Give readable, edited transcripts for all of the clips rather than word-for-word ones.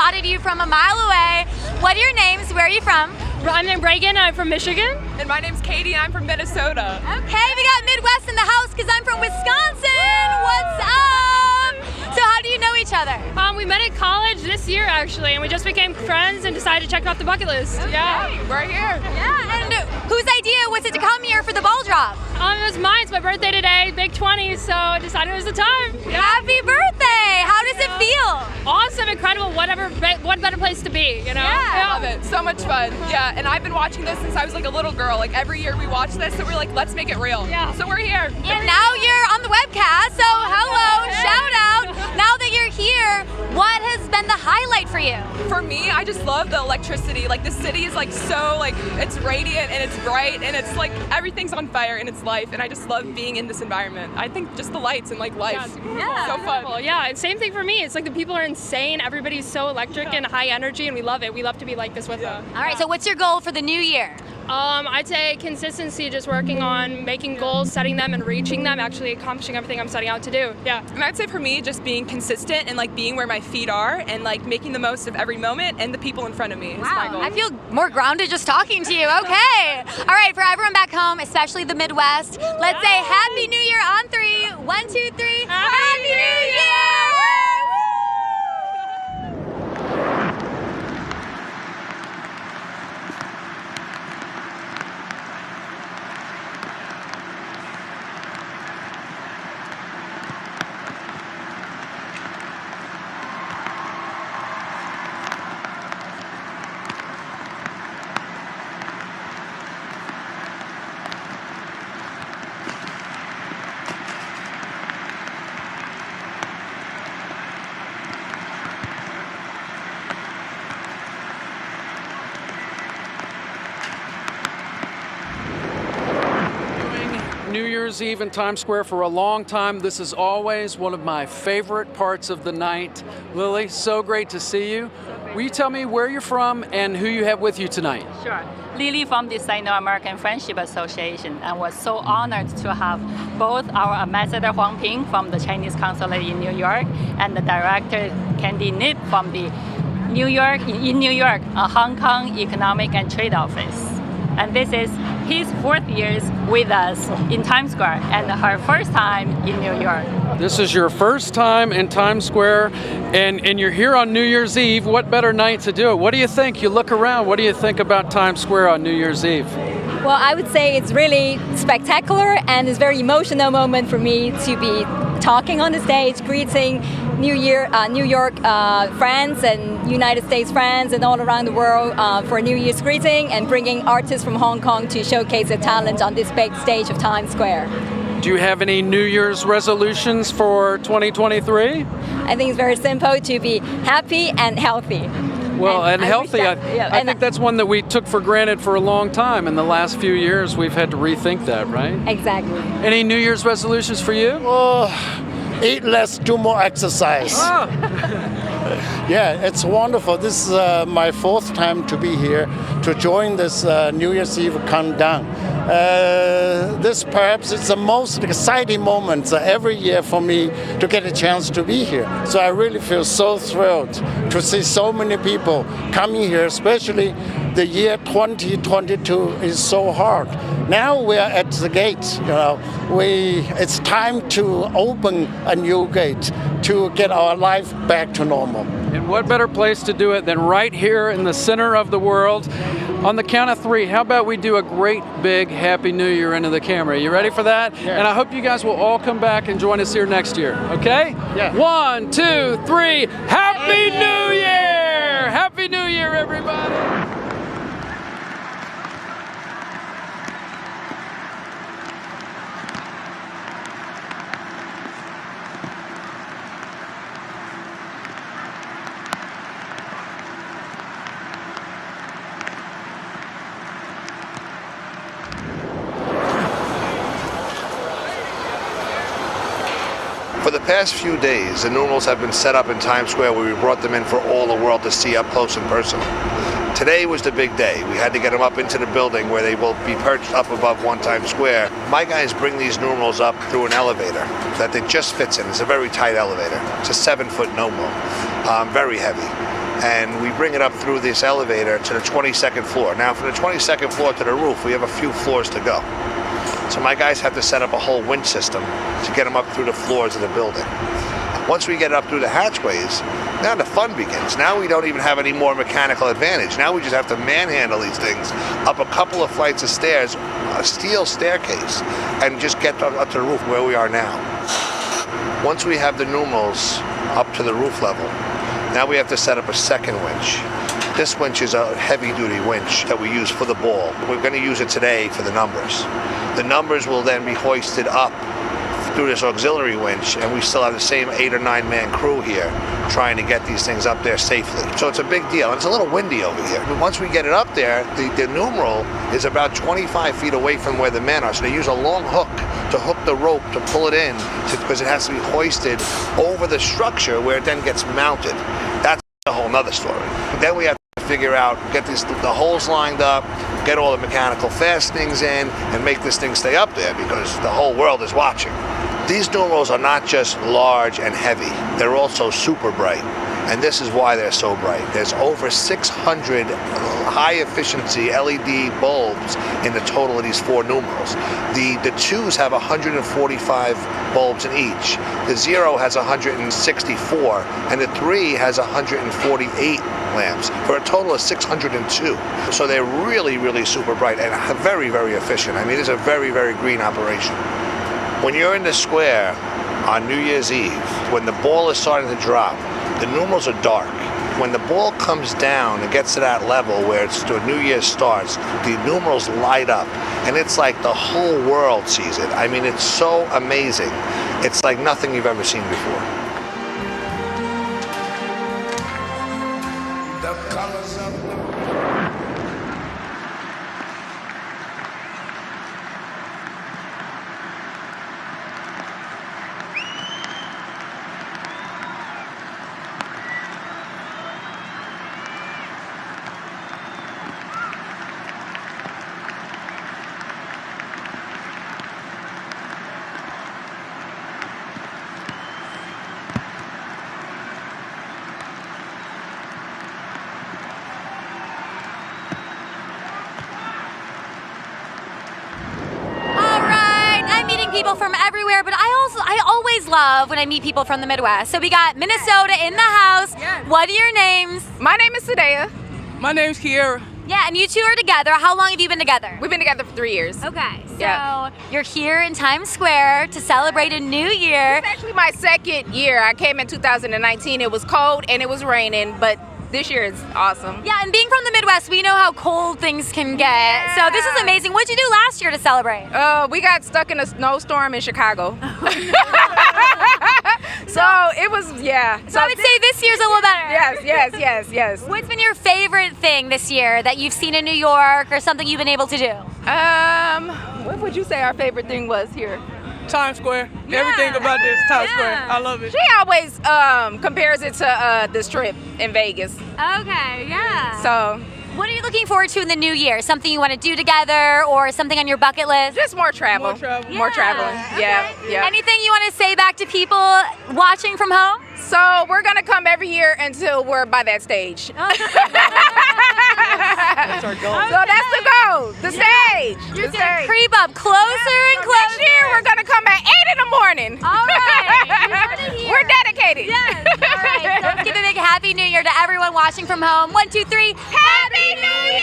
spotted you from a mile away. What are your names? Where are you from? I'm named Reagan, I'm from Michigan. And my name's Katie, I'm from Minnesota. Okay, we got Midwest in the house because I'm from Wisconsin. What's up? So how do you know each other? We met at college this year actually, and we just became friends and decided to check off the bucket list. Okay. Yeah, we're here. Yeah, and whose idea was it to come here for the ball drop? It was mine. It's my birthday today, big 20, so I decided it was the time. Yeah. Happy birthday! How does it feel? Awesome, incredible, what better place to be, you know? Yeah. I love it, so much fun. Yeah, and I've been watching this since I was like a little girl. Like every year we watch this, so we're like, let's make it real. Yeah. So we're here. And now you're on the webcast, so hello, shout out. Now that you're here, what has been the highlight for you? For me, I just love the electricity. Like the city is like so like, it's radiant and it's bright and it's like everything's on fire and it's life, and I just love being in this environment. I think just the lights and like life. Yeah. So fun. Well, yeah, and same thing for me. It's like the people are insane. Everybody's so electric and high energy, and we love it. We love to be like this with them. All right, so what's your goal for the new year? I'd say consistency, just working on making goals, setting them and reaching them, actually accomplishing everything I'm setting out to do. Yeah. And I'd say for me, just being consistent and like being where my feet are and like making the most of every moment and the people in front of me is my goal. I feel more grounded just talking to you. Okay. All right, for everyone back home, especially the Midwest, let's say Happy New Year on 3. 1, 2, 3. Happy New Year! New Year's Eve in Times Square for a long time. This is always one of my favorite parts of the night. Lily, so great to see you. Will you tell me where you're from and who you have with you tonight? Sure. Lily from the Sino-American Friendship Association, and was so honored to have both our ambassador Huang Ping from the Chinese consulate in New York and the director Candy Nip from the New York, Hong Kong Economic and Trade Office. And this is his 4th year with us in Times Square and her first time in New York. This is your first time in Times Square, and you're here on New Year's Eve. What better night to do it? What do you think? You look around, what do you think about Times Square on New Year's Eve? Well, I would say it's really spectacular, and it's a very emotional moment for me to be talking on the stage, greeting New York friends and United States friends and all around the world for New Year's greeting, and bringing artists from Hong Kong to showcase their talent on this big stage of Times Square. Do you have any New Year's resolutions for 2023? I think it's very simple, to be happy and healthy. Well, and healthy, I and think that's one that we took for granted for a long time. In the last few years, we've had to rethink that, right? Exactly. Any New Year's resolutions for you? Eat less, do more exercise. Oh. Yeah, it's wonderful. This is my 4th time to be here to join this New Year's Eve countdown. This perhaps is the most exciting moment every year for me to get a chance to be here. So I really feel so thrilled to see so many people coming here, especially the year 2022 is so hard. Now we are at the gate, it's time to open a new gate to get our life back to normal. And what better place to do it than right here in the center of the world? On the count of 3, how about we do a great big Happy New Year into the camera? You ready for that? Yeah. And I hope you guys will all come back and join us here next year, okay? Yeah. 1, 2, 3, Happy New Year! Happy New Year, everybody! For the past few days, the numerals have been set up in Times Square where we brought them in for all the world to see up close and personal. Today was the big day. We had to get them up into the building where they will be perched up above 1 Times Square. My guys bring these numerals up through an elevator that it just fits in. It's a very tight elevator. It's a 7-foot no-mo, very heavy. and we bring it up through this elevator to the 22nd floor. Now, from the 22nd floor to the roof, we have a few floors to go. So my guys have to set up a whole winch system to get them up through the floors of the building. Once we get up through the hatchways, now the fun begins. Now we don't even have any more mechanical advantage. Now we just have to manhandle these things up a couple of flights of stairs, a steel staircase, and just get up to the roof where we are now. Once we have the numerals up to the roof level, now we have to set up a second winch. This winch is a heavy-duty winch that we use for the ball. We're going to use it today for the numbers. The numbers will then be hoisted up through this auxiliary winch, and we still have the same 8 or 9 man crew here trying to get these things up there safely. So it's a big deal, and it's a little windy over here. But once we get it up there, the numeral is about 25 feet away from where the men are. So they use a long hook to hook the rope to pull it in, because it has to be hoisted over the structure where it then gets mounted. That's a whole nother story. Then we have to figure out, get the holes lined up, get all the mechanical fastenings in, and make this thing stay up there because the whole world is watching. These numerals are not just large and heavy, they're also super bright. And this is why they're so bright. There's over 600 high-efficiency LED bulbs in the total of these 4 numerals. The 2s have 145 bulbs in each. The 0 has 164, and the 3 has 148 lamps, for a total of 602. So they're really, really super bright and very, very efficient. I mean, it's a very, very green operation. When you're in the square on New Year's Eve, when the ball is starting to drop, the numerals are dark. When the ball comes down and gets to that level where the New Year starts, the numerals light up, and it's like the whole world sees it. I mean, it's so amazing. It's like nothing you've ever seen before. The colors of the people from everywhere, but I always love when I meet people from the Midwest. So we got Minnesota in the house. Yes. What are your names? My name is Sadea. My name's Kiera. Yeah, and you two are together. How long have you been together? We've been together for 3 years. Okay, so you're here in Times Square to celebrate a new year. It's actually my second year. I came in 2019. It was cold and it was raining, but this year is awesome. Yeah, and being from the Midwest, we know how cold things can get. Yeah. So this is amazing. What did you do last year to celebrate? We got stuck in a snowstorm in Chicago. So it was, So I would say this year's a little better. Yes. What's been your favorite thing this year that you've seen in New York or something you've been able to do? What would you say our favorite thing was here? Times Square. Yeah. Everything about this Times Square. I love it. She always compares it to the Strip in Vegas. Okay, yeah. So, what are you looking forward to in the new year? Something you want to do together or something on your bucket list? Just more travel. More traveling. Okay. Yeah. Anything you want to say back to people watching from home? So we're going to come every year until we're by that stage. That's our goal. So that's the goal. The stage. You're going to creep up closer and closer. Next year we're going to come at 8 in the morning. All right. We're dedicated. Yes. All right. So let's give a big Happy New Year to everyone watching from home. 1, 2, 3. Happy New Year!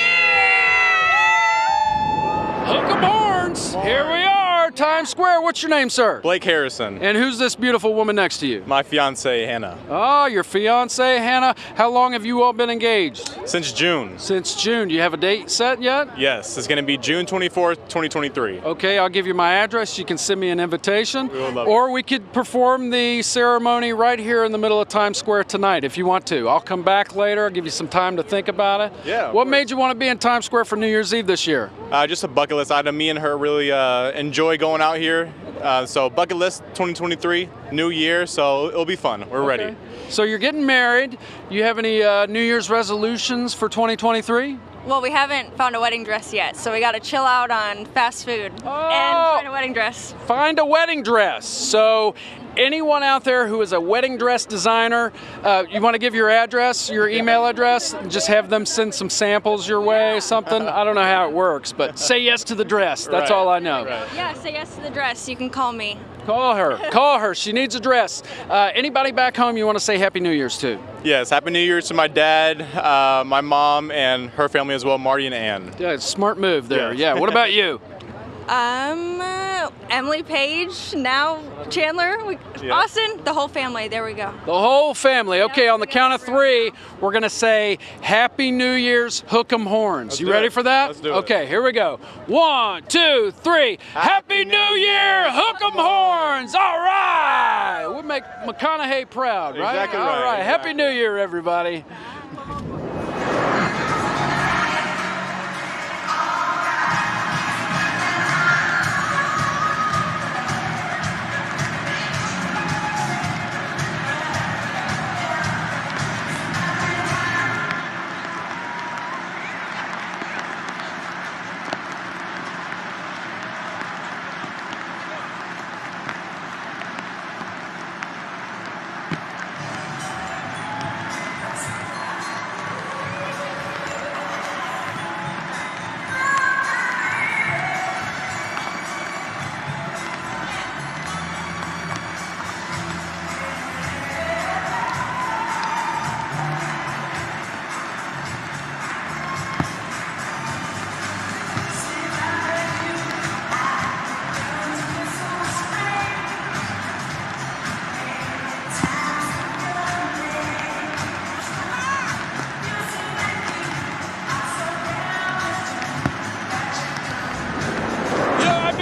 Hook 'em horns. Here we are, Times Square. What's your name, sir? Blake Harrison. And who's this beautiful woman next to you? My fiance, Hannah. Oh, your fiance, Hannah. How long have you all been engaged? Since June. Since June. Do you have a date set yet? Yes, it's going to be June 24th, 2023. Okay, I'll give you my address. You can send me an invitation. We would love or we could perform the ceremony right here in the middle of Times Square tonight if you want to. I'll come back later. I'll give you some time to think about it. Yeah. What made you want to be in Times Square for New Year's Eve this year? Just a bucket list item. Me and her really enjoy going out here. So bucket list 2023, new year, so it'll be fun. We're ready. So you're getting married. You have any New Year's resolutions for 2023? Well, we haven't found a wedding dress yet, so we got to chill out on fast food and find a wedding dress. Find a wedding dress. So anyone out there who is a wedding dress designer, you want to give your address, your email address, and just have them send some samples your way, something? I don't know how it works, but say yes to the dress. That's all I know. Yeah, say yes to the dress. You can call me. Call her. Call her. She needs a dress. Anybody back home you want to say Happy New Year's to? Yes, Happy New Year's to my dad, my mom, and her family as well, Marty and Ann. Yeah, smart move there. Yeah. What about you? Emily Page, now Chandler, Austin, the whole family. There we go. The whole family. Okay, on the count of 3, we're going to say Happy New Year's, hook 'em horns. You ready for that? Let's do it. Okay, here we go. 1, 2, 3. Happy New Year, hook 'em horns. All right. We'll make McConaughey proud, right? Exactly All right. right. Exactly. Happy New Year, everybody.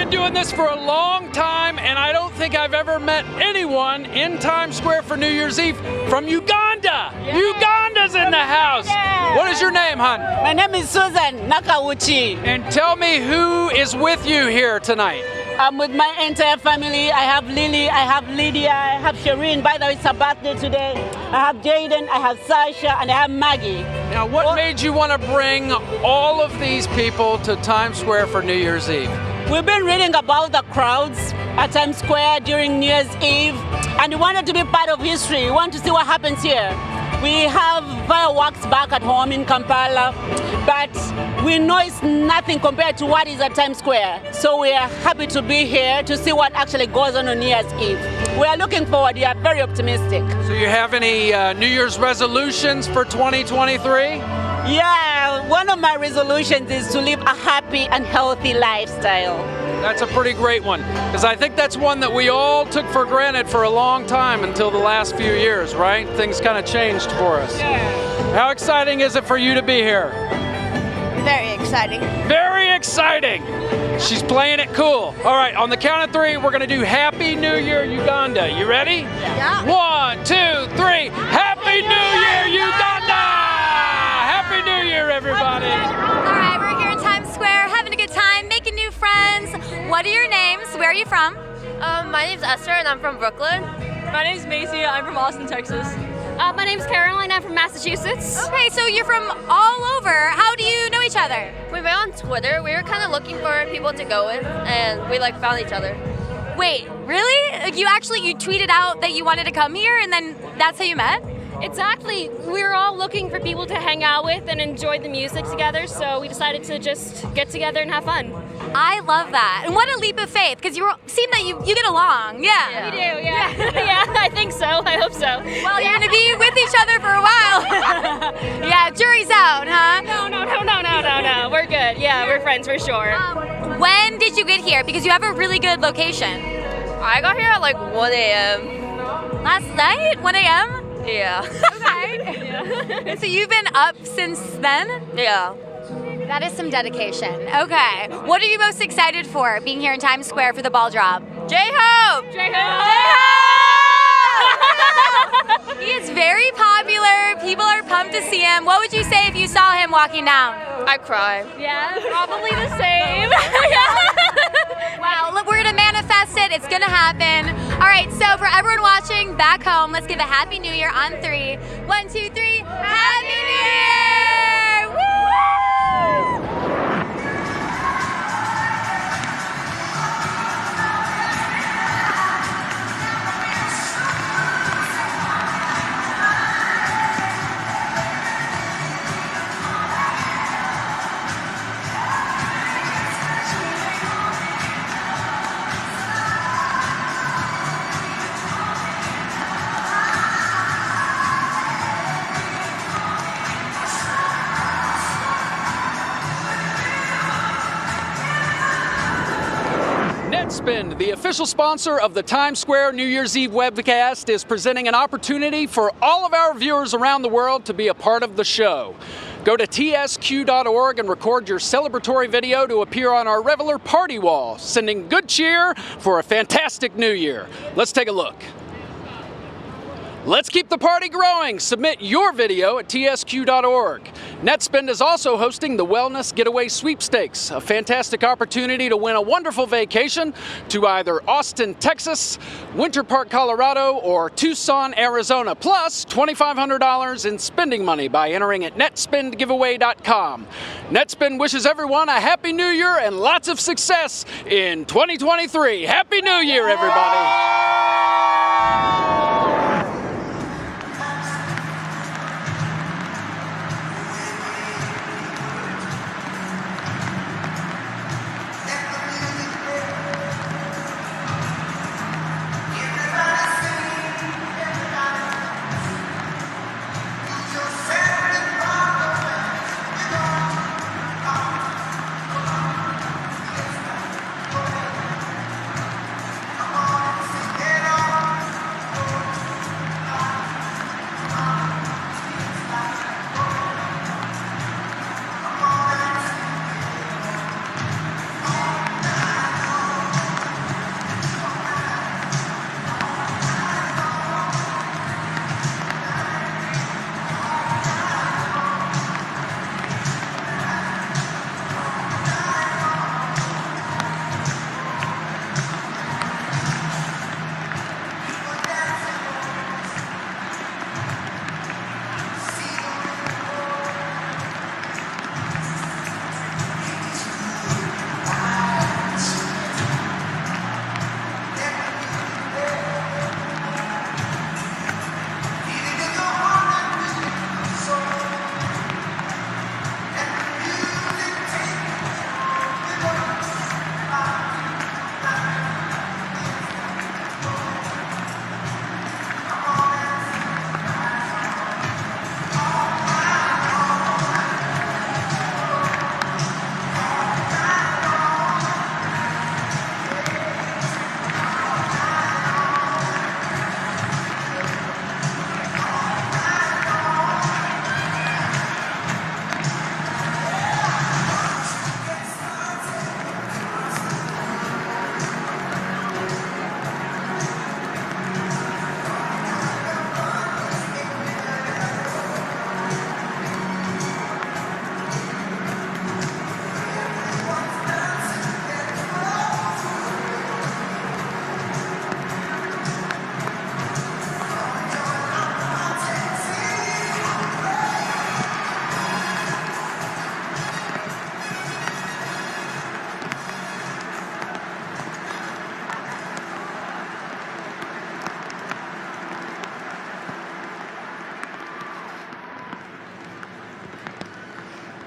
Doing this for a long time, and I don't think I've ever met anyone in Times Square for New Year's Eve from Uganda. Yeah. Uganda's in the house. Yeah. What is your name, hon? My name is Susan Nakauchi. And tell me who is with you here tonight. I'm with my entire family. I have Lily, I have Lydia, I have Shireen. By the way, it's her birthday today. I have Jaden, I have Sasha, and I have Maggie. Now, what made you want to bring all of these people to Times Square for New Year's Eve? We've been reading about the crowds at Times Square during New Year's Eve, and we wanted to be part of history. We want to see what happens here. We have fireworks back at home in Kampala, but we know it's nothing compared to what is at Times Square. So we are happy to be here to see what actually goes on New Year's Eve. We are looking forward. We are very optimistic. So you have any New Year's resolutions for 2023? Yeah, one of my resolutions is to live a happy and healthy lifestyle. That's a pretty great one, because I think that's one that we all took for granted for a long time until the last few years, right? Things kind of changed for us. Yeah. How exciting is it for you to be here? Very exciting. Very exciting. She's playing it cool. All right, on the count of 3, we're going to do Happy New Year, Uganda. You ready? Yeah. 1, 2, 3. Happy New Year, Uganda! Happy New Year, everybody. All right, we're here in Times Square having a good time, making new friends. What are your names? Where are you from? My name's Esther and I'm from Brooklyn. My name's Macy, I'm from Austin, Texas. My name's Caroline, I'm from Massachusetts. Okay, so you're from all over. How do you know each other? We met on Twitter. We were kind of looking for people to go with, and we found each other. Wait, really? Like you tweeted out that you wanted to come here, and then that's how you met? Exactly. We were all looking for people to hang out with and enjoy the music together, so we decided to just get together and have fun. I love that. And what a leap of faith, because you seem that you get along. Yeah. We do, yeah. Yeah, I think so. I hope so. Well, you're going to be with each other for a while. Yeah, jury's out, huh? No. We're good. Yeah, we're friends for sure. When did you get here? Because you have a really good location. I got here at like 1 a.m. Last night? 1 a.m.? Yeah. Okay. Yeah. So you've been up since then? Yeah. That is some dedication. Okay. What are you most excited for being here in Times Square for the ball drop? J-Hope! He is very popular. People are pumped to see him. What would you say if you saw him walking down? I'd cry. Yeah, probably the same. Wow, look, we're going to manifest it. It's going to happen. All right, so for everyone watching back home, let's give a Happy New Year on 3. 1, 2, 3. Happy New Year! Woo! NetSpend, the official sponsor of the Times Square New Year's Eve webcast, is presenting an opportunity for all of our viewers around the world to be a part of the show. Go to tsq.org and record your celebratory video to appear on our regular party wall, sending good cheer for a fantastic new year. Let's take a look. Let's keep the party growing. Submit your video at tsq.org. NetSpend is also hosting the Wellness Getaway Sweepstakes, a fantastic opportunity to win a wonderful vacation to either Austin, Texas, Winter Park, Colorado, or Tucson, Arizona, plus $2,500 in spending money by entering at netspendgiveaway.com. NetSpend wishes everyone a Happy New Year and lots of success in 2023. Happy New Year, everybody.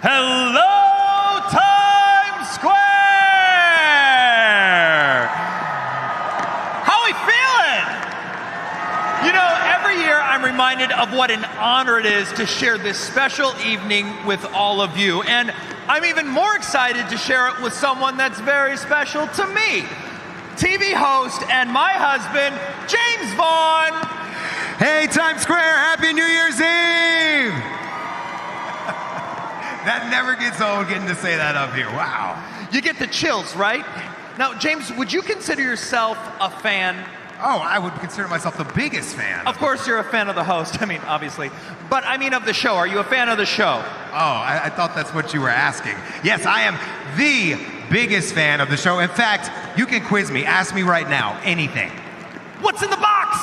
Hello, Times Square! How we feeling? You know, every year I'm reminded of what an honor it is to share this special evening with all of you. And I'm even more excited to share it with someone that's very special to me. TV host and my husband, James Vaughn. Hey, Times Square, Happy New Year's Eve! That never gets old getting to say that up here. Wow. You get the chills, right? Now, James, would you consider yourself a fan? Oh, I would consider myself the biggest fan. Of course you're a fan of the host. I mean, obviously. But I mean of the show. Are you a fan of the show? Oh, I thought that's what you were asking. Yes, I am the biggest fan of the show. In fact, you can quiz me. Ask me right now. Anything. What's in the box?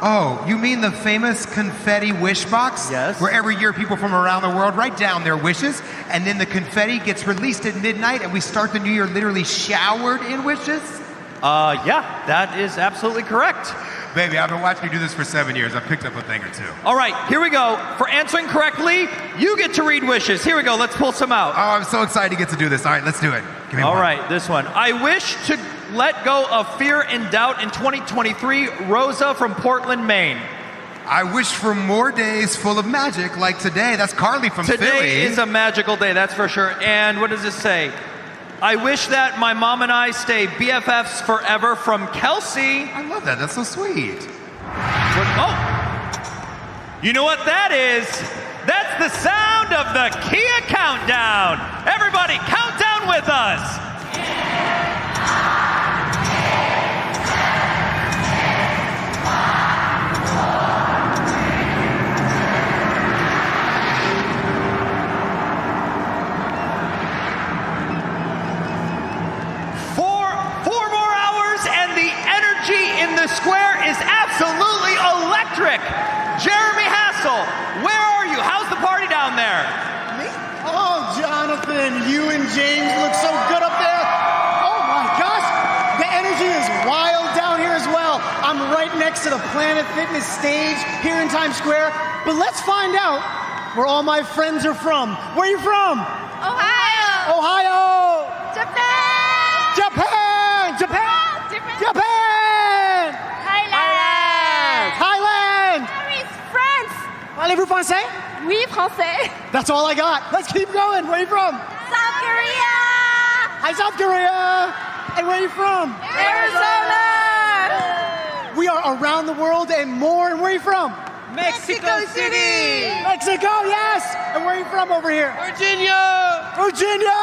Oh, you mean the famous confetti wish box? Yes. Where every year people from around the world write down their wishes, and then the confetti gets released at midnight, and we start the new year literally showered in wishes? Yeah, that is absolutely correct. Baby, I've been watching you do this for 7 years. I've picked up a thing or two. All right, here we go. For answering correctly, you get to read wishes. Here we go. Let's pull some out. Oh, I'm so excited to get to do this. All right, let's do it. Give me one. All right, this one. I wish to let go of fear and doubt in 2023. Rosa from Portland, Maine. I wish for more days full of magic like today. That's Carly from Philly. Today is a magical day, that's for sure. And what does this say? I wish that my mom and I stay BFFs forever from Kelsey. I love that. That's so sweet. Oh, you know what that is? That's the sound of the Kia Countdown. Everybody, count down with us. 4 more hours and the energy in the square is absolutely electric. Jeremy Hassel, where are you? How's the party down there? Me? Oh, Jonathan, you and James look so good up there. Oh my gosh, the energy is wild down here as well. I'm right next to the Planet Fitness stage here in Times Square. But let's find out where all my friends are from. Where are you from? Ohio. Ohio. Japan. Japan. Japan. Japan. Thailand. Thailand. France. Parlez-vous français? Oui, français. That's all I got. Let's keep going. Where are you from? South Korea. Hi, South Korea. And where are you from? Arizona. We are around the world and more. And where are you from? Mexico City. Mexico, yes. And where are you from over here? Virginia. Virginia.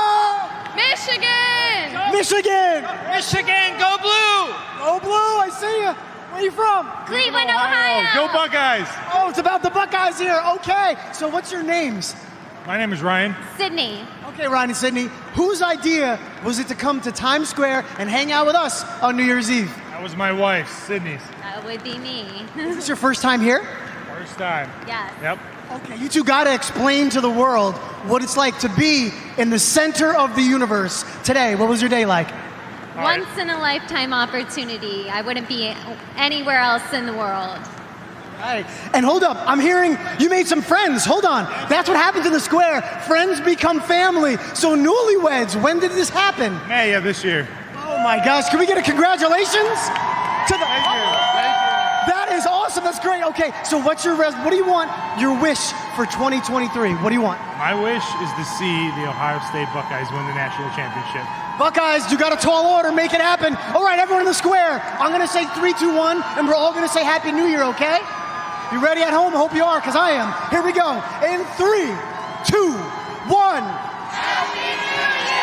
Michigan. Michigan. Michigan, go blue. Go blue. I see you. Where are you from? Cleveland, Ohio. Go Buckeyes. Oh, it's about the Buckeyes here. Okay. So what's your names? My name is Ryan. Sydney. Okay, Ryan and Sydney. Whose idea was it to come to Times Square and hang out with us on New Year's Eve? That was my wife, Sydney's. That would be me. Is this your first time here? First time. Yes. Yep. Okay, you two got to explain to the world what it's like to be in the center of the universe today. What was your day like? Once in a lifetime opportunity. I wouldn't be anywhere else in the world. Right. And hold up, I'm hearing you made some friends. Hold on. That's what happens in the square. Friends become family. So newlyweds, when did this happen? May of this year. Oh my gosh, can we get a congratulations? To the Thank you. That is awesome. That's great. Okay, so what do you want? Your wish for 2023. What do you want? My wish is to see the Ohio State Buckeyes win the national championship. Buckeyes, you got a tall order. Make it happen. All right, everyone in the square. I'm going to say 3, 2, 1, and we're all going to say Happy New Year, okay? You ready at home? I hope you are, because I am. Here we go. In 3, 2, 1. Happy New Year!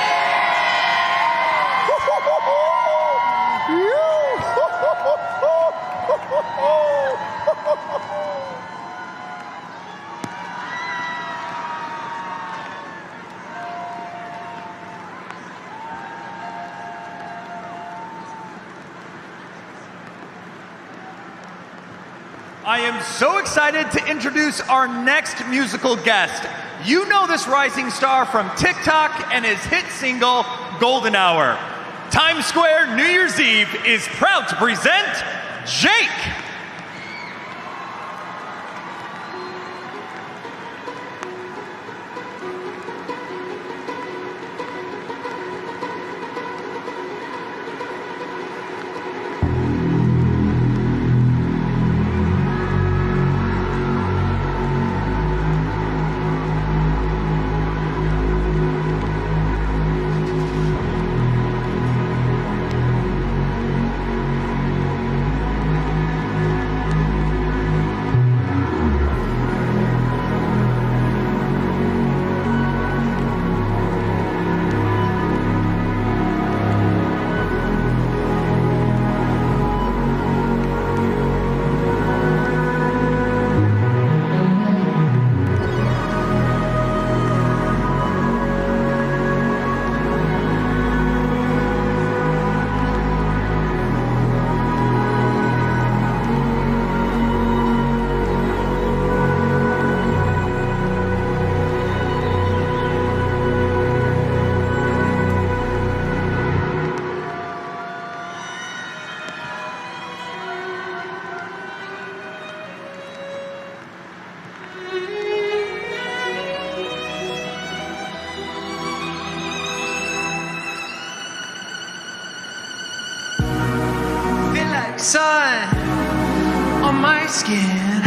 I am so excited to introduce our next musical guest. You know this rising star from TikTok and his hit single, Golden Hour. Times Square New Year's Eve is proud to present Jake. Sun on my skin,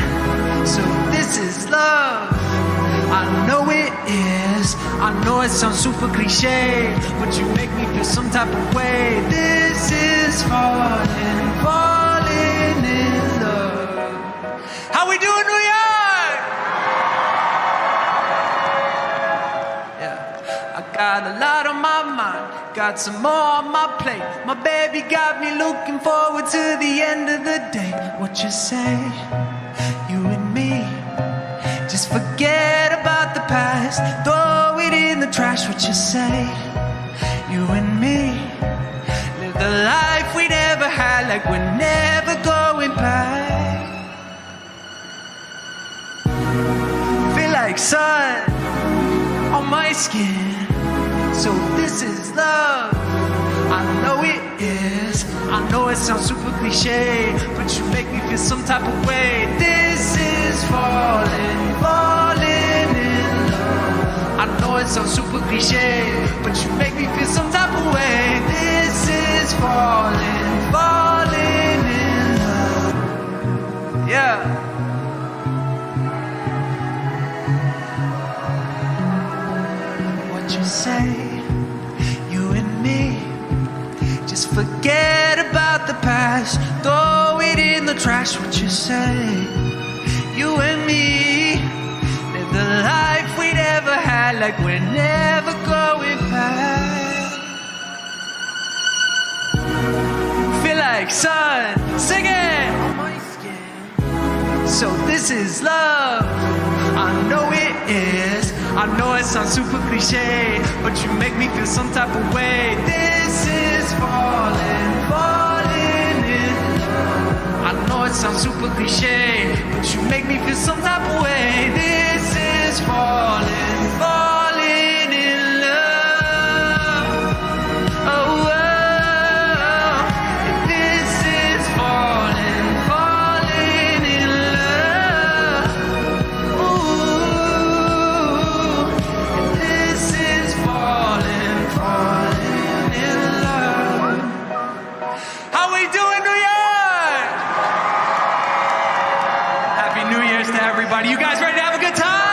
so this is love. I know it is. I know know it sounds super cliche, but you make me feel some type of way. This is falling, falling in love. How we doing, New York? Yeah, I got a lot on my mind, got some more on my plate. My baby got me looking forward to the end of the day. What you say, you and me? Just forget about the past, throw it in the trash. What you say, you and me? Live the life we never had, like we're never going back. Feel like sun on my skin, so this is love. I know it is. I know it sounds super cliche, but you make me feel some type of way. This is falling, falling in love. I know it sounds super cliche, but you make me feel some type of way. This is falling, falling in love. Yeah. What you say, you and me? Just forget about the past, throw it in the trash. What you say, you and me? Live the life we never had, like we're never going back. Feel like sun, sing it on my skin. So this is love, I know it is. I know it sounds super cliche, but you make me feel some type of way. This is falling, falling in love. I know it sounds super cliche, but you make me feel some type of way. This is falling, falling in love. Oh, oh. This is falling, falling in love. Ooh, this is falling, falling in love. How we doing, New York? Happy New Year's to everybody. You guys ready to have a good time?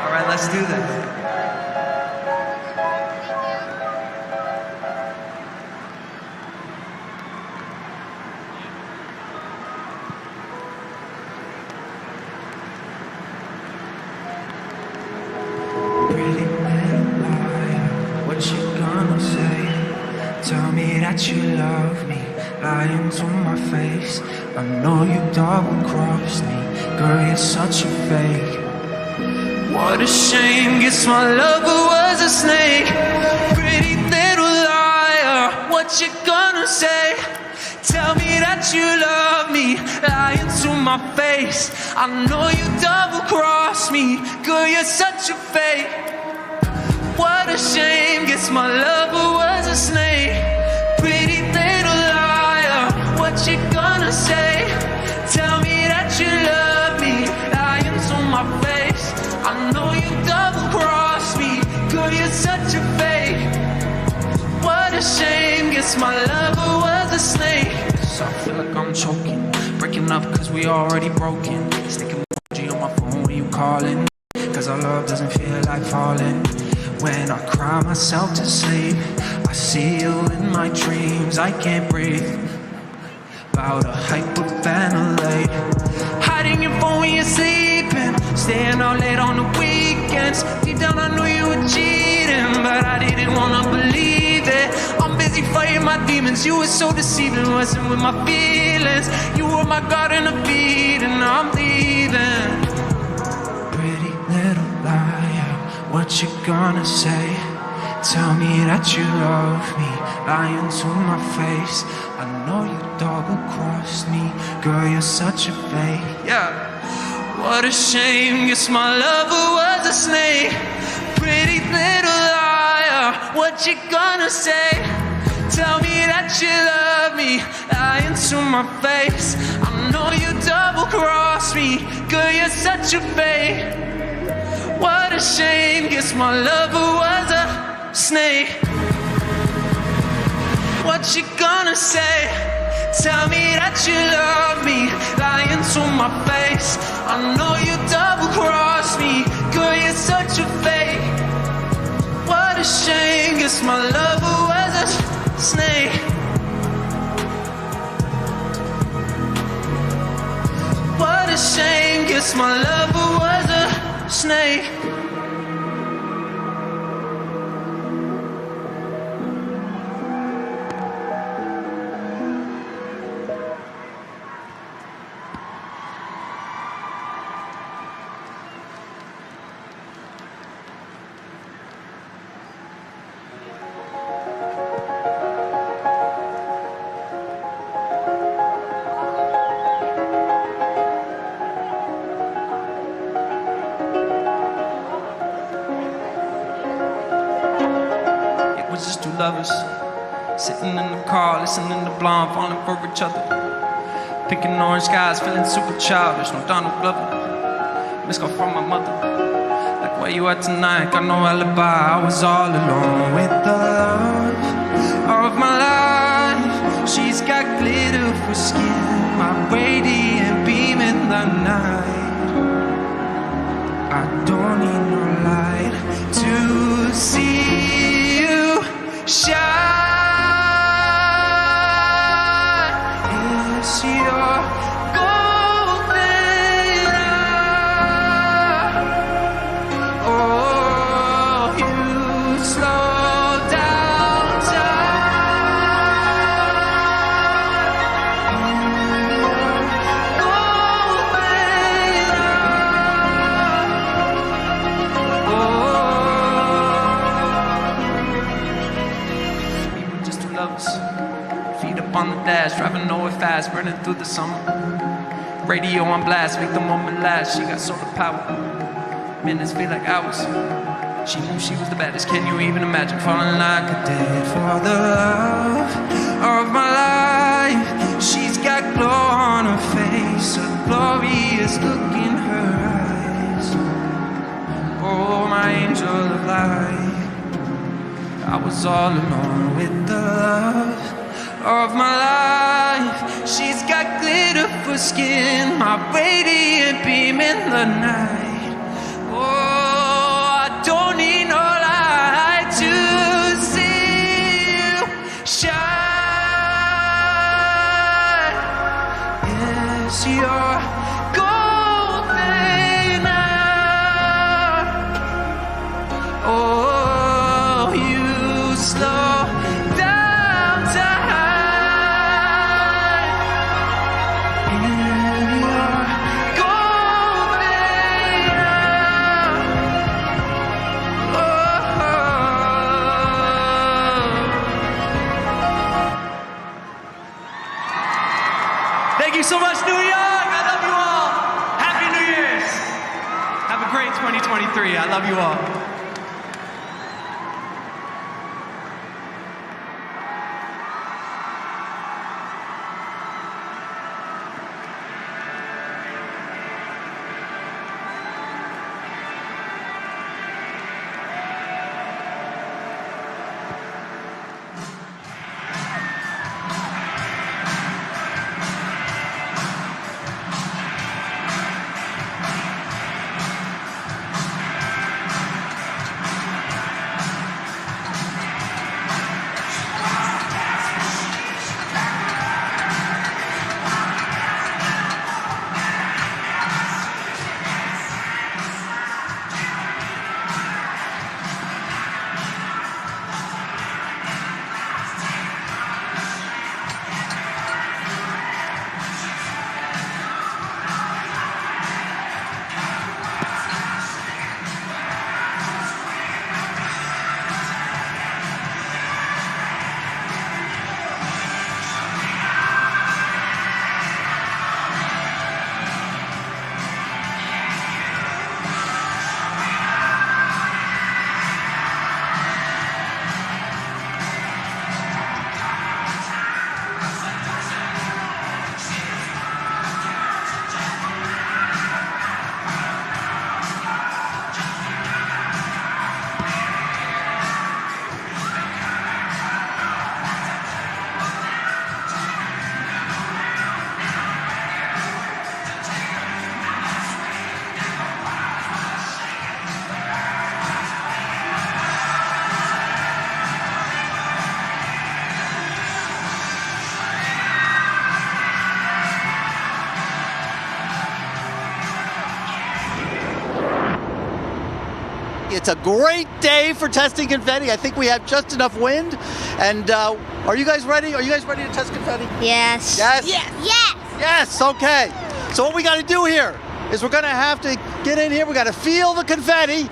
All right, let's do this. Pretty little liar, what you gonna say? Tell me that you love me, lying to my face. I know you double-crossed me, girl, you're such a fake. What a shame, guess my lover was a snake. Pretty little liar, what you gonna say? Tell me that you love me, lying to my face. I know you double-crossed me, girl, you're such a fake. What a shame, guess my lover was a snake. Pretty little liar, what you gonna say? Tell me that you love me, lying to my face. I know you double-crossed me, girl, you're such a fake. What a shame, guess my lover was a snake. So I feel like I'm choking, breaking up cause we already broken. Sticking emoji on my phone when you calling, cause our love doesn't feel like falling. When I cry myself to sleep, I see you in my dreams, I can't breathe. About to hyperventilate, hiding your phone when you're sleeping, staying out late on the weekends. Deep down I knew you were cheating, but I didn't wanna believe it. I'm busy fighting my demons, you were so deceiving, wasn't with my feelings. You were my garden of Eden, I'm leaving. Pretty little liar, what you gonna say? Tell me that you love me, lying to my face. I know you double-crossed me, girl, you're such a fake. Yeah. What a shame, guess my lover was a snake. Pretty little liar, what you gonna say? Tell me that you love me, lying to my face. I know you double-crossed me, girl, you're such a fake. What a shame, guess my lover was a snake. What you gonna say? Tell me that you love me, lying to my face. I know you double-crossed me, girl, you're such a fake. What a shame, guess my lover was a snake. What a shame, guess my lover was a snake. Lovers sitting in the car, listening to Blonde, falling for each other, picking orange skies, feeling super childish. No Donald Glover, missed call from my mother, like where you at tonight? Got no alibi. I was all alone with the love of my life. She's got glitter for skin, my radiant beam in the night. I don't need no light to see shine. It's your golden eye. Oh, you slow down time. Golden eye. Oh. Feet up on the dash, driving nowhere fast, burning through the summer. Radio on blast, make the moment last. She got solar power, minutes feel like hours. She knew she was the baddest. Can you even imagine falling like I did for the love of my life? She's got glow on her face, a glorious look in her eyes. Oh, my angel of light. I was all alone with the love of my life. She's got glitter for skin, my radiant beam in the night. Oh, I don't need no light to see you shine. Yes, you're golden eye. Oh, slow down time. In your golden eye. Oh. Thank you so much, New York. I love you all. Happy New Year's. Have a great 2023. I love you all. It's a great day for testing confetti. I think we have just enough wind. And are you guys ready? Are you guys ready to test confetti? Yes. Yes? Yes. Yes. Yes, okay. So what we got to do here is we're going to have to get in here. We got to feel the confetti,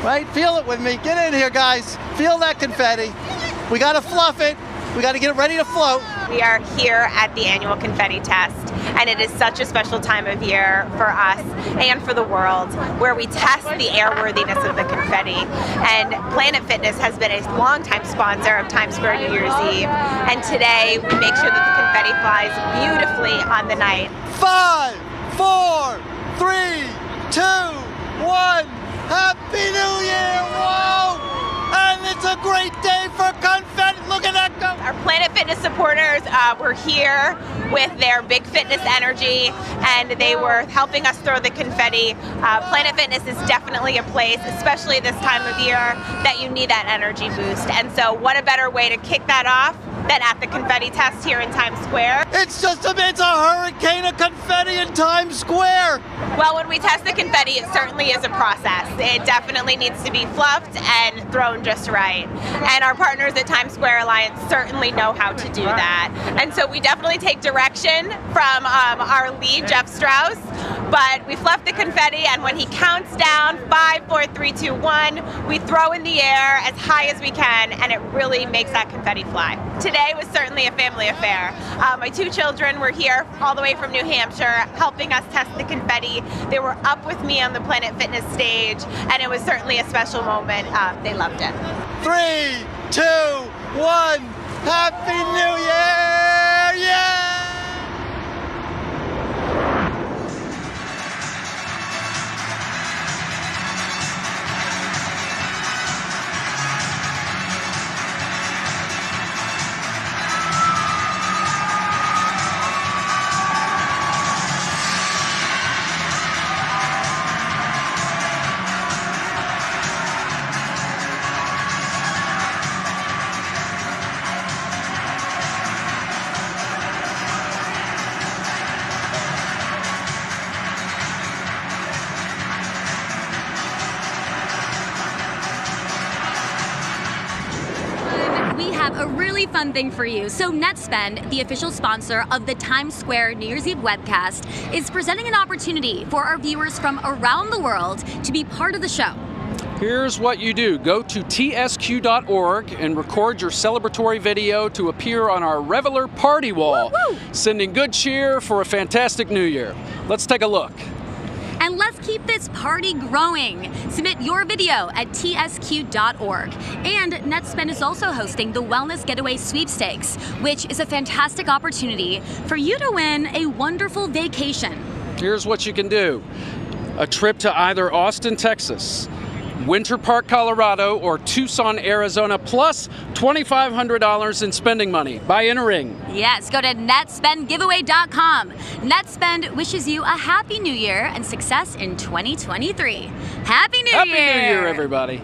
right? Feel it with me. Get in here, guys. Feel that confetti. We got to fluff it. We got to get it ready to float. We are here at the annual confetti test, and it is such a special time of year for us and for the world, where we test the airworthiness of the confetti. And Planet Fitness has been a longtime sponsor of Times Square New Year's Eve, and today we make sure that the confetti flies beautifully on the night. 5, 4, 3, 2, 1. Happy New Year! Whoa! And it's a great day for confetti. Look at that go! Our Planet Fitness supporters were here with their big fitness energy, and they were helping us throw the confetti. Planet Fitness is definitely a place, especially this time of year, that you need that energy boost. And so what a better way to kick that off than at the confetti test here in Times Square. It's a hurricane of confetti in Times Square. Well, when we test the confetti, it certainly is a process. It definitely needs to be fluffed and thrown just right. And our partners at Times Square Alliance certainly know how to do that. And so we definitely take direction from our lead, Jeff Strauss, but we fluff the confetti, and when he counts down 5, 4, 3, 2, 1, we throw in the air as high as we can, and it really makes that confetti fly. Today was certainly a family affair. My 2 children were here all the way from New Hampshire helping us test the confetti. They were up with me on the Planet Fitness stage, and it was certainly a special moment. They loved it. 3, 2, 1. Happy New Year! Yeah! A really fun thing for you. So NetSpend, the official sponsor of the Times Square New Year's Eve webcast, is presenting an opportunity for our viewers from around the world to be part of the show. Here's what you do. Go to tsq.org and record your celebratory video to appear on our Reveler party wall, sending good cheer for a fantastic new year. Let's take a look. And let's keep this party growing. Submit your video at tsq.org. And NetSpend is also hosting the Wellness Getaway Sweepstakes, which is a fantastic opportunity for you to win a wonderful vacation. Here's what you can do. A trip to either Austin, Texas, Winter Park, Colorado, or Tucson, Arizona, plus $2,500 in spending money by entering. Yes, go to netspendgiveaway.com. NetSpend wishes you a happy new year and success in 2023. Happy New Year! Happy New Year, everybody.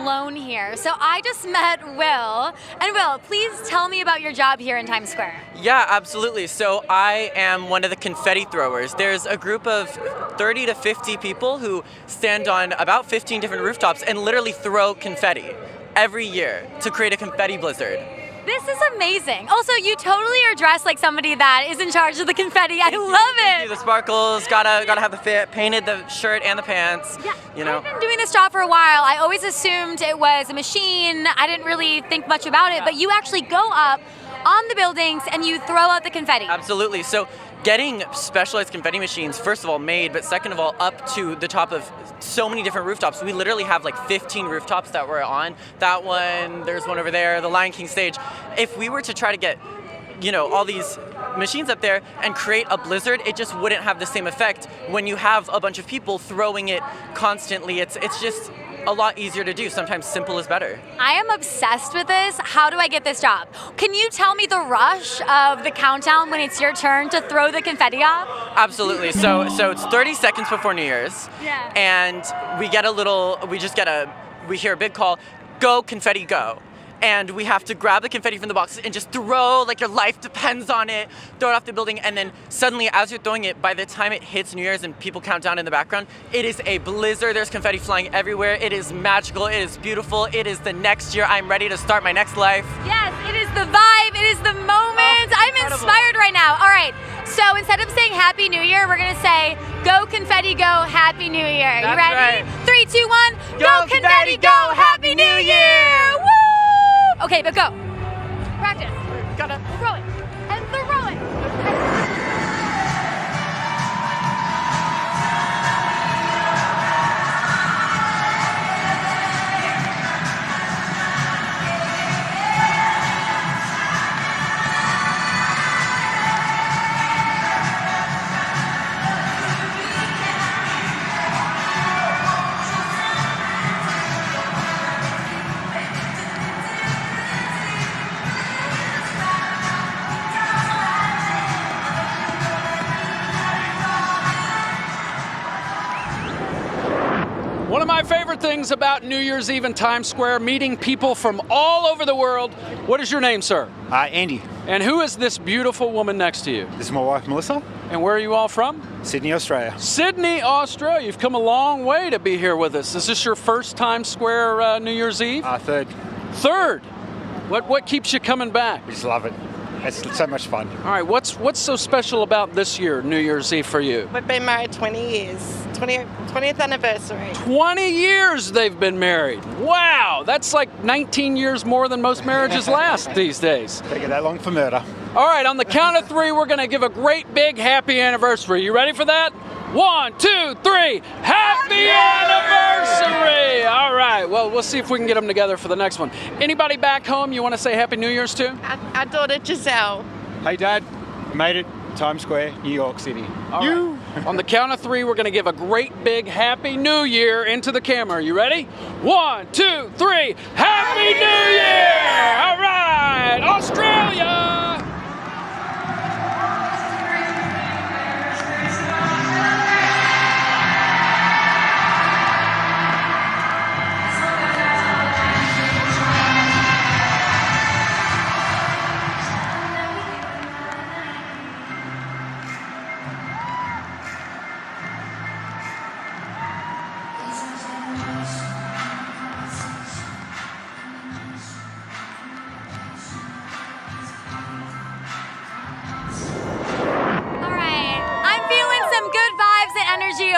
alone here. So I just met Will. And Will, please tell me about your job here in Times Square. Yeah, absolutely. So I am one of the confetti throwers. There's a group of 30 to 50 people who stand on about 15 different rooftops and literally throw confetti every year to create a confetti blizzard. This is amazing. Also, you totally are dressed like somebody that is in charge of the confetti. I love it. The sparkles, gotta have the fit, painted the shirt and the pants. Yeah, you know. I've been doing this job for a while. I always assumed it was a machine. I didn't really think much about it, but you actually go up on the buildings and you throw out the confetti. Absolutely. So getting specialized confetti machines, first of all, made, but second of all, up to the top of so many different rooftops. We literally have like 15 rooftops that we're on. That one, there's one over there, the Lion King stage. If we were to try to get, you know, all these machines up there and create a blizzard, it just wouldn't have the same effect when you have a bunch of people throwing it constantly. It's just a lot easier to do. Sometimes simple is better. I am obsessed with this. How do I get this job? Can you tell me the rush of the countdown when it's your turn to throw the confetti off? Absolutely. So it's 30 seconds before New Year's. Yeah. And we hear a big call, go confetti go. And we have to grab the confetti from the boxes and just throw, like your life depends on it, throw it off the building, and then suddenly as you're throwing it, by the time it hits New Year's and people count down in the background, it is a blizzard. There's confetti flying everywhere. It is magical. It is beautiful. It is the next year. I'm ready to start my next life. Yes, it is the vibe. It is the moment. I'm inspired right now. All right, so instead of saying Happy New Year, we're going to say, go confetti, go Happy New Year. That's you ready? right. 3, 2, 1, go confetti, go Happy New Year. Woo! Okay, but go. Practice. Gotta throw it and throw it. One of my favorite things about New Year's Eve in Times Square, meeting people from all over the world. What is your name, sir? Andy. And who is this beautiful woman next to you? This is my wife, Melissa. And where are you all from? Sydney, Australia. Sydney, Australia. You've come a long way to be here with us. Is this your first Times Square New Year's Eve? Third. Third? What keeps you coming back? We just love it. It's so much fun. All right, what's so special about this year, New Year's Eve for you? We've been married 20 years. 20th anniversary. 20 years they've been married. Wow, that's like 19 years more than most marriages last these days. Take it that long for murder. All right, on the count of 3, we're going to give a great big happy anniversary. You ready for that? 1, 2, 3. Happy anniversary! All right, well, we'll see if we can get them together for the next one. Anybody back home you want to say Happy New Year's to? Our daughter Giselle. Hey, Dad. I made it. Times Square, New York City. All right. On the count of 3, we're going to give a great big Happy New Year into the camera. You ready? 1, 2, 3. Happy New Year! All right, Australia!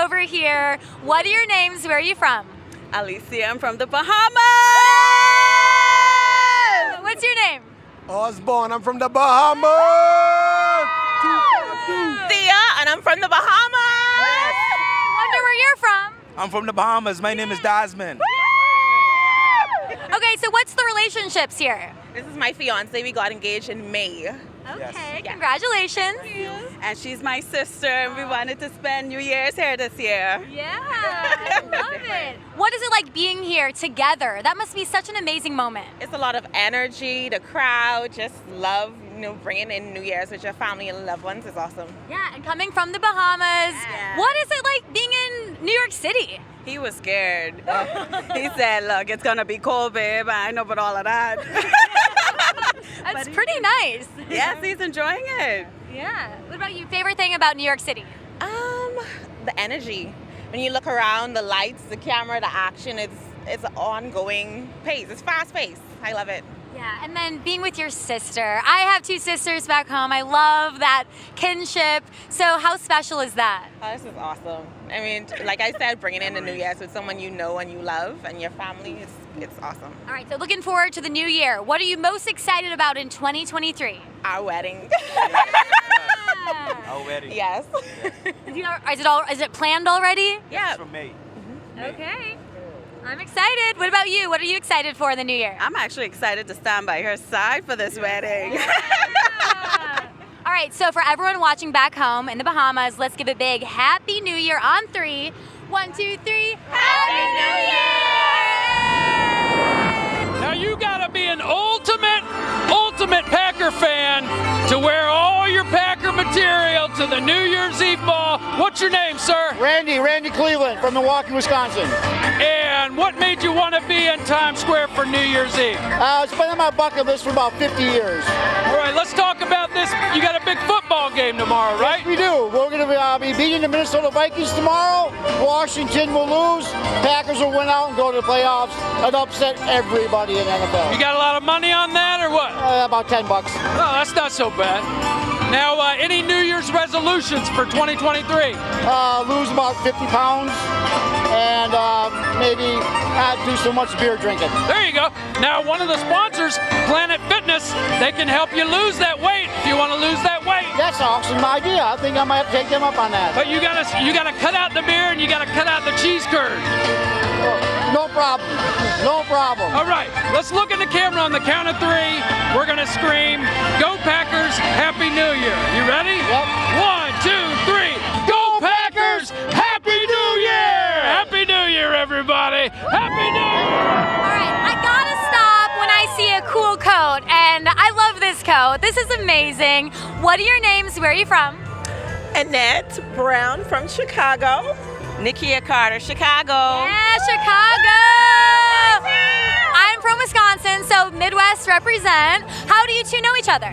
Over here. What are your names? Where are you from? Alicia, I'm from the Bahamas. What's your name? Osborne, I'm from the Bahamas. Thea, and I'm from the Bahamas. Wonder where you're from. I'm from the Bahamas. My name is Dasman. Okay, so what's the relationships here? This is my fiance. We got engaged in May. Okay, congratulations. And she's my sister, and we wanted to spend New Year's here this year. Yeah, I love it. What is it like being here together? That must be such an amazing moment. It's a lot of energy, the crowd, just love, bringing in New Year's with your family and loved ones is awesome. Yeah, and coming from the Bahamas, what is it like being in New York City? He was scared. He said, look, it's going to be cold, babe. I know about all of that. That's pretty nice. Yes, he's enjoying it. Yeah. What about you? Favorite thing about New York City? The energy. When you look around, the lights, the camera, the action, it's an ongoing pace. It's fast paced. I love it. Yeah, and then being with your sister. I have 2 sisters back home. I love that kinship. So how special is that? Oh, this is awesome. I mean, like I said, bringing in the New Year's with someone you know and you love and your family, it's awesome. All right, so looking forward to the new year. What are you most excited about in 2023? Our wedding. Our wedding. Yes. Is it planned already? Yeah. It's for May. Okay. I'm excited. What about you? What are you excited for in the new year? I'm actually excited to stand by her side for this wedding. All right, so for everyone watching back home in the Bahamas, let's give a big Happy New Year on 3. 1, 2, 3. Happy New Year! Now you gotta be an ultimate Packer fan to wear all your Packer material to the New Year's Eve ball. What's your name, sir? Randy Cleveland from Milwaukee, Wisconsin. And what made you want to be in Times Square for New Year's Eve? It's been on my bucket list for about 50 years. All right, let's talk about this. You got a big football game tomorrow, right? Yes, we do. We're going to be beating the Minnesota Vikings tomorrow. Washington will lose. Packers will win out and go to the playoffs and upset everybody in NFL. You got a lot of money on that or what? About $10. Oh, that's not so bad. Now, any New Year's resolutions for 2023? Lose about 50 pounds and maybe not do so much beer drinking. There you go. Now, one of the sponsors, Planet Fitness, they can help you lose that weight if you want to lose that weight. That's an awesome idea. I think I might have to take them up on that. But you gotta cut out the beer and you gotta cut out the cheese curd. No problem. No problem. All right, let's look at the camera on the count of 3. We're gonna scream, "Go Packers! Happy New Year!" You ready? Yep. 1, 2, 3. Go Packers! Happy New Year! Happy New Year, everybody! Happy New Year! All right, I gotta stop when I see a cool coat, and I love this coat. This is amazing. What are your names? Where are you from? Annette Brown from Chicago. Nikia Carter, Chicago. Yeah, Chicago! I'm from Wisconsin, so Midwest represent. How do you two know each other?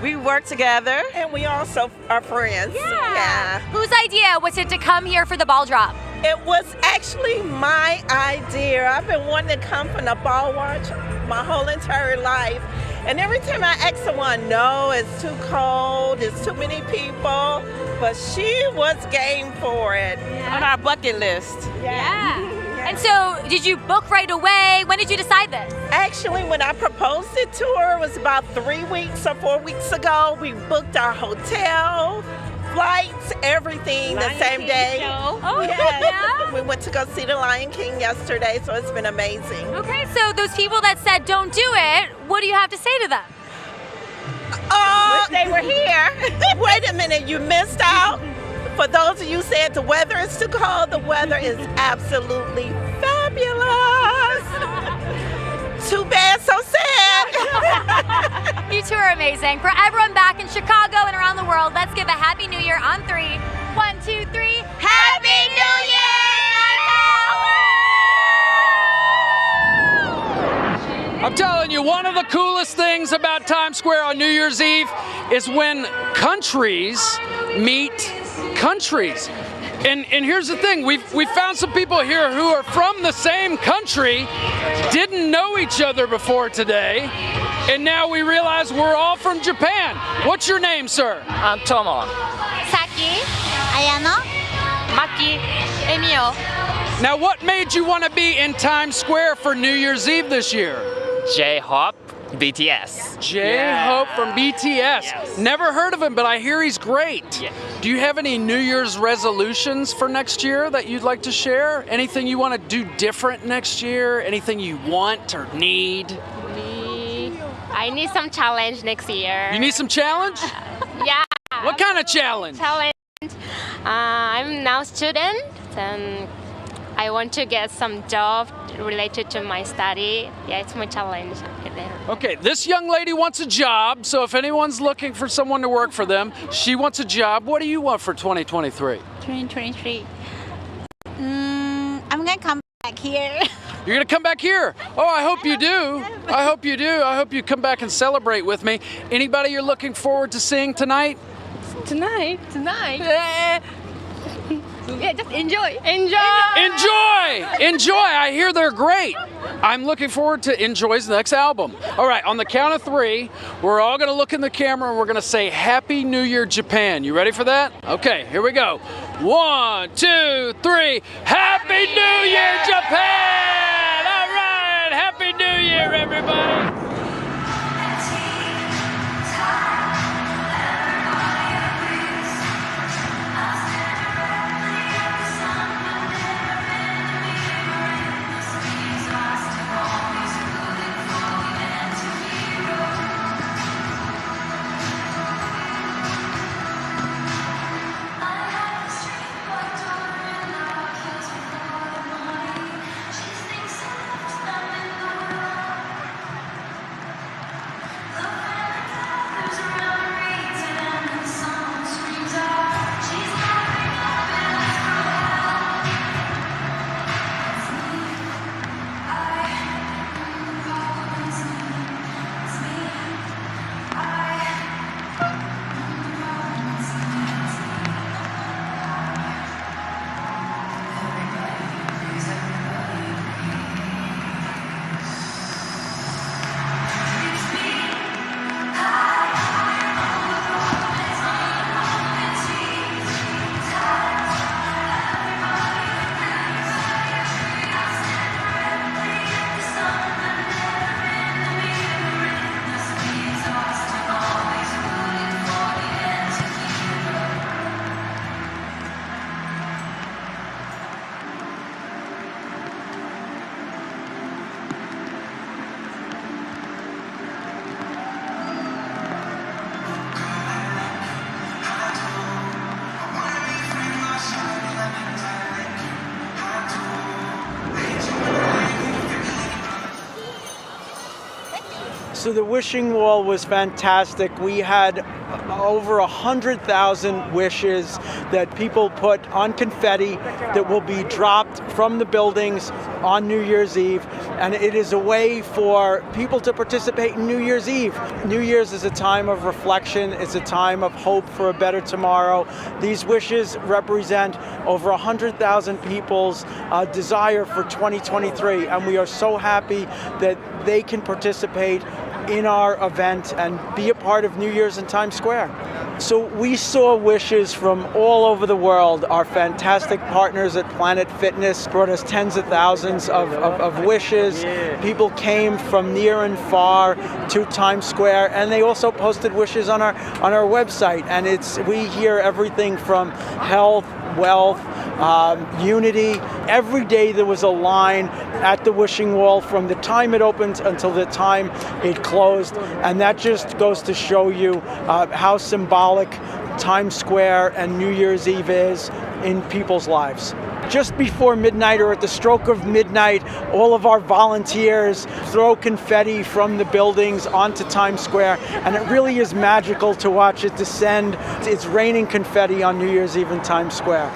We work together and we also are friends. Yeah. Whose idea was it to come here for the ball drop? It was actually my idea. I've been wanting to come from the ball watch my whole entire life. And every time I ask someone, no, it's too cold, it's too many people. But she was game for it. On our bucket list. Yeah. And so, did you book right away? When did you decide this? Actually, when I proposed it to her, it was about 3 weeks or 4 weeks ago. We booked our hotel, flights, everything the same day. Oh, yes. yeah? We went to go see the Lion King yesterday, so it's been amazing. Okay, so those people that said don't do it, what do you have to say to them? Wish they were here. Wait a minute, you missed out. For those of you who said the weather is too cold, the weather is absolutely fabulous. Too bad, so sad. You two are amazing. For everyone back in Chicago and around the world, let's give a Happy New Year on 3. 1, 2, 3. Happy New Year! I'm telling you, one of the coolest things about Times Square on New Year's Eve is when countries meet countries. And here's the thing, we found some people here who are from the same country, didn't know each other before today, and now we realize we're all from Japan. What's your name, sir? I'm Tomo. Saki, Ayano, Maki, Emio. Now, what made you want to be in Times Square for New Year's Eve this year? J-Hope, BTS. J-Hope from BTS. Yes. Never heard of him, but I hear he's great. Yeah. Do you have any New Year's resolutions for next year that you'd like to share? Anything you want to do different next year? Anything you want or need? I need some challenge next year. You need some challenge? Yeah. What kind of challenge? I'm now a student and I want to get some job related to my study. Yeah, it's my challenge. Okay, this young lady wants a job, so if anyone's looking for someone to work for them, she wants a job. What do you want for 2023? 2023. back here. You're gonna come back here. Oh, I hope you do. I hope you do. I hope you come back and celebrate with me. Anybody you're looking forward to seeing tonight? Tonight. Yeah, just enjoy. Enjoy! I hear they're great. I'm looking forward to Enjoy's next album. All right, on the count of 3, we're all gonna look in the camera and we're gonna say Happy New Year, Japan. You ready for that? Okay, here we go. 1, 2, 3. Happy New Year, Japan! All right, Happy New Year, everybody. So the wishing wall was fantastic. We had over 100,000 wishes that people put on confetti that will be dropped from the buildings on New Year's Eve. And it is a way for people to participate in New Year's Eve. New Year's is a time of reflection. It's a time of hope for a better tomorrow. These wishes represent over 100,000 people's desire for 2023. And we are so happy that they can participate in our event and be a part of New Year's in Times Square. So we saw wishes from all over the world. Our fantastic partners at Planet Fitness brought us tens of thousands of wishes. People came from near and far to Times Square, and they also posted wishes on our website. And we hear everything from health, wealth, unity. Every day there was a line at the wishing wall from the time it opened until the time it closed, and that just goes to show you how symbolic Times Square and New Year's Eve is in people's lives. Just before midnight, or at the stroke of midnight, all of our volunteers throw confetti from the buildings onto Times Square, and it really is magical to watch it descend. It's raining confetti on New Year's Eve in Times Square.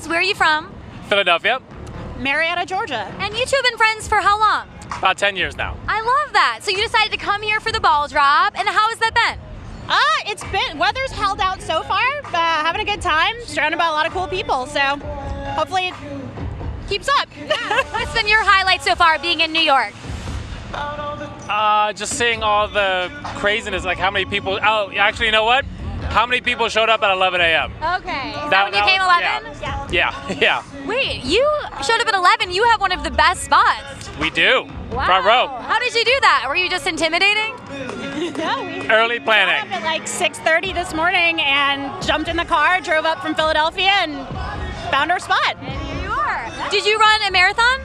Where are you from? Philadelphia. Marietta, Georgia. And you two have been friends for how long? About 10 years now. I love that. So you decided to come here for the ball drop, and how has that been? Weather's held out so far. Having a good time, surrounded by a lot of cool people. So hopefully it keeps up. What's been your highlight so far being in New York? Just seeing all the craziness, like how many people. Oh, actually, you know what? How many people showed up at 11 a.m.? Okay. Is that when you came 11? Yeah. Wait, you showed up at 11. You have one of the best spots. We do. Wow. Front row. How did you do that? Were you just intimidating? No, we Early planning. got up at like 6:30 this morning and jumped in the car, drove up from Philadelphia, and found our spot. And here you are. Did you run a marathon?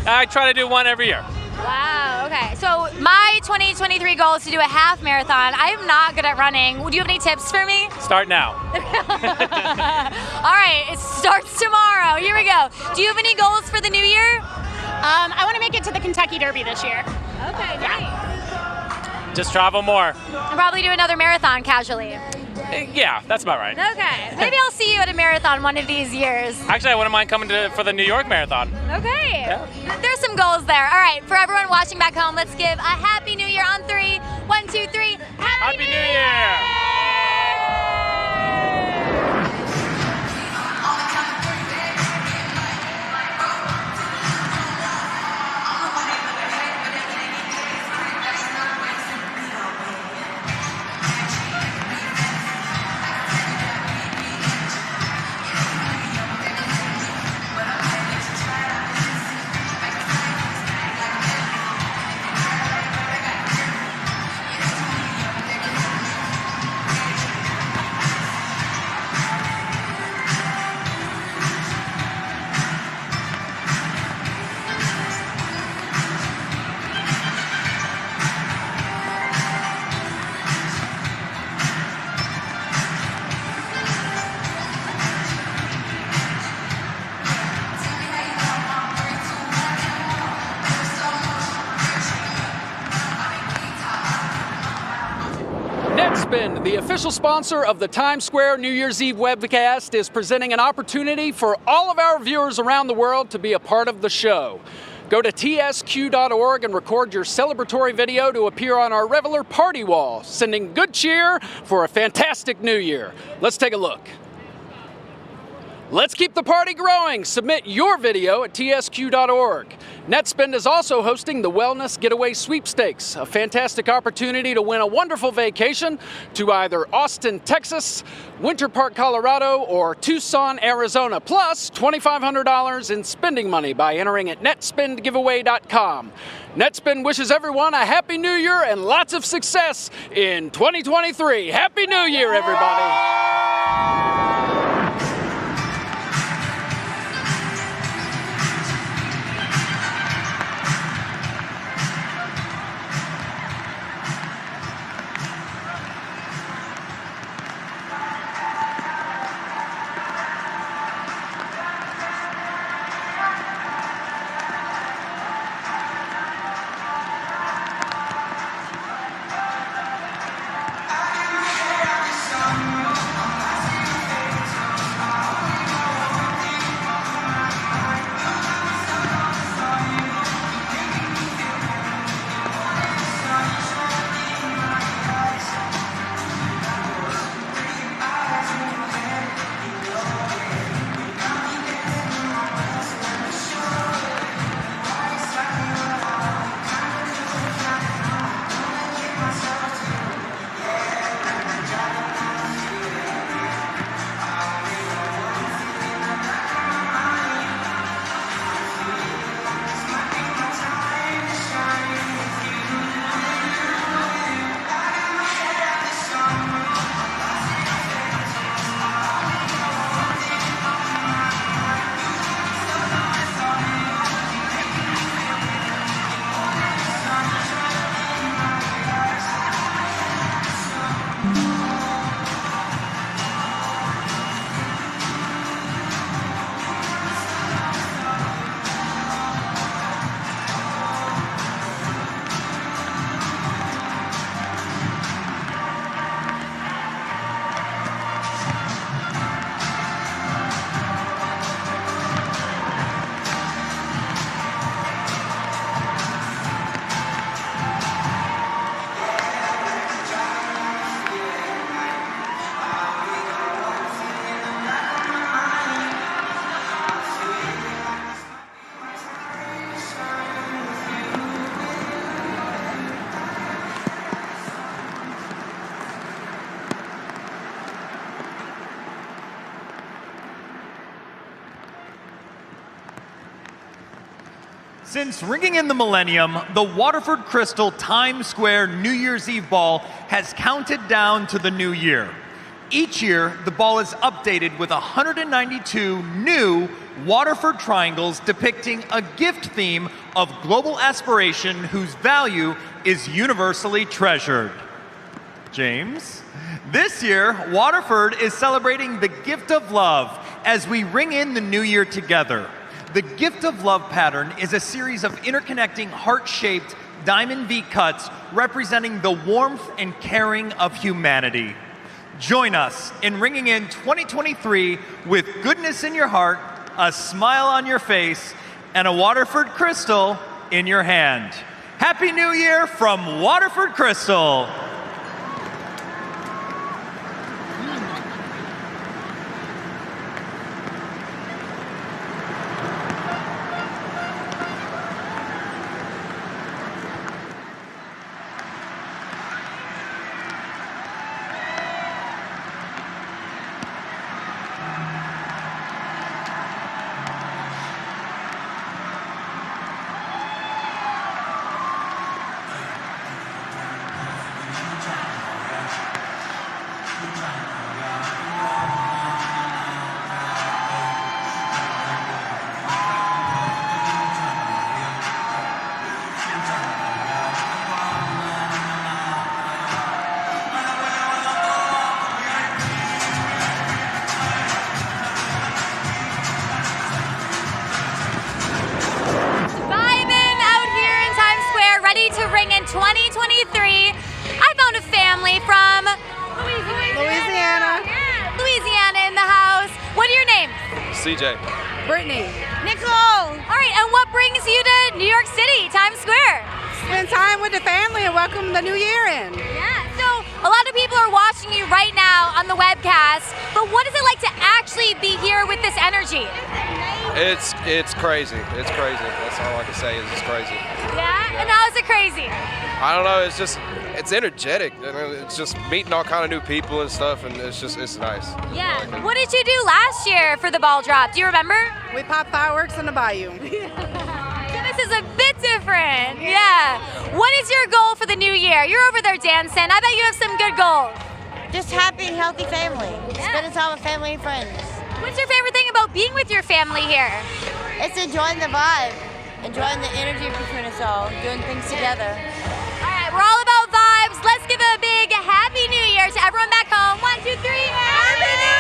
I try to do one every year. Wow, okay. So my 2023 goal is to do a half marathon. I am not good at running. Do you have any tips for me? Start now. All right, it starts tomorrow. Here we go. Do you have any goals for the new year? I want to make it to the Kentucky Derby this year. Okay, nice. Just travel more. I'll probably do another marathon casually. Yeah, that's about right. Okay, maybe I'll see you at a marathon one of these years. Actually, I wouldn't mind coming for the New York Marathon. Okay, Yeah. There's some goals there. All right, for everyone watching back home, let's give a Happy New Year on 3. 1, 2, 3. Happy New Year! Netspin, the official sponsor of the Times Square New Year's Eve webcast, is presenting an opportunity for all of our viewers around the world to be a part of the show. Go to tsq.org and record your celebratory video to appear on our Reveler party wall, sending good cheer for a fantastic new year. Let's take a look. Let's keep the party growing. Submit your video at tsq.org. Netspend is also hosting the Wellness Getaway Sweepstakes, a fantastic opportunity to win a wonderful vacation to either Austin, Texas, Winter Park, Colorado, or Tucson, Arizona, plus $2,500 in spending money by entering at netspendgiveaway.com. Netspend wishes everyone a Happy New Year and lots of success in 2023. Happy New Year, everybody. Since ringing in the millennium, the Waterford Crystal Times Square New Year's Eve Ball has counted down to the new year. Each year, the ball is updated with 192 new Waterford triangles depicting a gift theme of global aspiration whose value is universally treasured. James? This year, Waterford is celebrating the gift of love as we ring in the new year together. The Gift of Love pattern is a series of interconnecting heart-shaped diamond V cuts representing the warmth and caring of humanity. Join us in ringing in 2023 with goodness in your heart, a smile on your face, and a Waterford Crystal in your hand. Happy New Year from Waterford Crystal. CJ. Brittany. Nicole. All right, and what brings you to New York City, Times Square? Spend time with the family and welcome the new year in. Yeah, so a lot of people are watching you right now on the webcast, but what is it like to actually be here with this energy? It's crazy. It's crazy. That's all I can say is it's crazy. Yeah? And how is it crazy? I don't know, it's energetic. It's just meeting all kind of new people and stuff, and it's nice. Yeah. What did you do last year for the ball drop? Do you remember? We popped fireworks in the bayou. So this is a bit different. Yeah. What is your goal for the new year? You're over there dancing. I bet you have some good goals. Just happy, healthy family. Spending time with family and friends. What's your favorite thing about being with your family here? It's enjoying the vibe, enjoying the energy between us all, doing things together. All right, we're all about vibes. Let's give a big Happy New Year to everyone back home. 1, 2, 3, Happy New Year!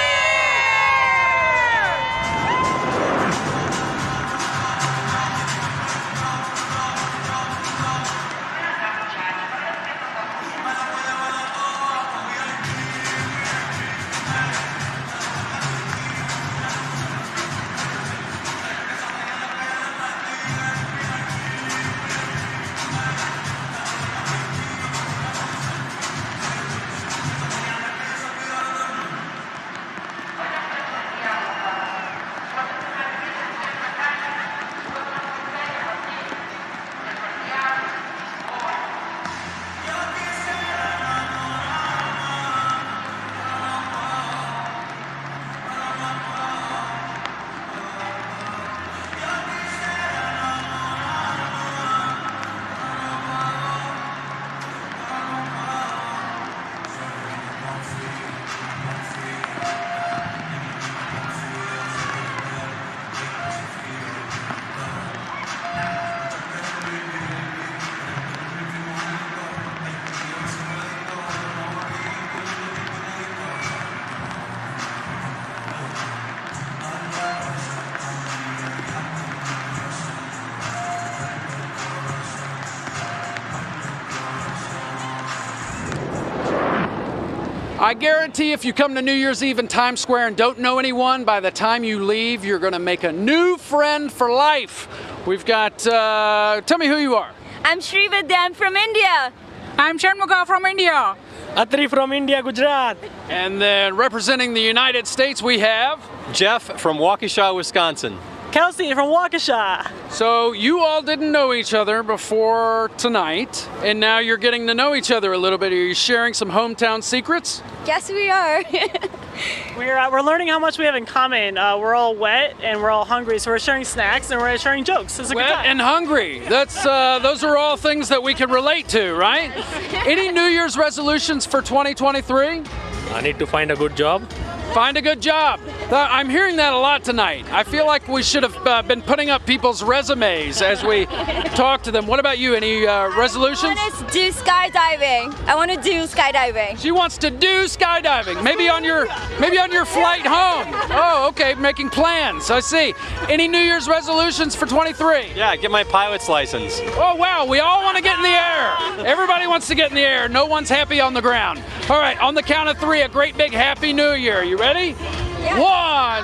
I guarantee if you come to New Year's Eve in Times Square and don't know anyone, by the time you leave, you're going to make a new friend for life. We've got, tell me who you are. I'm Srivadan from India. I'm Sharmuka from India. Atri from India, Gujarat. And then representing the United States, we have Jeff from Waukesha, Wisconsin. Kelsey from Waukesha. So you all didn't know each other before tonight, and now you're getting to know each other a little bit. Are you sharing some hometown secrets? Yes, we are. We're learning how much we have in common. We're all wet and we're all hungry, so we're sharing snacks and we're sharing jokes. It's a good Wet time. and hungry. That's those are all things that we can relate to, right? Any New Year's resolutions for 2023? I need to find a good job. Find a good job. I'm hearing that a lot tonight. I feel like we should have been putting up people's resumes as we talk to them. What about you? Any resolutions? I want to do skydiving. I want to do skydiving. She wants to do skydiving. Maybe on your flight home. Oh, okay. Making plans. I see. Any New Year's resolutions for 23? Yeah, get my pilot's license. Oh wow, we all want to get in the air. Everybody wants to get in the air. No one's happy on the ground. All right, on the count of 3, a great big Happy New Year. You ready? Yeah.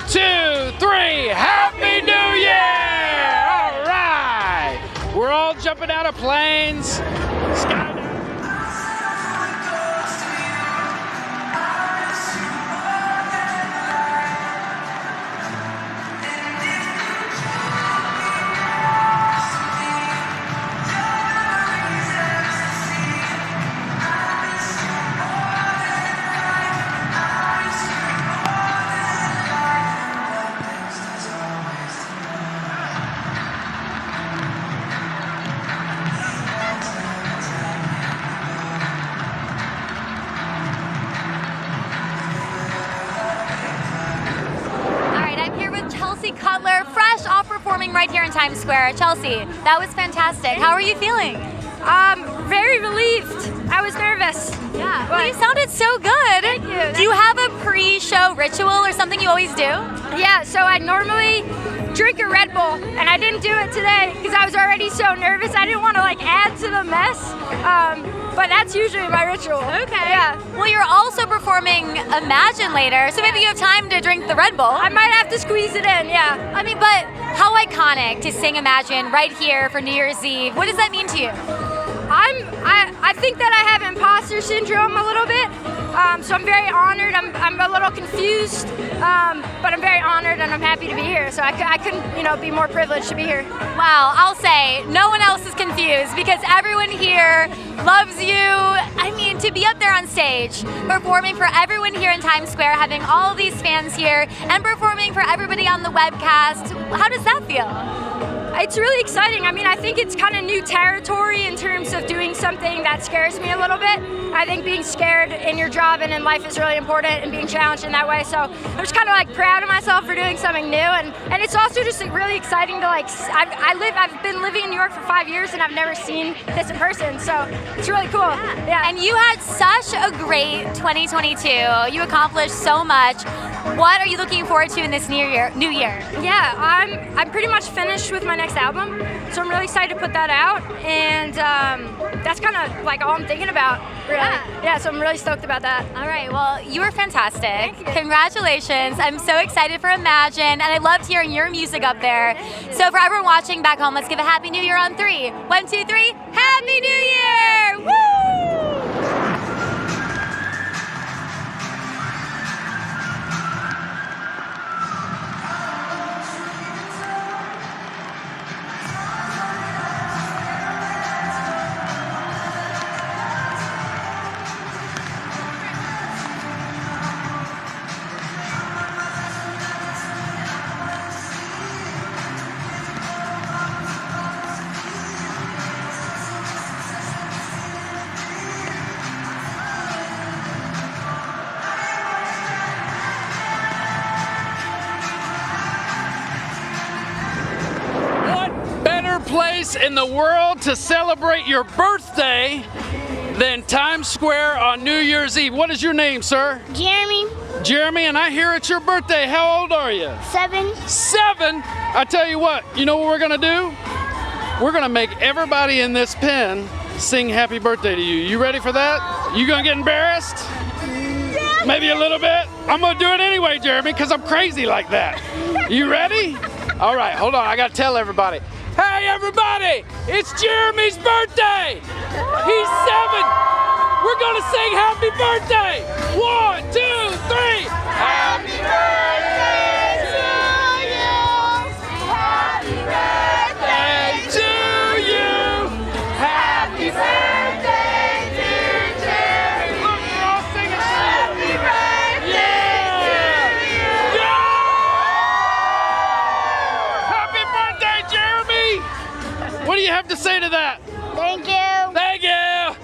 1, 2, 3. Happy New Year! All right. We're all jumping out of planes. fresh off performing right here in Times Square. Chelsea, that was fantastic. How are you feeling? Very relieved. I was nervous. Yeah, well, you sounded so good. Thank you. Do you have a pre-show ritual or something you always do? Yeah, so I normally drink a Red Bull, and I didn't do it today because I was already so nervous. I didn't want to add to the mess, but that's usually my ritual. Okay. Yeah. Well, you're also performing Imagine later, so maybe you have time to drink the Red Bull. I might have to squeeze it in, yeah. I mean, but how iconic to sing Imagine right here for New Year's Eve. What does that mean to you? I think that I have imposter syndrome a little bit, so I'm very honored. I'm a little confused, but I'm very honored and I'm happy to be here. So I couldn't, be more privileged to be here. Wow, I'll say no one else is confused because everyone here loves you. I mean, to be up there on stage, performing for everyone here in Times Square, having all of these fans here, and performing for everybody on the webcast, how does that feel? It's really exciting. I mean, I think it's kind of new territory in terms of doing something that scares me a little bit. I think being scared in your job and in life is really important and being challenged in that way. So I'm just kind of proud of myself for doing something new. And it's also just really exciting to I've been living in New York for 5 years and I've never seen this in person. So it's really cool. Yeah. And you had such a great 2022. You accomplished so much. What are you looking forward to in this new year? Yeah, I'm pretty much finished with my next album, so I'm really excited to put that out, and that's kind of all I'm thinking about, really. Yeah, so I'm really stoked about that. All right, well, you were fantastic. Congratulations. I'm so excited for Imagine, and I loved hearing your music up there. So for everyone watching back home, let's give a Happy New Year on 3. 1, 2, 3. Happy New Year! Woo! Place in the world to celebrate your birthday than Times Square on New Year's Eve. What is your name, sir? Jeremy. Jeremy, and I hear it's your birthday. How old are you? 7. 7? I tell you what, you know what we're gonna do? We're gonna make everybody in this pen sing happy birthday to you. You ready for that? You gonna get embarrassed? Yeah. Maybe a little bit? I'm gonna do it anyway, Jeremy, because I'm crazy like that. You ready? All right, hold on, I gotta tell everybody. Hey everybody, it's Jeremy's birthday. He's 7. We're gonna sing happy birthday. 1, 2, 3. Happy birthday to you. Happy birthday to you. Happy birthday, dear Jeremy. Look, we're all singing. Happy birthday Thank you. Thank you.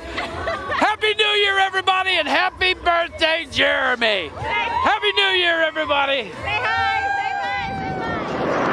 Happy New Year, everybody, and happy birthday, Jeremy. Happy New Year, everybody. Say hi. Say bye. Say bye.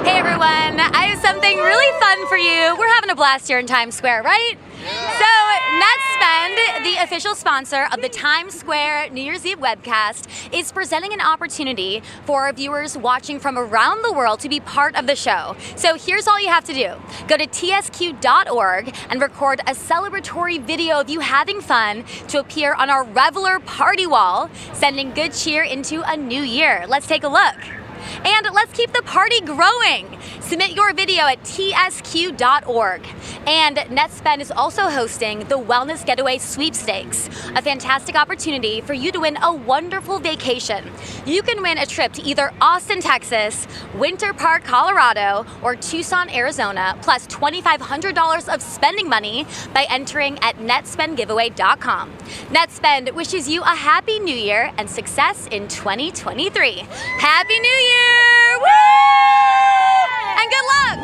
Hey everyone, I have something really fun for you. We're having a blast here in Times Square, right? So, NetSpend, the official sponsor of the Times Square New Year's Eve webcast, is presenting an opportunity for our viewers watching from around the world to be part of the show. So here's all you have to do. Go to tsq.org and record a celebratory video of you having fun to appear on our Reveler party wall, sending good cheer into a new year. Let's take a look. And let's keep the party growing. Submit your video at tsq.org. And NetSpend is also hosting the Wellness Getaway Sweepstakes, a fantastic opportunity for you to win a wonderful vacation. You can win a trip to either Austin, Texas, Winter Park, Colorado, or Tucson, Arizona, plus $2,500 of spending money by entering at netspendgiveaway.com. NetSpend wishes you a happy new year and success in 2023. Happy New Year! Woo! And good luck!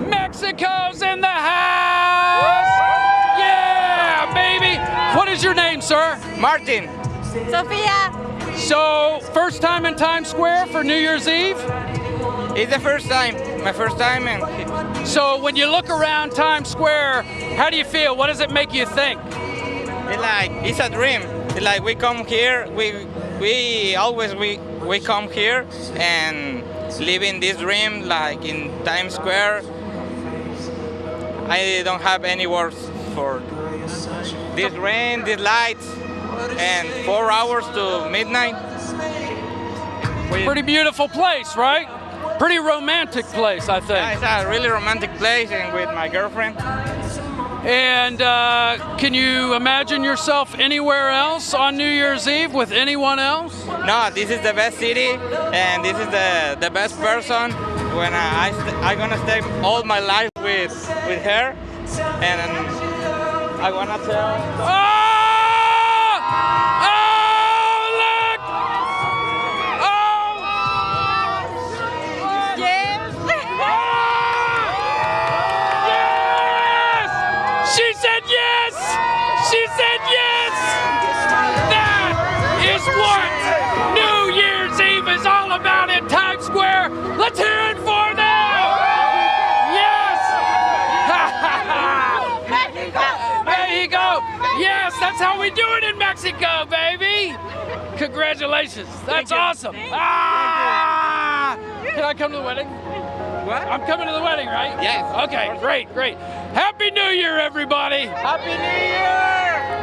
Mexico's in the house! Yeah, baby! What is your name, sir? Martin. Sophia. So, first time in Times Square for New Year's Eve? It's the first time, my first time. So, when you look around Times Square, how do you feel? What does it make you think? It's a dream. It's like we come here, we always come here and live in this dream, like in Times Square. I don't have any words for this rain, these lights, and 4 hours to midnight. Pretty beautiful place, right? Pretty romantic place, I think. Yeah, it's a really romantic place, and with my girlfriend. And can you imagine yourself anywhere else on New Year's Eve with anyone else? No, this is the best city, and this is the best person. When I'm gonna stay all my life with her, and I wanna tell. Oh! Oh, look! Oh! Yes! Yes! She said yes! She said yes! That is what New Year's Eve is all about in Times Square. Let's hear it for them! Yes! Ha! That's how we do it in Mexico, baby. Congratulations. That's awesome. Ah! Can I come to the wedding? What? I'm coming to the wedding, right? Yes. Okay, great, great. Happy New Year, everybody. Happy New Year!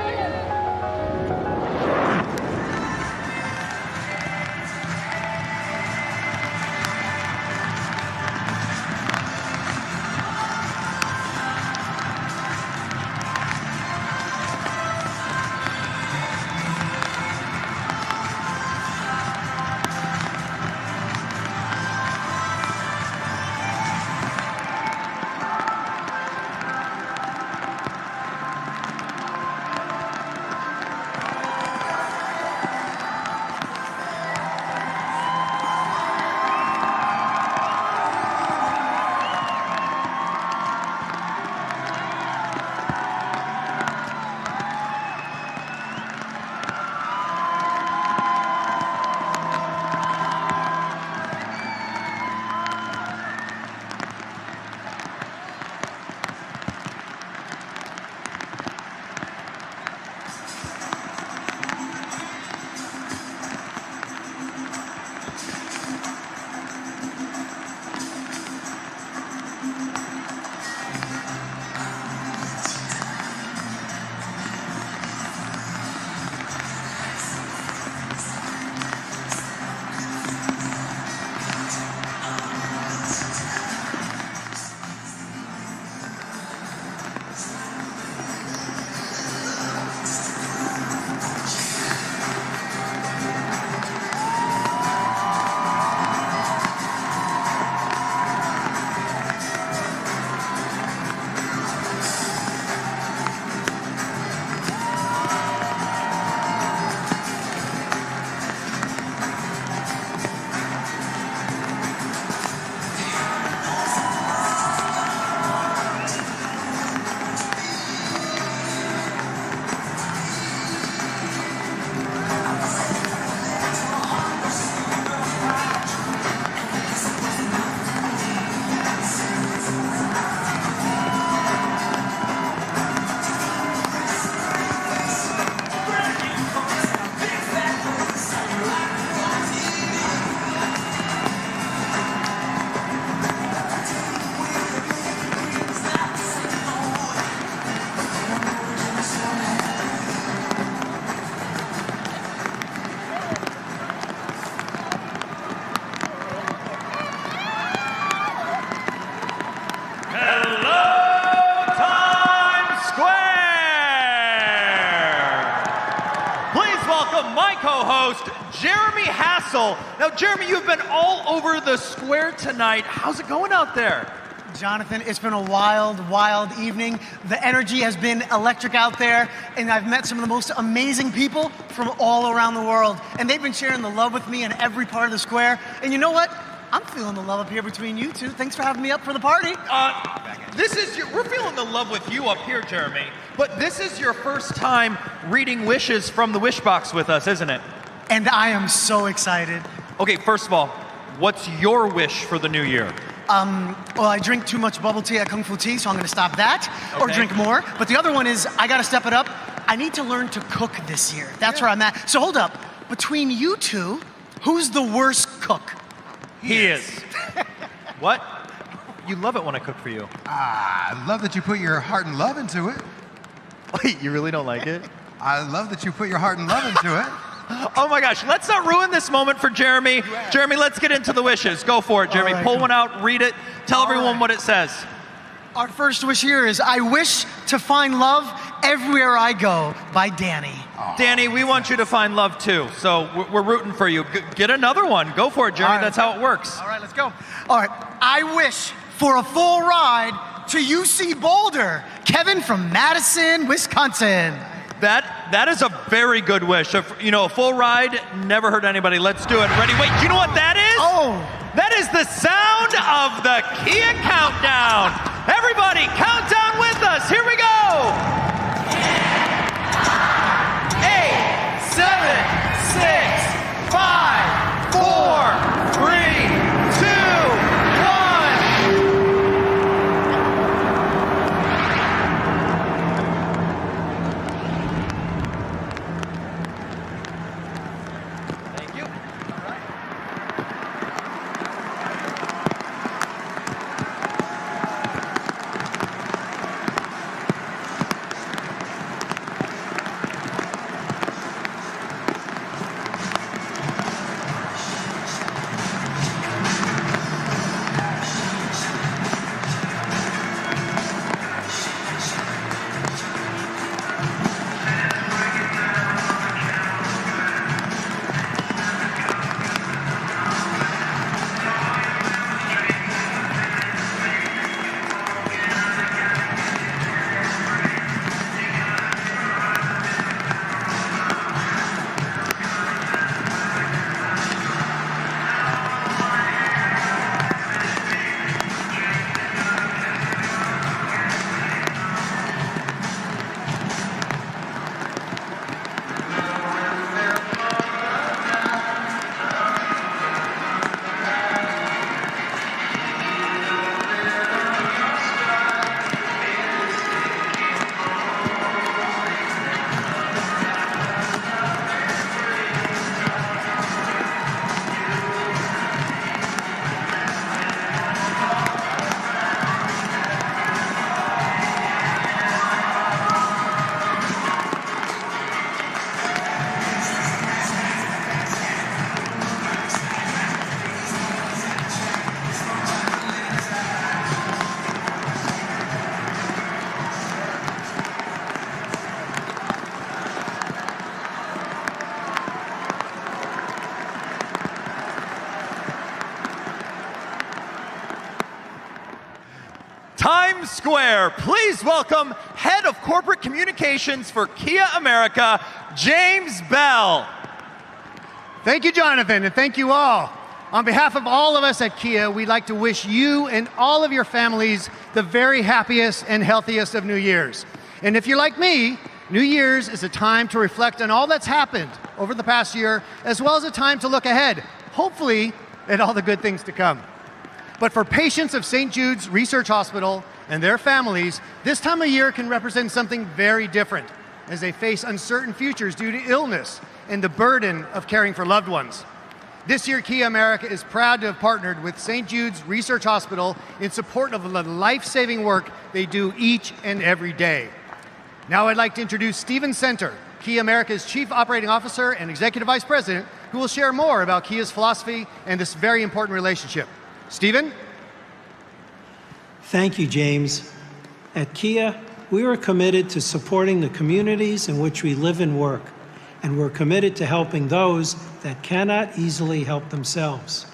Now, Jeremy, you've been all over the square tonight. How's it going out there? Jonathan, it's been a wild, wild evening. The energy has been electric out there, and I've met some of the most amazing people from all around the world. And they've been sharing the love with me in every part of the square. And you know what? I'm feeling the love up here between you two. Thanks for having me up for the party. We're feeling the love with you up here, Jeremy. But this is your first time reading wishes from the wish box with us, isn't it? And I am so excited. Okay, first of all, what's your wish for the new year? Well, I drink too much bubble tea at Kung Fu Tea, so I'm gonna stop that, or drink more. But the other one is, I gotta step it up. I need to learn to cook this year. That's where I'm at. So hold up, between you two, who's the worst cook? He is. What? You love it when I cook for you. I love that you put your heart and love into it. Wait, you really don't like it? I love that you put your heart and love into it. Oh my gosh, let's not ruin this moment for Jeremy. Jeremy, let's get into the wishes. Go for it, Jeremy. Pull one out, read it, tell everyone what it says. Our first wish here is, I wish to find love everywhere I go, by Danny. Danny, we want you to find love too, so we're rooting for you. Get another one. Go for it, Jeremy. That's how it works. All right, let's go. All right, I wish for a full ride to UC Boulder. Kevin from Madison, Wisconsin. That is a very good wish. A full ride, never hurt anybody. Let's do it. Ready? Wait, do you know what that is? Oh. That is the sound of the Kia Countdown. Everybody, count down with us. Here we go. 8, 7, 6, 5, 4, 3, 2, 1. 1, Times Square, please welcome Head of Corporate Communications for Kia America, James Bell. Thank you, Jonathan, and thank you all. On behalf of all of us at Kia, we'd like to wish you and all of your families the very happiest and healthiest of New Year's. And if you're like me, New Year's is a time to reflect on all that's happened over the past year, as well as a time to look ahead, hopefully at all the good things to come. But for patients of St. Jude's Research Hospital and their families, this time of year can represent something very different as they face uncertain futures due to illness and the burden of caring for loved ones. This year, Kia America is proud to have partnered with St. Jude's Research Hospital in support of the life-saving work they do each and every day. Now I'd like to introduce Stephen Center, Kia America's Chief Operating Officer and Executive Vice President, who will share more about Kia's philosophy and this very important relationship. Stephen? Thank you, James. At Kia, we are committed to supporting the communities in which we live and work, and we're committed to helping those that cannot easily help themselves.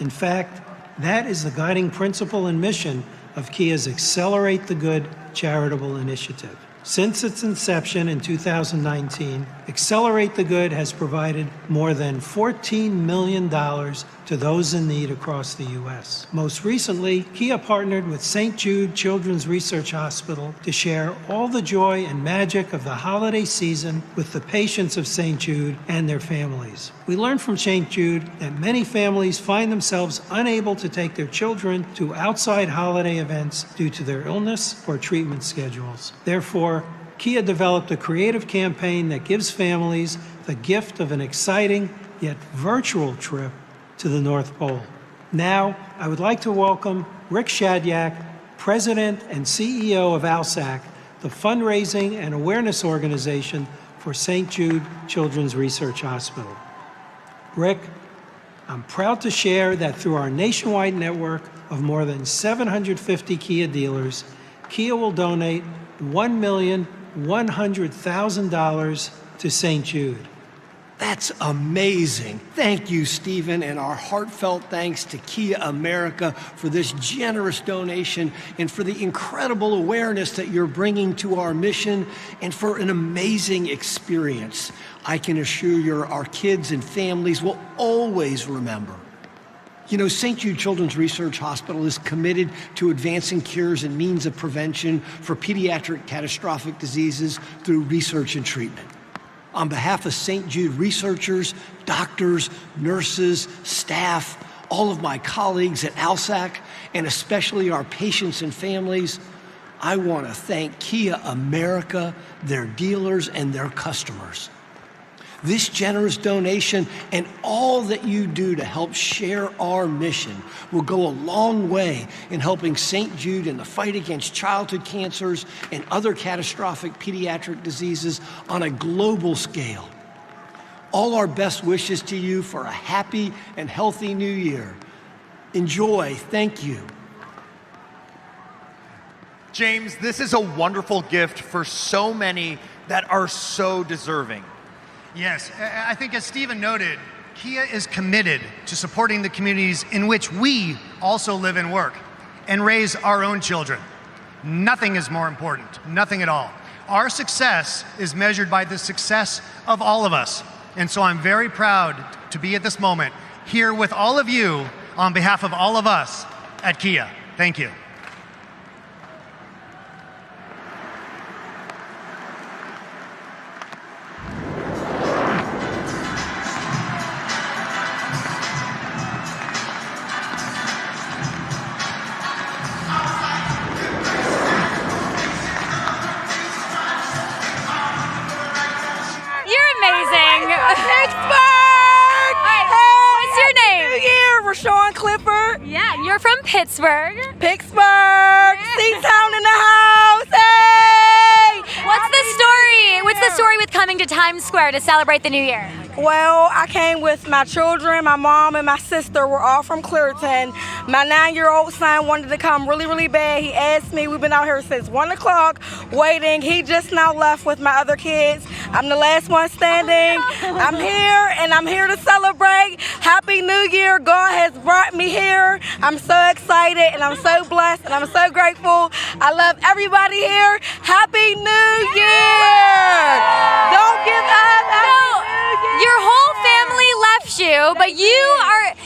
In fact, that is the guiding principle and mission of Kia's Accelerate the Good charitable initiative. Since its inception in 2019, Accelerate the Good has provided more than $14 million to those in need across the U.S. Most recently, Kia partnered with St. Jude Children's Research Hospital to share all the joy and magic of the holiday season with the patients of St. Jude and their families. We learned from St. Jude that many families find themselves unable to take their children to outside holiday events due to their illness or treatment schedules. Therefore, Kia developed a creative campaign that gives families the gift of an exciting yet virtual trip to the North Pole. Now, I would like to welcome Rick Shadyac, President and CEO of ALSAC, the fundraising and awareness organization for St. Jude Children's Research Hospital. Rick, I'm proud to share that through our nationwide network of more than 750 Kia dealers, Kia will donate $1,100,000 to St. Jude. That's amazing. Thank you, Stephen, and our heartfelt thanks to Kia America for this generous donation and for the incredible awareness that you're bringing to our mission and for an amazing experience. I can assure you our kids and families will always remember. You know, St. Jude Children's Research Hospital is committed to advancing cures and means of prevention for pediatric catastrophic diseases through research and treatment. On behalf of St. Jude researchers, doctors, nurses, staff, all of my colleagues at ALSAC, and especially our patients and families, I want to thank Kia America, their dealers, and their customers. This generous donation and all that you do to help share our mission will go a long way in helping St. Jude in the fight against childhood cancers and other catastrophic pediatric diseases on a global scale. All our best wishes to you for a happy and healthy new year. Enjoy. Thank you. James, this is a wonderful gift for so many that are so deserving. Yes, I think as Stephen noted, Kia is committed to supporting the communities in which we also live and work and raise our own children. Nothing is more important, nothing at all. Our success is measured by the success of all of us. And so I'm very proud to be at this moment here with all of you on behalf of all of us at Kia. Thank you. Pittsburgh. Pittsburgh. C-Town in the house. Hey! What's the story? What's the story with coming to Times Square to celebrate the new year? Well, I came with my children, my mom, and my sister. We're all from Cooltrane. My 9-year-old son wanted to come really, really bad. He asked me. We've been out here since 1 o'clock waiting. He just now left with my other kids. I'm the last one standing. I'm here, and I'm here to celebrate. Happy New Year. God has brought me here. I'm so excited, and I'm so blessed, and I'm so grateful. I love everybody here. Happy New Year. Don't give up. Your whole family left you, but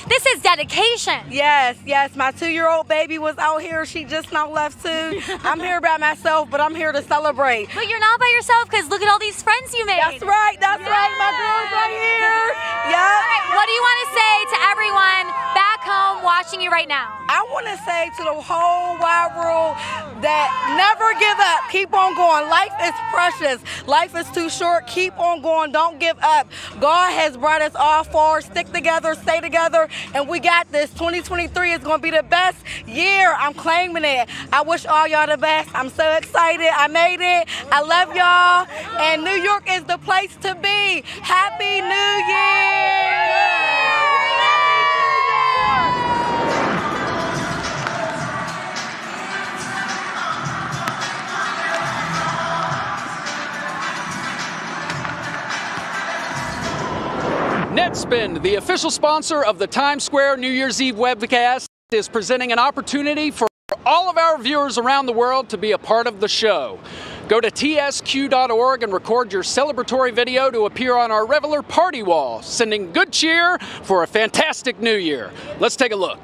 this is dedication. Yes. My 2-year-old baby was out here. She just now left too. I'm here by myself, but I'm here to celebrate. But you're not by yourself because look at all these friends you made. That's right. My girl's right here. Yeah. What do you want to say to everyone back home watching you right now? I want to say to the whole wide world that never give up. Keep on going. Life is precious. Life is too short. Keep on going. Don't give up. God has brought us all forward. Stick together, stay together, and we got this. 2023 is going to be the best year. I'm claiming it. I wish all y'all the best. I'm so excited. I made it. I love y'all. And New York is the place to be. Happy New Year! Netspend, the official sponsor of the Times Square New Year's Eve webcast, is presenting an opportunity for all of our viewers around the world to be a part of the show. Go to tsq.org and record your celebratory video to appear on our regular party wall, sending good cheer for a fantastic new year. Let's take a look.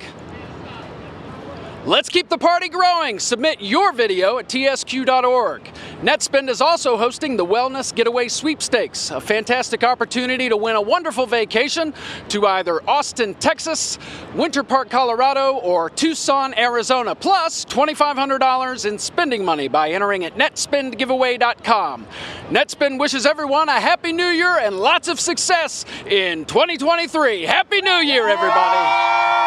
Let's keep the party growing. Submit your video at tsq.org. Netspend is also hosting the Wellness Getaway Sweepstakes, a fantastic opportunity to win a wonderful vacation to either Austin, Texas, Winter Park, Colorado, or Tucson, Arizona, plus $2,500 in spending money by entering at netspendgiveaway.com. Netspend wishes everyone a Happy New Year and lots of success in 2023. Happy New Year, everybody.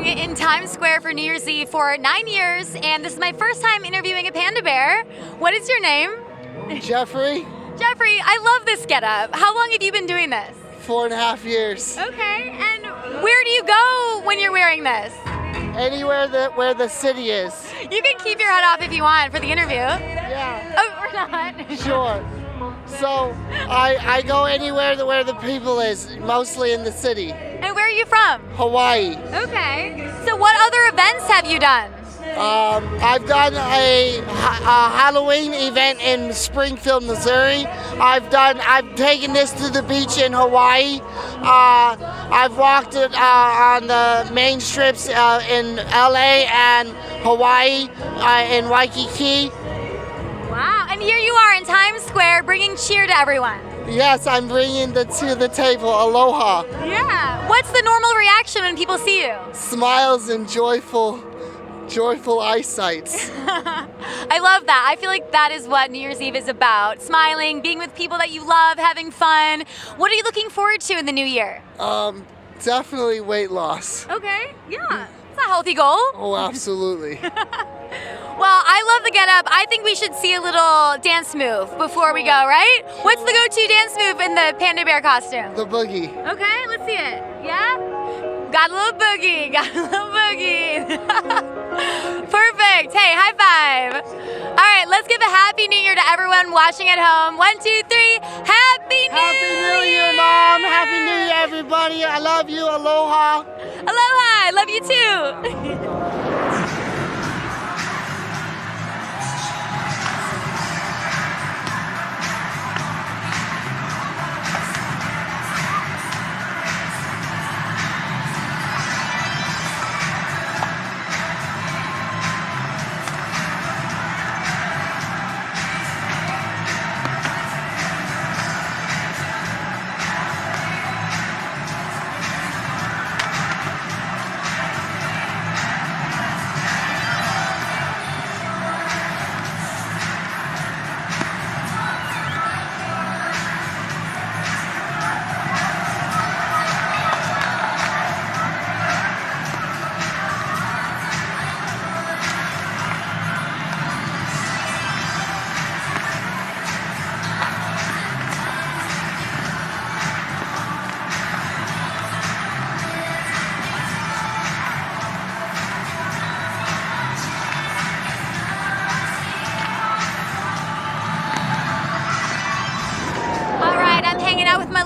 In Times Square for New Year's Eve for 9 years, and this is my first time interviewing a panda bear. What is your name? Jeffrey. Jeffrey, I love this getup. How long have you been doing this? 4.5 years. Okay, and where do you go when you're wearing this? Anywhere where the city is. You can keep your head off if you want for the interview. Yeah. Oh, or not. Sure. So I go anywhere where the people is, mostly in the city. And where are you from? Hawaii. Okay. So what other events have you done? I've done a Halloween event in Springfield, Missouri. I've taken this to the beach in Hawaii. I've walked it on the main strips in LA and Hawaii, in Waikiki. Wow, and here you are in Times Square bringing cheer to everyone. Yes, I'm bringing to the table aloha. Yeah. What's the normal reaction when people see you? Smiles and joyful eyesights. I love that. I feel like that is what New Year's Eve is about. Smiling, being with people that you love, having fun. What are you looking forward to in the new year? Definitely weight loss. Okay, yeah. It's a healthy goal. Oh, absolutely. Well, I love the getup. I think we should see a little dance move before we go, right? What's the go-to dance move in the panda bear costume? The boogie. Okay, let's see it. Yeah? Got a little boogie. Perfect. Hey, high five. All right, let's give a Happy New Year to everyone watching at home. 1, 2, 3. Happy New Year, Mom. Happy New Year, everybody. I love you. Aloha. Aloha. I love you too.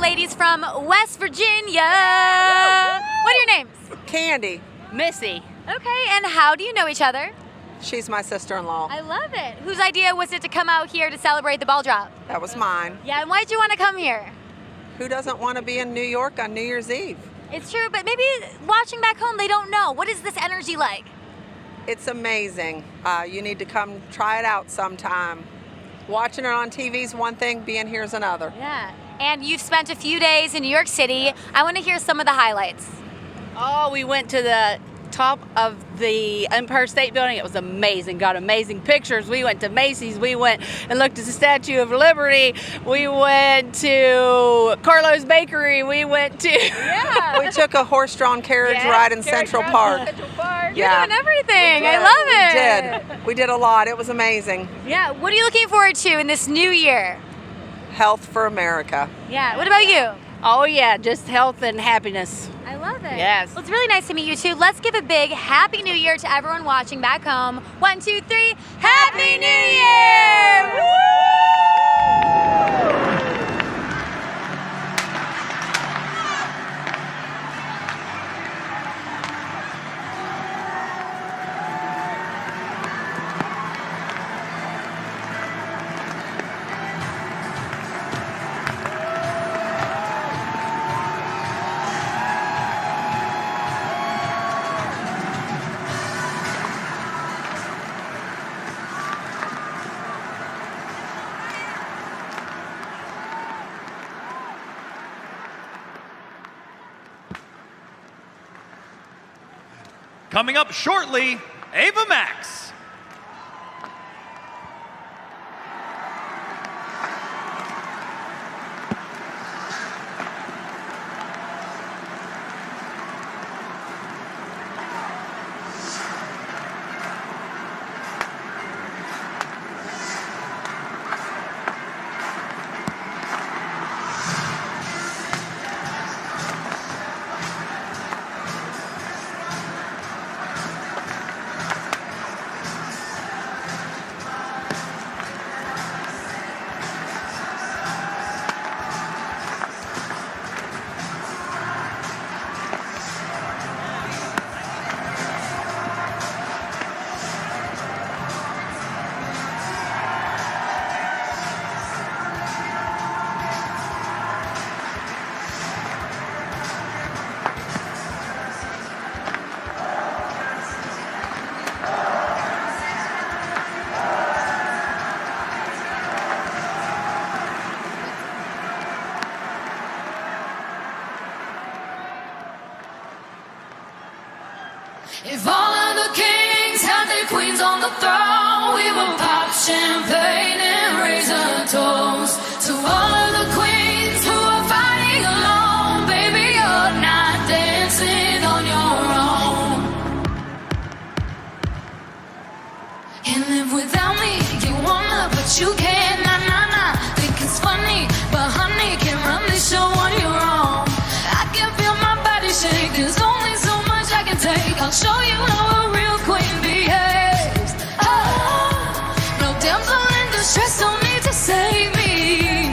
ladies from West Virginia. What are your names? Candy. Missy. Okay, and how do you know each other? She's my sister-in-law. I love it. Whose idea was it to come out here to celebrate the ball drop? That was mine. Yeah, and why did you want to come here? Who doesn't want to be in New York on New Year's Eve? It's true, but maybe watching back home, they don't know. What is this energy like? It's amazing. You need to come try it out sometime. Watching it on TV is one thing, being here is another. Yeah, and you've spent a few days in New York City. I want to hear some of the highlights. Oh, we went to the top of the Empire State Building. It was amazing. Got amazing pictures. We went to Macy's. We went and looked at the Statue of Liberty. We went to Carlo's Bakery. We went to... Yeah. We took a horse-drawn carriage ride in Central Park. You're doing everything. I love it. We did a lot. It was amazing. Yeah, what are you looking forward to in this new year? Health for America. Yeah, what about you? Oh, yeah, just health and happiness. I love it. Yes. Well, it's really nice to meet you too. Let's give a big Happy New Year to everyone watching back home. 1, 2, 3. Happy New Year! Woo! Coming up shortly, Ava Max. If all of the kings had their queens on the throne, we would pop champagne and raise a toast to all of the queens who are fighting alone. Baby, you're not dancing on your own. And live without me, you wanna, but you can't. Nah, nah, nah. Think it's funny, but honey, can't run this show on your own. I can feel my body shake. There's only so much I can take. I'll show you how a real queen behaves. Oh, no damsel in distress, don't need to save me.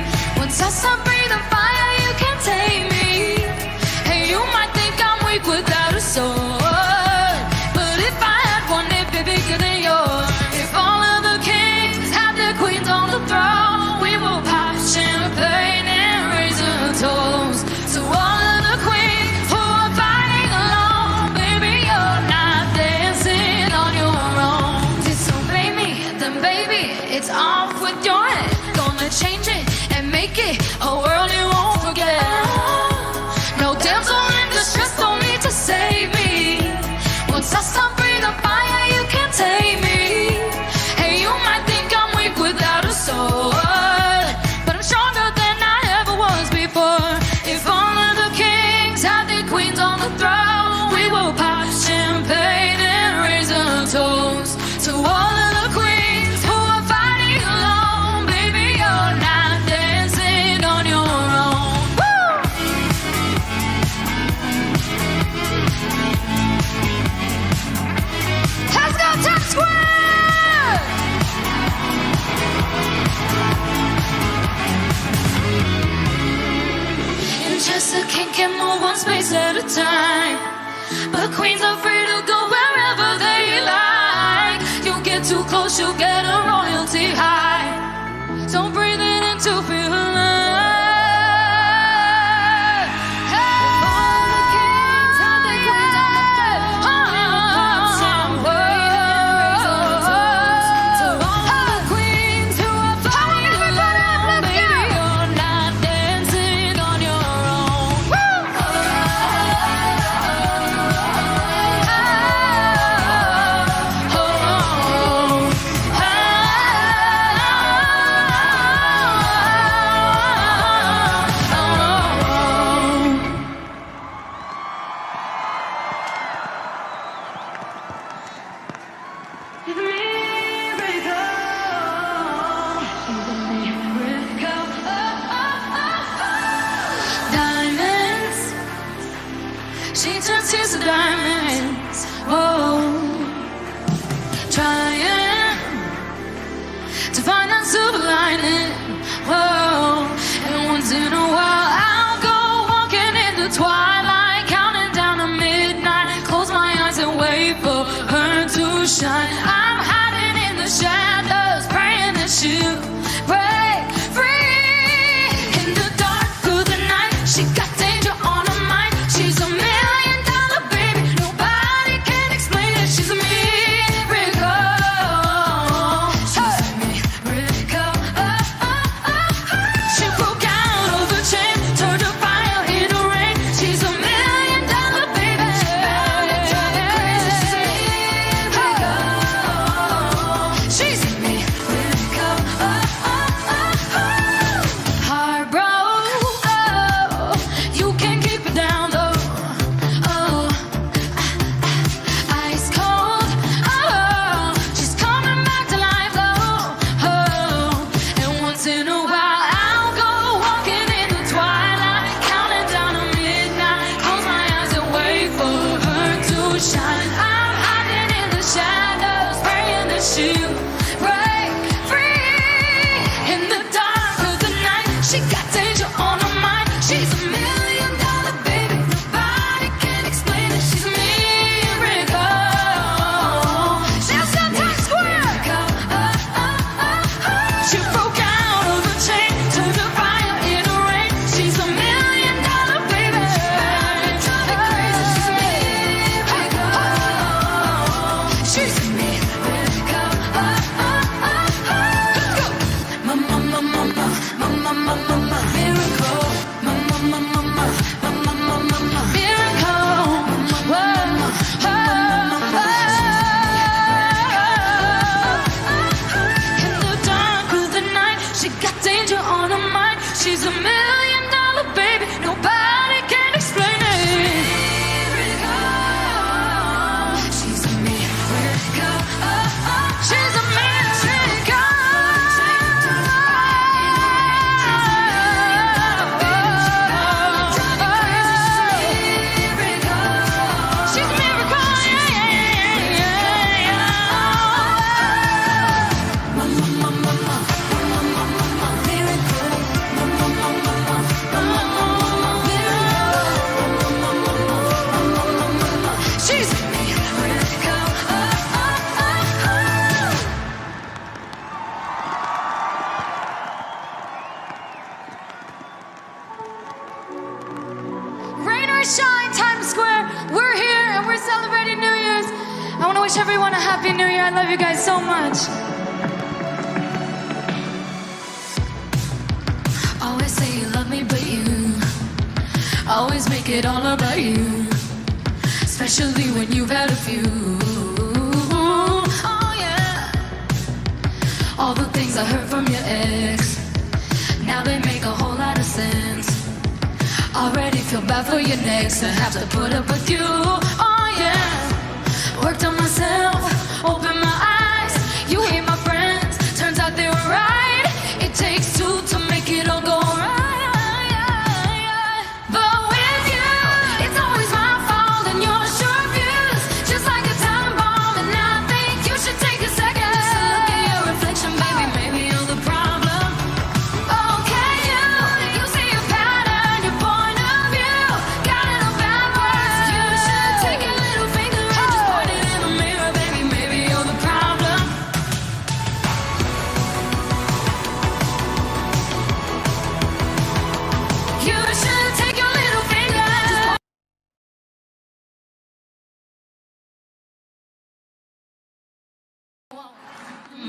space at a time. But queens are free to go wherever they like. You get too close, you'll get a royalty high. So breathe it in to feel alive. I'm hiding in the shadows, praying that you break free. In the dark of the night, she got danger on her mind. She's $1 million baby, nobody can explain it. She's a miracle. She's a miracle. She broke out of the chain, turned her fire into rain. She's $1 million baby. She's bound to drive me crazy. She's a she's a miracle. Heart broke. You can't keep it down though. Ice cold. She's coming back to life though. And once in a while I'll go walking in the twilight, counting down to midnight. Close my eyes and wait for her to shine. I'm hiding in the shadows, praying that she'll break free. In the dark of the night, she got danger on her mind. She's $1 million baby, nobody can explain it. She's a miracle. She's got Times Square. She broke out of the chain, turned her fire into rain. She's $1 million baby. She's bound to drive me crazy. She's a miracle. She's a miracle. Let's go. Mama, mama, mama, mama, mama, mama, miracle. Mama, mama, mama, mama, mama, mama, miracle. In the dark of the night, she got danger on her mind. She's $1 million baby, nobody can explain it. She's a miracle. She's a miracle. She's a miracle. Mama, mama, mama, mama, mama, miracle. Mama, mama, mama, mama, mama, miracle. She's a miracle. Rain or shine, Times Square, we're here and we're celebrating New Year's. I want to wish everyone a happy New Year. I love you guys so much. Always say you love me, but you always make it all about you. Especially when you've had a few. Oh yeah. All the things I heard from your ex, now they make a whole lot of sense. Already feel bad for your next to have to put up with you. Oh yeah. Worked on myself, opened my eyes. You hate my friends, turns out they were right. It takes two to make it all go right. But with you, it's always my fault and your short fuse, just like a time bomb. And I think you should take a second to look at your reflection, baby. Maybe you're the problem. Okay, you see your pattern, your point of view. Got it all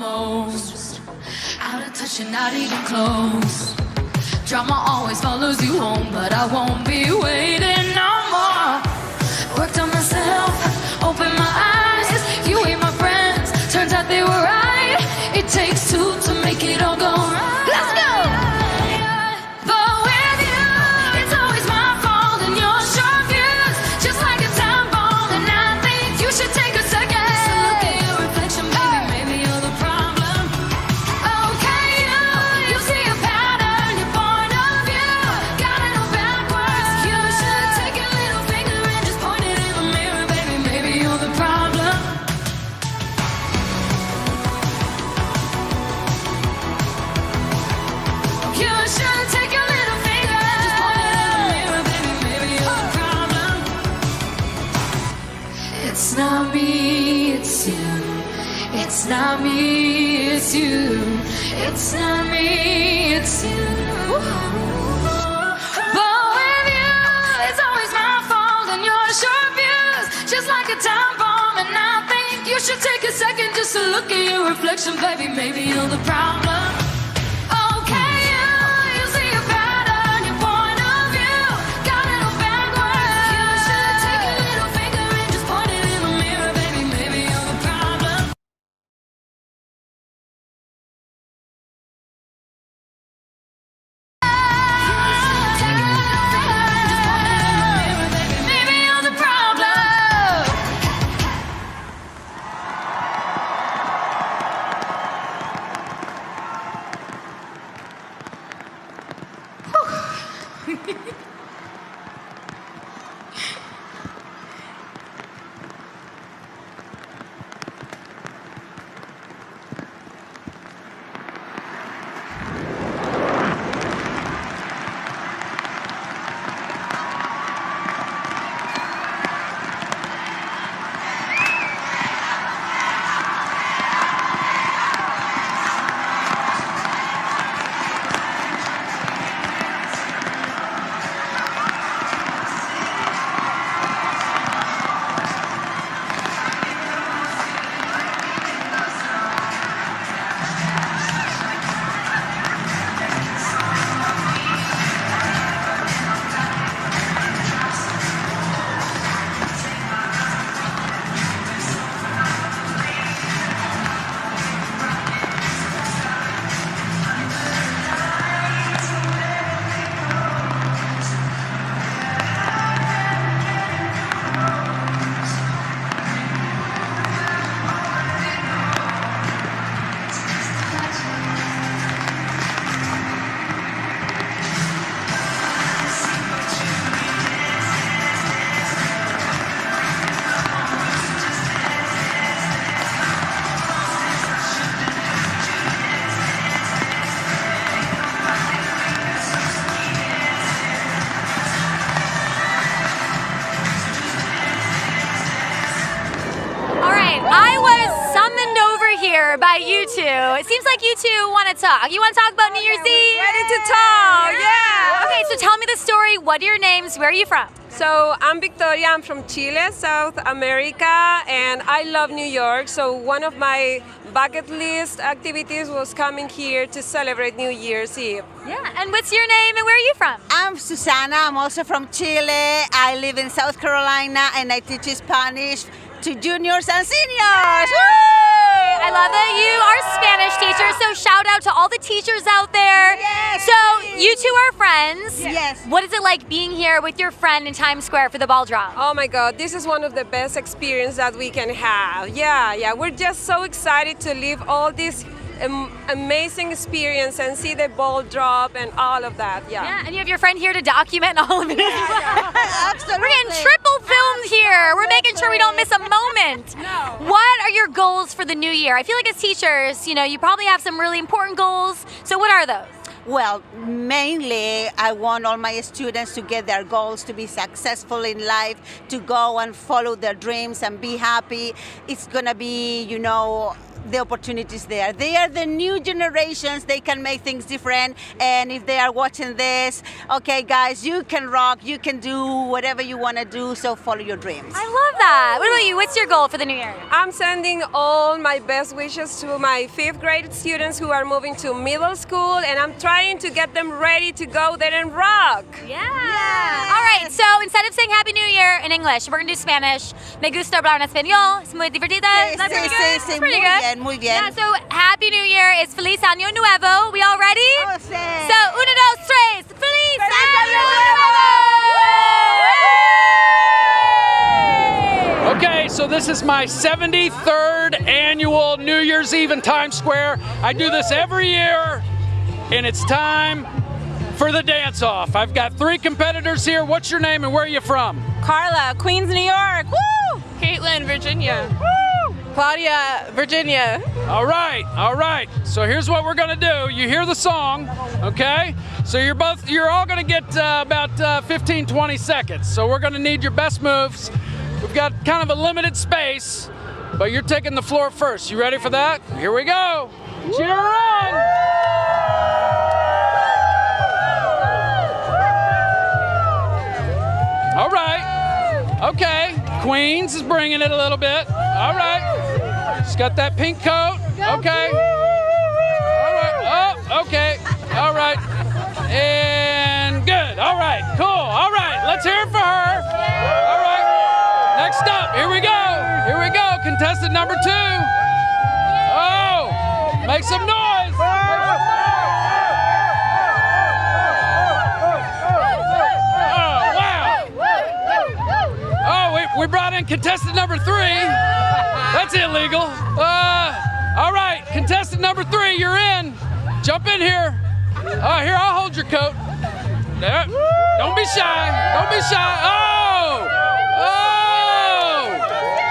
most. Out of touch and not even close. Drama always follows you home, but I won't be waiting no more. Worked on myself, opened my eyes. You ain't my friends, turns out they were right. It takes two to make it all go right. Let's go! But with you, it's always my fault and your short views. Just like a time bomb, and I think you should take a second. So look at your reflection, baby, maybe you're the problem. Okay, you see a pattern, your point of view. Got it all backwards. You should take your little finger and just point it in the mirror, baby, maybe you're the problem. You should take your little finger and just point it in the mirror, baby, maybe you're the problem. It's not me, it's you. It's not me, it's you. It's not me, it's you. But with you, it's always my fault and your short views. Just like a time bomb, and I think you should take a second just to look at your reflection, baby, maybe you're the problem. Okay, you see a pattern, your point of view. Got it all backwards. You should take your little finger and just point it in the mirror, baby, maybe you're the problem. Maybe you're the problem. By you two. It seems like you two want to talk. You want to talk about New Year's Eve? Ready to talk, yeah. Okay, so tell me the story. What are your names? Where are you from? So I'm Victoria, I'm from Chile, South America, and I love New York. So one of my bucket list activities was coming here to celebrate New Year's Eve. Yeah, and what's your name and where are you from? I'm Susana, I'm also from Chile. I live in South Carolina and I teach Spanish to juniors and seniors. I love that you are Spanish teachers, so shout out to all the teachers out there. Yes. So you two are friends. Yes. What is it like being here with your friend in Times Square for the ball drop? Oh my God, this is one of the best experiences that we can have. Yeah, we're just so excited to live all this amazing experience and see the ball drop and all of that. Yeah, and you have your friend here to document all of it. Absolutely. We're getting triple filmed here. We're making sure we don't miss a moment. No. What are your goals for the new year? I feel like as teachers, you probably have some really important goals. So what are those? Well, mainly I want all my students to get their goals, to be successful in life, to go and follow their dreams and be happy. It's gonna be, the opportunities there. They are the new generations. They can make things different. And if they are watching this, okay, guys, you can rock. You can do whatever you want to do. So follow your dreams. I love that. What about you? What's your goal for the new year? I'm sending all my best wishes to my 5th grade students who are moving to middle school, and I'm trying to get them ready to go there and rock. Yeah. All right, so instead of saying Happy New Year in English, we're going to do Spanish. Me gusta hablar en español. Es muy divertida. Sí, That's pretty sí, good. sí, That's pretty muy good. bien, muy bien. Yeah, so Happy New Year is Feliz Año Nuevo. We all ready? Oh, sí. So, 1, 2, 3. Feliz Año Nuevo! Okay, so this is my 73rd annual New Year's Eve in Times Square. I do this every year, and it's time for the dance-off. I've got 3 competitors here. What's your name and where are you from? Carla, Queens, New York. Woo! Caitlin, Virginia. Woo! Claudia, Virginia. All right. So here's what we're gonna do. You hear the song, okay? So you're all gonna get about 15, 20 seconds. So we're gonna need your best moves. We've got kind of a limited space, but you're taking the floor first. You ready for that? Here we go. Cheer on! All right. Okay. Queens is bringing it a little bit. All right. She's got that pink coat. Okay. All right. Oh, okay. All right. And good. All right. Cool. All right. Let's hear it for her. All right. Next up. Here we go. Contestant number 2. Oh, make some noise. We brought in contestant number 3. That's illegal. All right, contestant number 3, you're in. Jump in here. Here, I'll hold your coat. There. Don't be shy.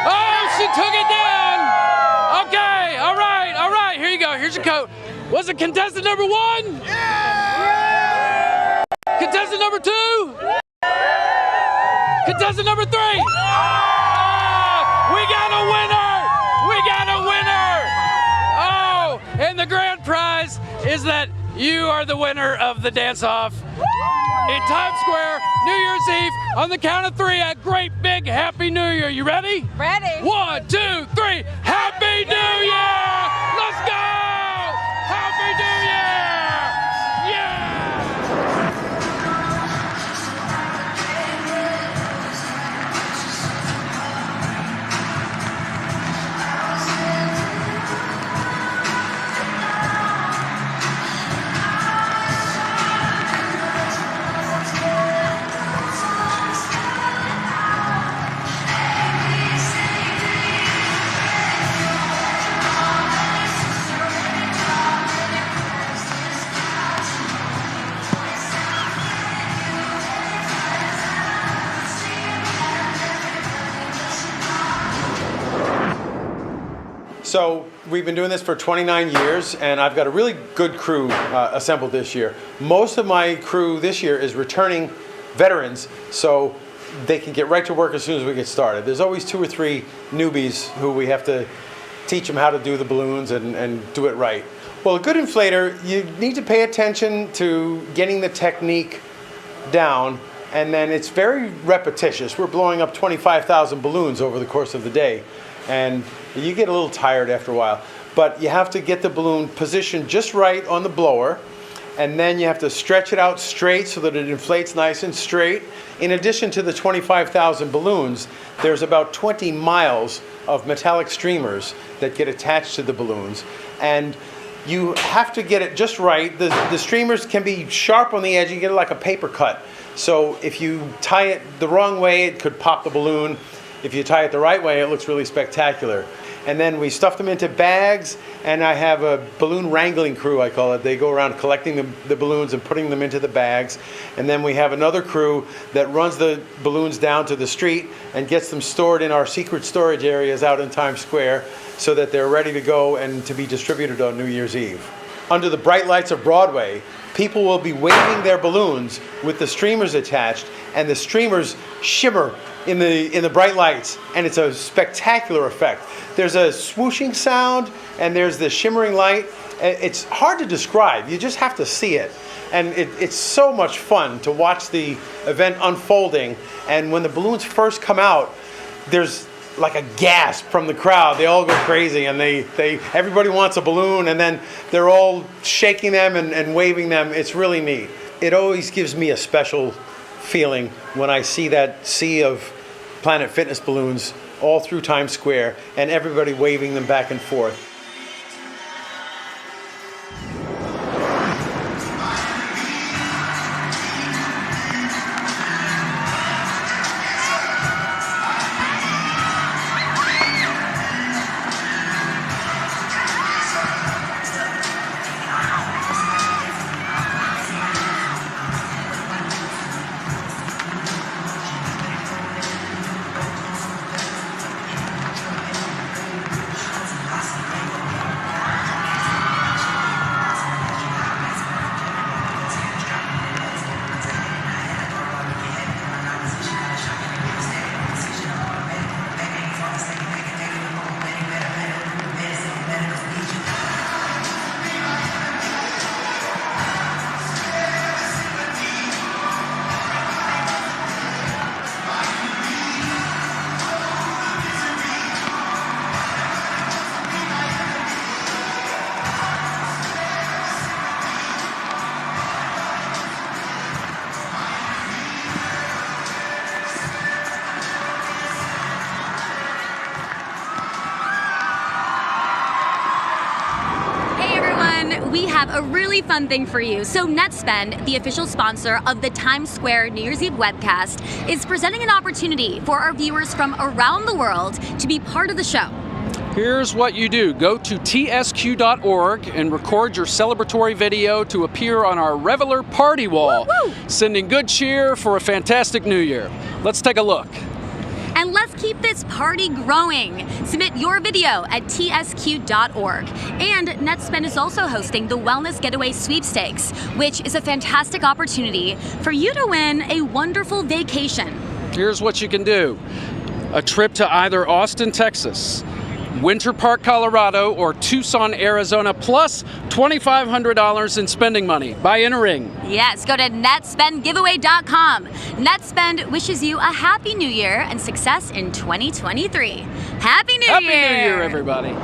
Oh, she took it down. Okay, all right. Here you go. Here's your coat. Was it contestant number 1? Yeah! Contestant number 2? Contestant number 3. We got a winner. Oh, and the grand prize is that you are the winner of the dance-off in Times Square, New Year's Eve. On the count of 3, a great big Happy New Year. You ready? Ready. 1, 2, 3. Happy New Year! Let's go! Happy New Year! Yeah! So we've been doing this for 29 years, and I've got a really good crew assembled this year. Most of my crew this year is returning veterans, so they can get right to work as soon as we get started. There's always 2 or 3 newbies who we have to teach them how to do the balloons and do it right. Well, a good inflator, you need to pay attention to getting the technique down, and then it's very repetitious. We're blowing up 25,000 balloons over the course of the day, and you get a little tired after a while. But you have to get the balloon positioned just right on the blower, and then you have to stretch it out straight so that it inflates nice and straight. In addition to the 25,000 balloons, there's about 20 miles of metallic streamers that get attached to the balloons. And you have to get it just right. The streamers can be sharp on the edge. You get it like a paper cut. So if you tie it the wrong way, it could pop the balloon. If you tie it the right way, it looks really spectacular. And then we stuff them into bags, and I have a balloon wrangling crew, I call it. They go around collecting the balloons and putting them into the bags. And then we have another crew that runs the balloons down to the street and gets them stored in our secret storage areas out in Times Square so that they're ready to go and to be distributed on New Year's Eve. under the bright lights of Broadway, people will be waving their balloons with the streamers attached, and the streamers shimmer in the bright lights, and it's a spectacular effect. There's a swooshing sound, and there's the shimmering light. It's hard to describe. You just have to see it. And it's so much fun to watch the event unfolding. And when the balloons first come out, there's like a gasp from the crowd. They all go crazy, and everybody wants a balloon, and then they're all shaking them and waving them. It's really neat. It always gives me a special feeling when I see that sea of Planet Fitness balloons all through Times Square and everybody waving them back and forth. We have a really fun thing for you. So NetSpend, the official sponsor of the Times Square New Year's Eve webcast, is presenting an opportunity for our viewers from around the world to be part of the show. Here's what you do. Go to tsq.org and record your celebratory video to appear on our Reveler Party Wall, sending good cheer for a fantastic new year. Let's take a look. And let's keep this party growing. Submit your video at tsq.org. And NetSpend is also hosting the Wellness Getaway Sweepstakes, which is a fantastic opportunity for you to win a wonderful vacation. Here's what you can do. A trip to either Austin, Texas, Winter Park, Colorado, or Tucson, Arizona, plus $2,500 in spending money by entering. Yes, go to netspendgiveaway.com. NetSpend wishes you a happy new year and success in 2023. Happy New Year! Happy New Year, everybody.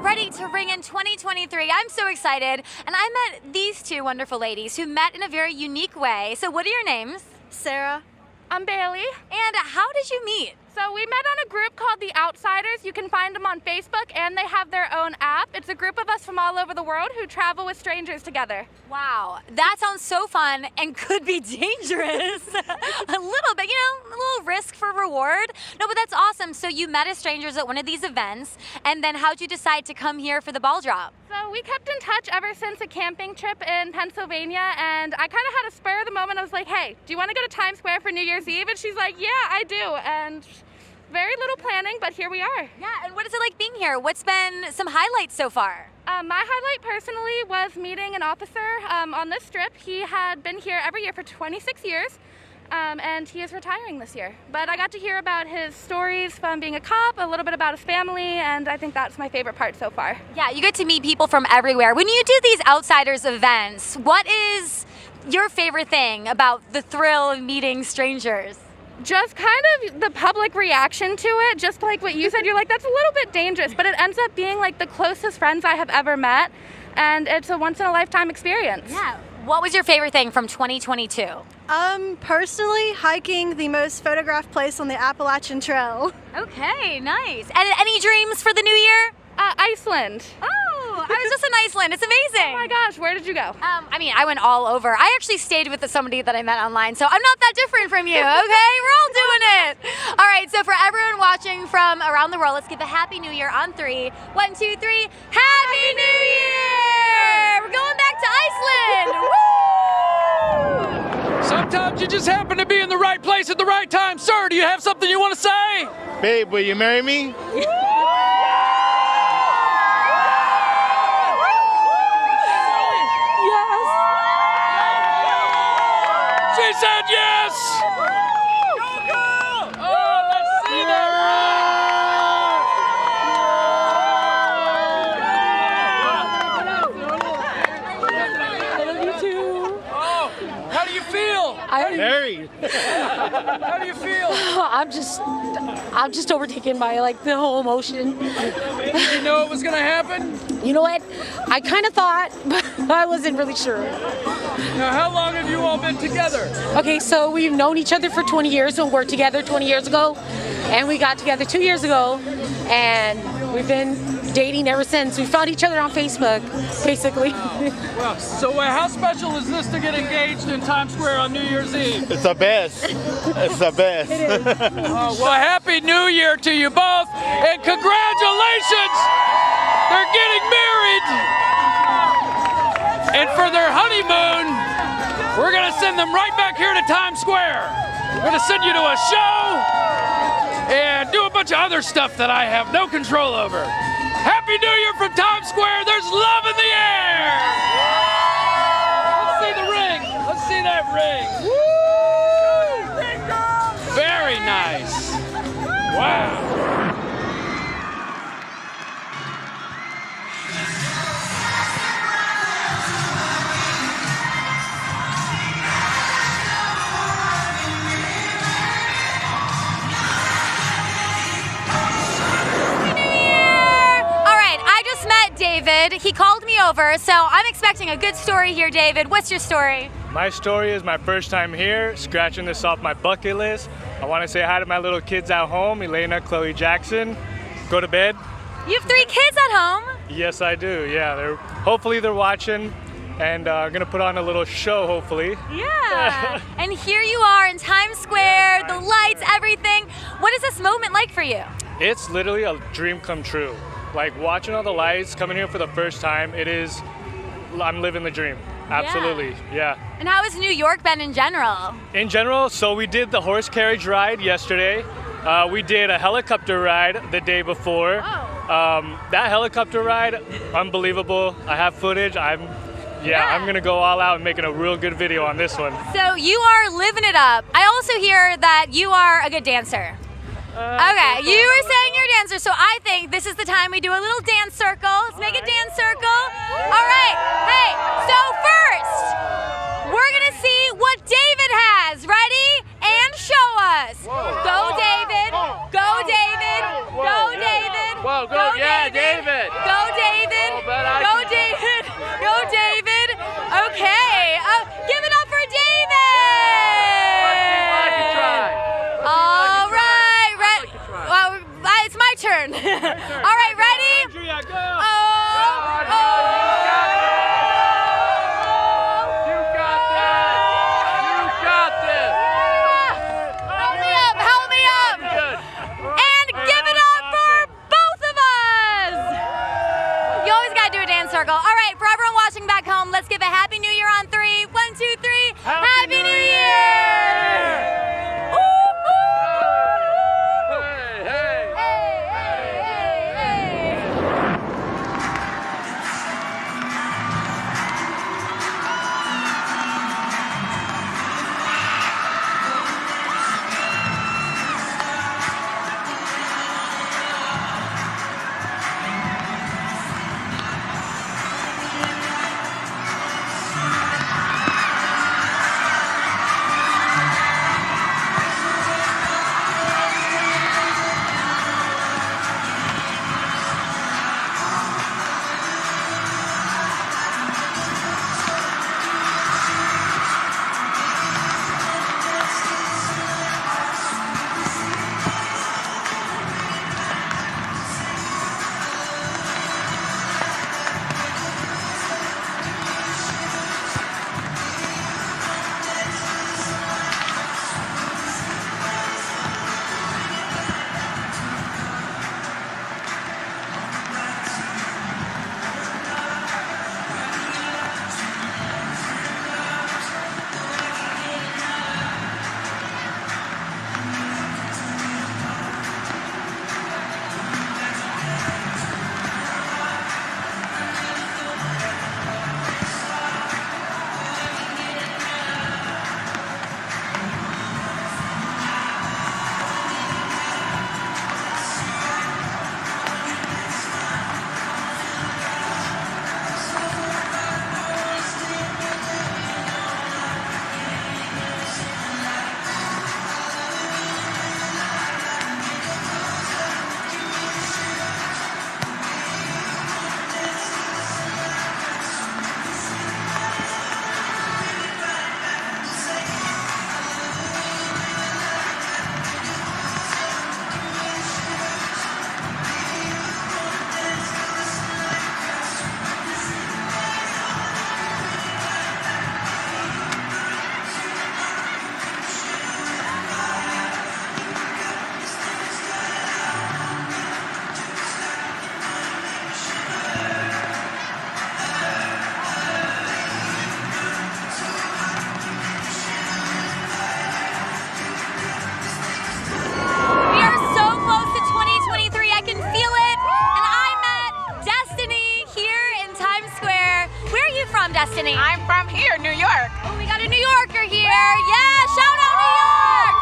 Ready to ring in 2023. I'm so excited. And I met these two wonderful ladies who met in a very unique way. So what are your names? Sarah. I'm Bailey. And how did you meet? So we met on a group called The Outsiders. You can find them on Facebook, and they have their own app. It's a group of us from all over the world who travel with strangers together. Wow, that sounds so fun and could be dangerous. A little bit, a little risk for reward. No, but that's awesome. So you met as strangers at one of these events, and then how'd you decide to come here for the ball drop? So we kept in touch ever since a camping trip in Pennsylvania, and I kind of had a spur of the moment. I was like, hey, do you want to go to Times Square for New Year's Eve? And she's like, yeah, I do. And very little planning, but here we are. Yeah, and what is it like being here? What's been some highlights so far? My highlight personally was meeting an officer on this strip. He had been here every year for 26 years, and he is retiring this year. But I got to hear about his stories from being a cop, a little bit about his family, and I think that's my favorite part so far. Yeah, you get to meet people from everywhere. When you do these Outsiders events, what is your favorite thing about the thrill of meeting strangers? Just kind of the public reaction to it, just like what you said. You're like, that's a little bit dangerous, but it ends up being like the closest friends I have ever met, and it's a once-in-a-lifetime experience. Yeah. What was your favorite thing from 2022? Personally, hiking the most photographed place on the Appalachian Trail. Okay, nice. And any dreams for the new year? Iceland. Oh, I was just in Iceland. It's amazing. Oh my gosh, where did you go? I mean, I went all over. I actually stayed with somebody that I met online, so I'm not that different from you, okay? We're all doing it. All right, so for everyone watching from around the world, let's give a Happy New Year on 3. 1, 2, 3. Happy New Year! We're going back to Iceland. Woo! Sometimes you just happen to be in the right place at the right time. Sir, do you have something you want to say? Babe, will you marry me? She said yes! Oh, let's see that I love you too. Oh, how do you feel? Married. How do you feel? I'm just overtaken by like the whole emotion. Did you know it was gonna happen? You know what? I kind of thought, but I wasn't really sure. Now, how long have you all been together? Okay, so we've known each other for 20 years, and we're together 20 years ago, and we got together 2 years ago, and we've been dating ever since. We found each other on Facebook, basically. Well, so how special is this to get engaged in Times Square on New Year's Eve? It's the best. It's the best. Well, Happy New Year to you both, and congratulations! They're getting married! And for their honeymoon, we're gonna send them right back here to Times Square. We're gonna send you to a show and do a bunch of other stuff that I have no control over. Happy New Year from Times Square. There's love in the air. Let's see the ring. Let's see that ring. Woo! Very nice. Wow. David. He called me over, so I'm expecting a good story here, David. What's your story? My story is my first time here, scratching this off my bucket list. I want to say hi to my little kids at home, Elena, Chloe, Jackson. Go to bed. You have 3 kids at home? Yes, I do. Yeah, hopefully they're watching, and I'm gonna put on a little show, hopefully. Yeah. And here you are in Times Square, the lights, everything. What is this moment like for you? It's literally a dream come true. Like watching all the lights, coming here for the first time, I'm living the dream. Absolutely, yeah. And how has New York been in general? In general, so we did the horse carriage ride yesterday. We did a helicopter ride the day before. Oh. That helicopter ride, unbelievable. I have footage. I'm gonna go all out and making a real good video on this one. So you are living it up. I also hear that you are a good dancer. Okay, you were saying you're a dancer, so I think this is the time we do a little dance circle. Let's make a dance circle. All right, hey, so first, we're gonna see what David has. Ready? And show us. Go, David. Go, David. Go, David. Whoa, go, yeah, David. Go, David. Go, David. Go, David. Okay, give it up for David. All right. Well, it's my turn. All right, ready? Andrea, go. You got this. Help me up. And give it up for both of us. You always got to do a dance circle. All right, for everyone watching back home, let's give a Happy New Year on 3. 1, 2, 3. Happy New Year. here, New York. Oh, we got a New Yorker here. Yeah, shout out New York.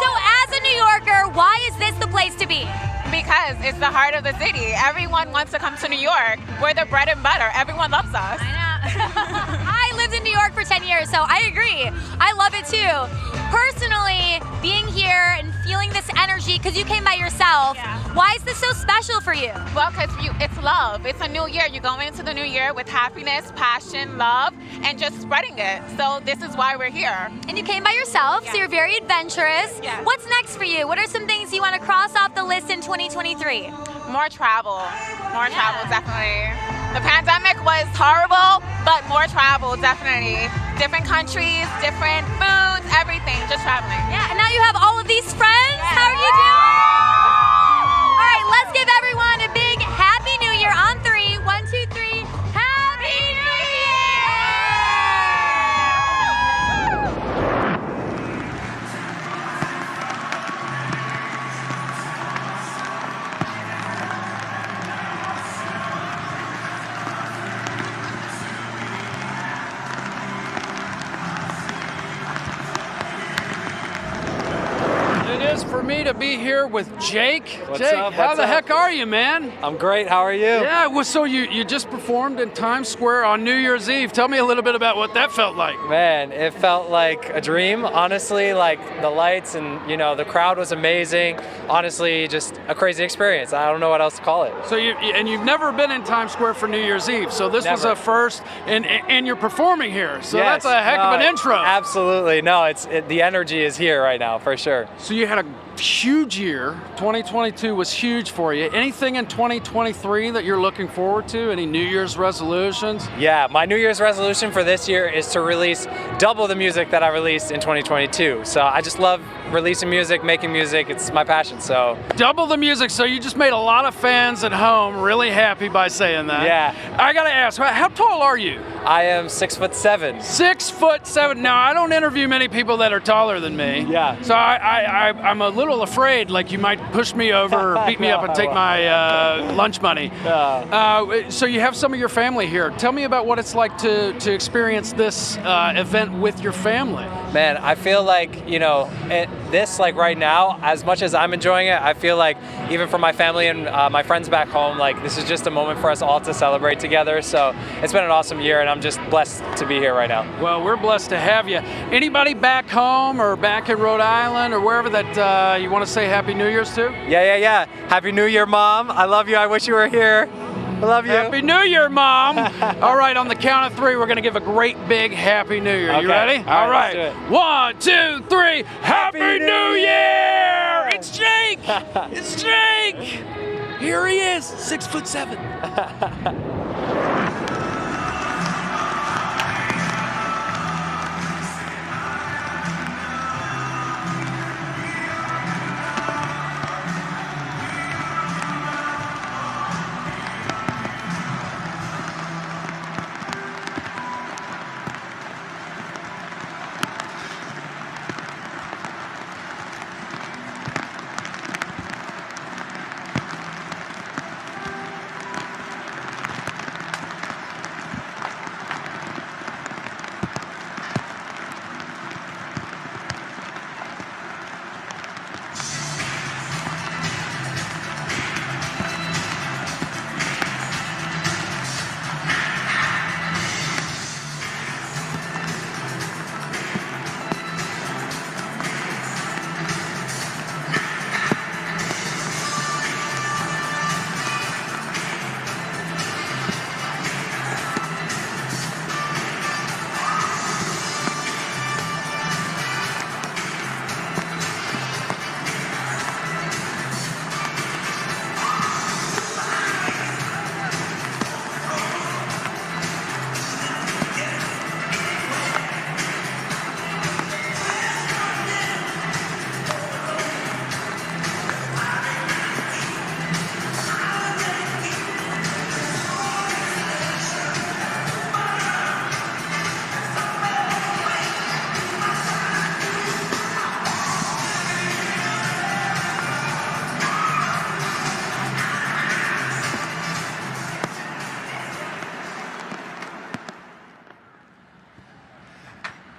So as a New Yorker, why is this the place to be? Because it's the heart of the city. Everyone wants to come to New York. We're the bread and butter. Everyone loves us. I know. I lived in New York for 10 years, so I agree. I love it too. Personally, being here and feeling this energy, because you came by yourself, why is this so special for you? Well, because it's love. It's a new year. You're going into the new year with happiness, passion, love, and just spreading it. So this is why we're here. And you came by yourself, so you're very adventurous. Yeah. What's next for you? What are some things you want to cross off the list in 2023? More travel. More travel, definitely. The pandemic was horrible, but more travel, definitely. Different countries, different foods, everything, just traveling. Yeah, and now you have all of these friends. Yeah. How are you doing? All right, let's give everyone a big Happy New Year on 3. 1, 2, 3. Happy New It is for me to be here with Jake. What's Jake, up? how What's the up? heck are you, man? I'm great. How are you? Yeah, well, so you just performed in Times Square on New Year's Eve. Tell me a little bit about what that felt like. Man, it felt like a dream. Honestly, like the lights and the crowd was amazing. Honestly, just a crazy experience. I don't know what else to call it. So you've never been in Times Square for New Year's Eve. So this was Never. a first, and you're performing here. So Yes, that's a heck of an intro. Absolutely. No, the energy is here right now for sure. So you had a huge year. 2022 was huge for you. Anything in 2023 that you're looking forward to? Any New Year's resolutions? Yeah, my New Year's resolution for this year is to release double the music that I released in 2022. So I just love releasing music, making music. It's my passion, so. Double the music, so you just made a lot of fans at home really happy by saying that. Yeah. I gotta ask, how tall are you? I am 6'7". 6'7". Now, I don't interview many people that are taller than me. Yeah. So I'm a little afraid, like you might push me over or beat me up and take my lunch money. So you have some of your family here. Tell me about what it's like to experience this event with your family. Man, I feel like, this, like right now, as much as I'm enjoying it, I feel like even for my family and my friends back home, like this is just a moment for us all to celebrate together. So it's been an awesome year and I'm just blessed to be here right now. Well, we're blessed to have you. Anybody back home or back in Rhode Island or wherever that you want to say Happy New Year's to? Yeah. Happy New Year, Mom. I love you. I wish you were here. I love you. Happy New Year, Mom. All right, on the count of 3, we're going to give a great big Happy New Year. Okay. You ready? All right. Let's do it. 1, 2, 3. Happy New Year! It's Jake. It's Jake. Here he is, 6'7".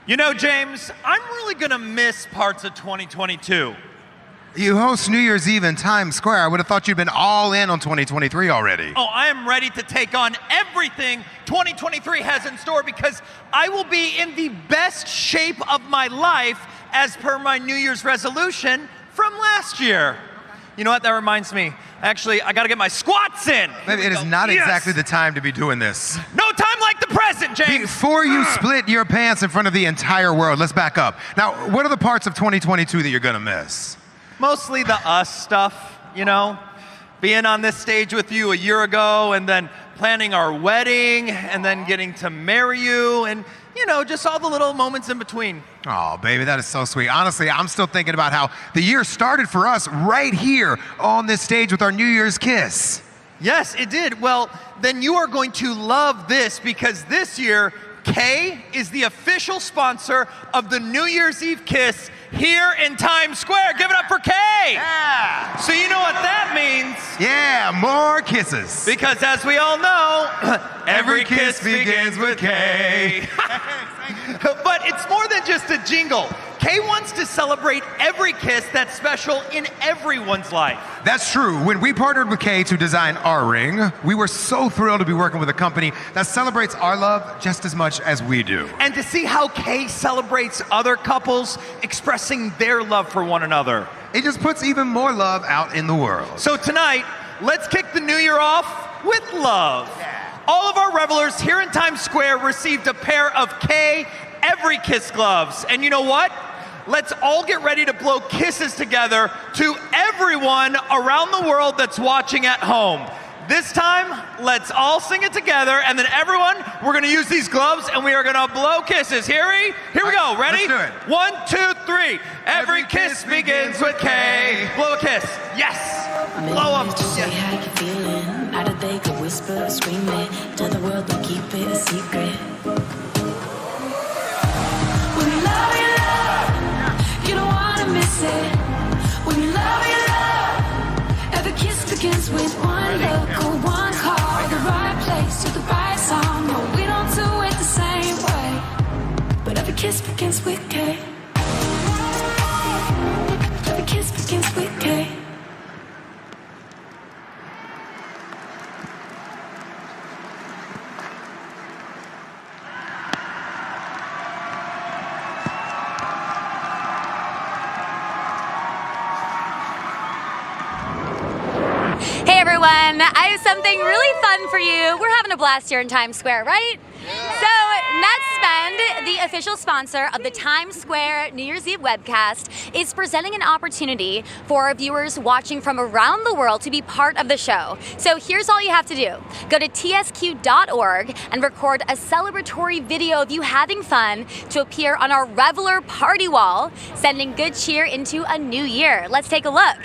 You know, James, I'm really gonna miss parts of 2022. You host New Year's Eve in Times Square. I would have thought you'd been all in on 2023 already. Oh, I am ready to take on everything 2023 has in store because I will be in the best shape of my life as per my New Year's resolution from last year. You know what, that reminds me. Actually, I gotta get my squats in. Maybe it is not exactly the time to be doing this. No time like the present, James. Before you split your pants in front of the entire world, let's back up. Now, what are the parts of 2022 that you're gonna miss? Mostly the us stuff, you know? Being on this stage with you a year ago and then planning our wedding and then getting to marry you and, you know, just all the little moments in between. Oh, baby, that is so sweet. Honestly, I'm still thinking about how the year started for us right here on this stage with our New Year's kiss. Yes, it did. Well, then you are going to love this because this year, K is the official sponsor of the New Year's Eve kiss here in Times Square. Give it up for K! Yeah! So you know what that means? Yeah, more kisses. Because as we all know, every kiss begins with K. But it's more than just a jingle. K wants to celebrate every kiss that's special in everyone's life. That's true. When we partnered with K to design our ring, we were so thrilled to be working with a company that celebrates our love just as much as we do. And to see how K celebrates other couples expressing their love for one another. It just puts even more love out in the world. So tonight, let's kick the new year off with love. Yeah. All of our revelers here in Times Square received a pair of K Every Kiss gloves. And you know what? Let's all get ready to blow kisses together to everyone around the world that's watching at home. This time, let's all sing it together, and then everyone, we're gonna use these gloves and we are gonna blow kisses. Here we go, ready? Let's do it. 1, 2, 3. Every kiss begins with K. Blow a kiss, yes. Blow up, yes. How you feeling? Not that they could whisper or scream it. Tell the world to keep it a secret. When you love, you don't wanna miss it. When you love, every kiss begins with one look or one call. The right place to the right song. No, we don't do it the same way. But every kiss begins with K. Every kiss begins with K. Hey everyone, I have something really fun for you. We're having a blast here in Times Square, right? Yeah. So NetSpend, the official sponsor of the Times Square New Year's Eve webcast, is presenting an opportunity for our viewers watching from around the world to be part of the show. So here's all you have to do. Go to tsq.org and record a celebratory video of you having fun to appear on our Reveler party wall, sending good cheer into a new year. Let's take a look.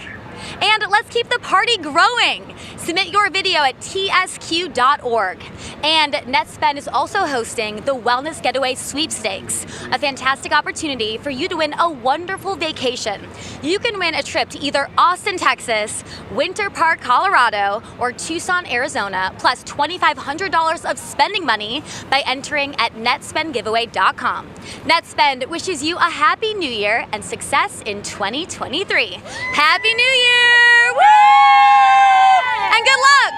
And let's keep the party growing. Submit your video at tsq.org. And NetSpend is also hosting the Wellness Getaway Sweepstakes, a fantastic opportunity for you to win a wonderful vacation. You can win a trip to either Austin, Texas, Winter Park, Colorado, or Tucson, Arizona, plus $2,500 of spending money by entering at netspendgiveaway.com. NetSpend wishes you a happy new year and success in 2023. Happy New Year! Woo! And good luck!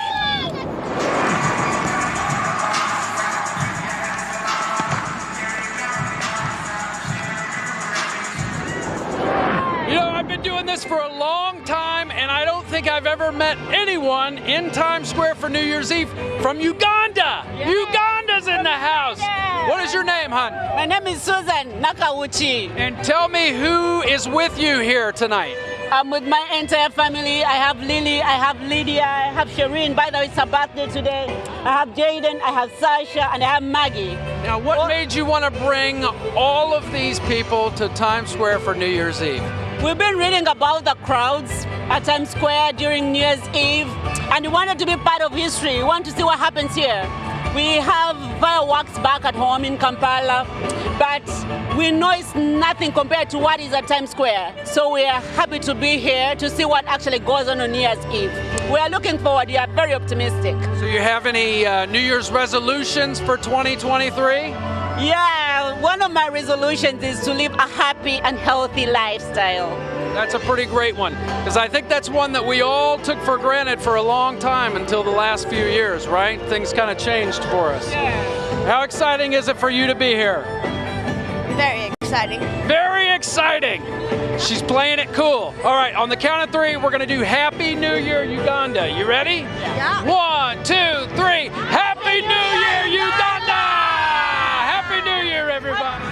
You know, I've been doing this for a long time, and I don't think I've ever met anyone in Times Square for New Year's Eve from Uganda. Yeah. Uganda's in the house. Yeah. What is your name, hon? My name is Susan Nakauchi. And tell me who is with you here tonight. I'm with my entire family. I have Lily, I have Lydia, I have Shireen. By the way, it's her birthday today. I have Jaden, I have Sasha, and I have Maggie. Now, what made you want to bring all of these people to Times Square for New Year's Eve? We've been reading about the crowds at Times Square during New Year's Eve, and we wanted to be part of history. We want to see what happens here. We have fireworks back at home in Kampala, but we know it's nothing compared to what is at Times Square. So we are happy to be here to see what actually goes on New Year's Eve. We are looking forward. We are very optimistic. So you have any New Year's resolutions for 2023? Yeah, one of my resolutions is to live a happy and healthy lifestyle. That's a pretty great one, because I think that's one that we all took for granted for a long time until the last few years, right? Things kind of changed for us. Yeah. How exciting is it for you to be here? Very exciting. Very exciting. She's playing it cool. All right, on the count of 3, we're going to do Happy New Year, Uganda. You ready? Yeah. 1, 2, 3. Happy New Year, Uganda! Happy New Year, everybody.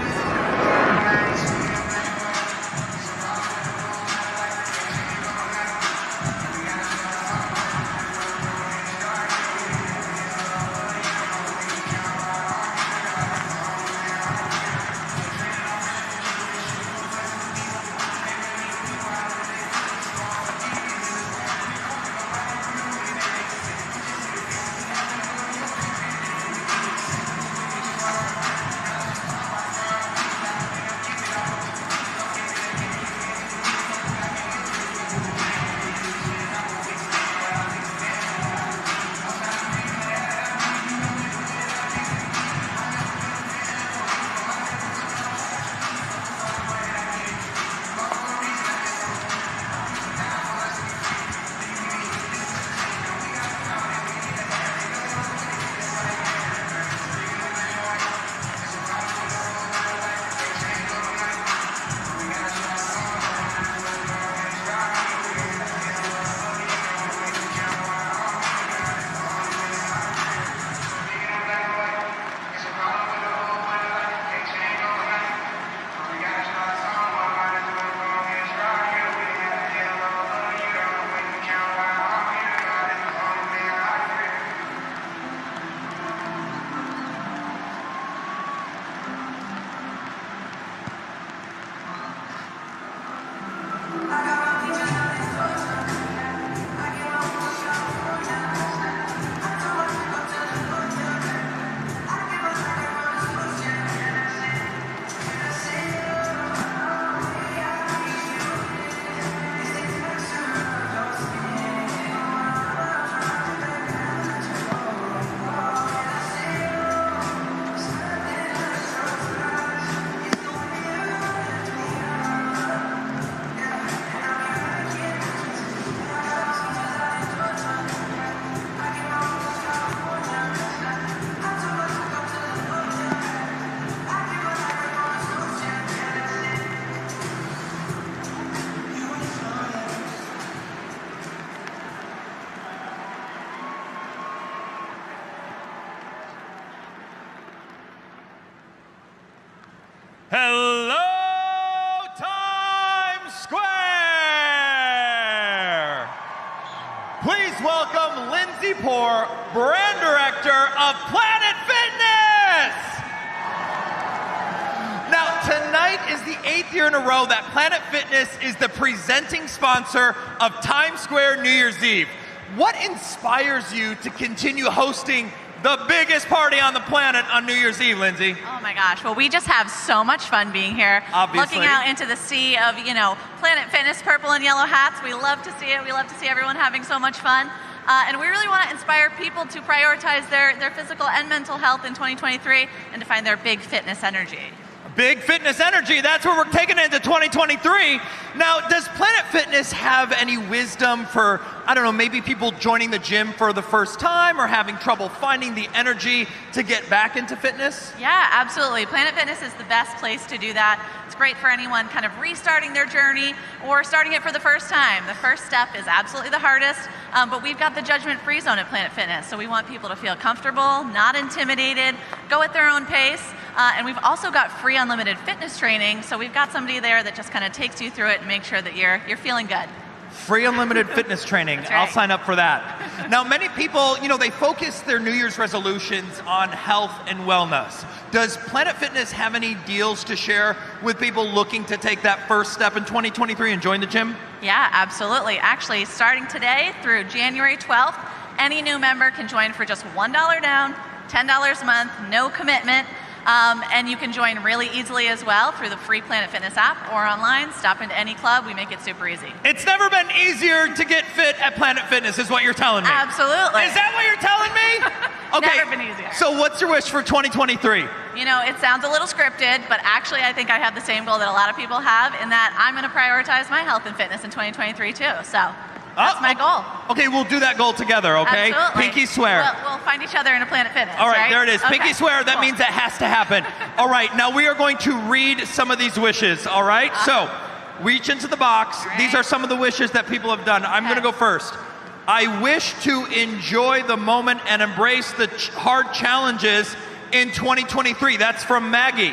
Hello, Times Square! Please welcome Lindsay Poor, Brand Director of Planet Fitness! Now, tonight is the 8th year in a row that Planet Fitness is the presenting sponsor of Times Square New Year's Eve. What inspires you to continue hosting the biggest party on the planet on New Year's Eve, Lindsay? Oh my gosh, well we just have so much fun being here. Obviously. Looking out into the sea of, Planet Fitness purple and yellow hats. We love to see it. We love to see everyone having so much fun. And we really want to inspire people to prioritize their physical and mental health in 2023 and to find their big fitness energy. Big fitness energy, that's where we're taking it into 2023. Now, does Planet Fitness have any wisdom for, maybe people joining the gym for the first time or having trouble finding the energy to get back into fitness? Yeah, absolutely. Planet Fitness is the best place to do that. It's great for anyone kind of restarting their journey or starting it for the first time. The first step is absolutely the hardest, but we've got the judgment-free zone at Planet Fitness, so we want people to feel comfortable, not intimidated, go at their own pace. And we've also got free unlimited fitness training, so we've got somebody there that just kind of takes you through it and makes sure that you're feeling good. Free unlimited fitness training. That's right. I'll sign up for that. Now, many people, they focus their New Year's resolutions on health and wellness. Does Planet Fitness have any deals to share with people looking to take that first step in 2023 and join the gym? Yeah, absolutely. Actually, starting today through January 12th, any new member can join for just $1 down, $10 a month, no commitment. And you can join really easily as well through the free Planet Fitness app or online. Stop into any club. We make it super easy. It's never been easier to get fit at Planet Fitness, is what you're telling me. Absolutely. Is that what you're telling me? Okay. Never been easier. So what's your wish for 2023? You know, it sounds a little scripted, but actually I think I have the same goal that a lot of people have in that I'm going to prioritize my health and fitness in 2023 too. So that's my goal. Okay, we'll do that goal together, okay? Absolutely. Pinky swear. We'll find each other in a Planet Fitness. All right, there it is. Okay. Pinky swear. That means it has to happen. All right, now we are going to read some of these wishes, all right? So reach into the box. These are some of the wishes that people have done. I'm going to go first. I wish to enjoy the moment and embrace the hard challenges in 2023. That's from Maggie.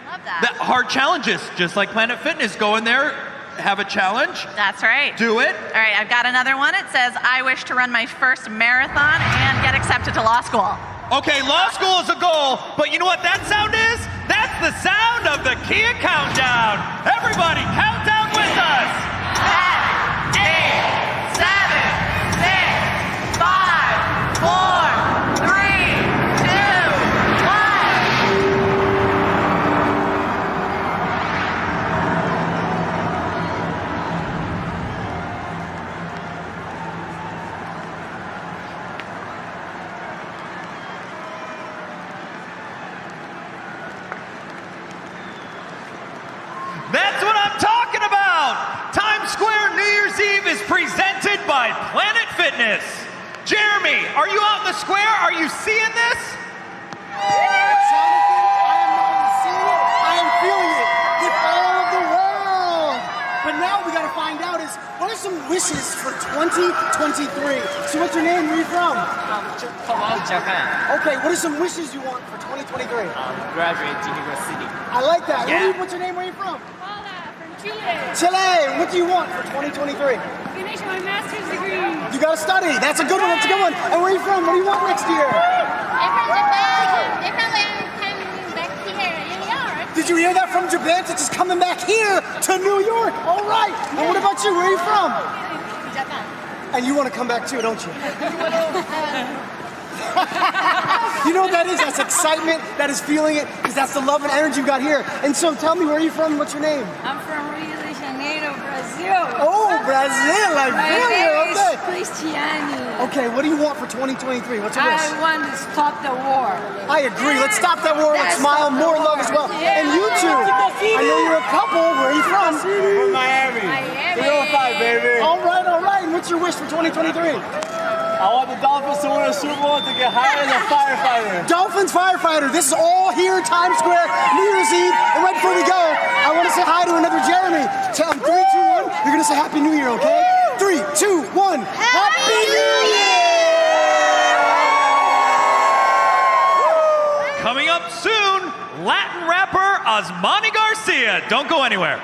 Love that. The hard challenges, just like Planet Fitness. Go in there, have a challenge. That's right. Do it. All right, I've got another one. It says, I wish to run my first marathon and get accepted to law school. Okay, law school is a goal, but you know what that sound is? That's the sound of the Kia Countdown. Everybody, count down with us. 10, 8, 7, 6, 5, 4, 3, 2, 1. That's what I'm talking about. Times Square New Year's Eve is presented by Planet Fitness. Jeremy, are you out in the square? Are you seeing this? I am feeling it with all of the world. But now we gotta find out is, what are some wishes for 2023? So what's your name? Where are you from? Japan. Okay, what are some wishes you want for 2023? Graduate university. I like that. Yeah. What's your name? Where are you from? Chile. Chile. What do you want for 2023? Finish my master's degree. You gotta study. That's a good one. That's a good one. And where are you from? What do you want next year? I'm from Japan. If I'm coming back here in New York. Did you hear that from Japan? To just coming back here to New York. All right. And what about you? Where are you from? Japan. And you want to come back too, don't you? You know what that is? That's excitement. That is feeling it, because that's the love and energy you got here. And so tell me, where are you from? What's your name? I'm from Rio de Janeiro, Brazil. Oh, Brazil. I feel you. Okay. Cristiani. Okay, what do you want for 2023? What's your wish? I want to stop the war. I agree. Let's stop that war. Let's smile. More love as well. Yeah. And you two. I know you're a couple. Where are you from? From Miami. 305, baby. All right, all right. And what's your wish for 2023? I want the Dolphins to win a Super Bowl to get hired as a firefighter. Dolphins firefighter. This is all here in Times Square, New Year's Eve. And right before we go, I want to say hi to another Jeremy. Tell him 3, 2, 1. You're going to say Happy New Year, okay? 3, 2, 1. Happy New Year! Coming up soon, Latin rapper Osmani Garcia. Don't go anywhere.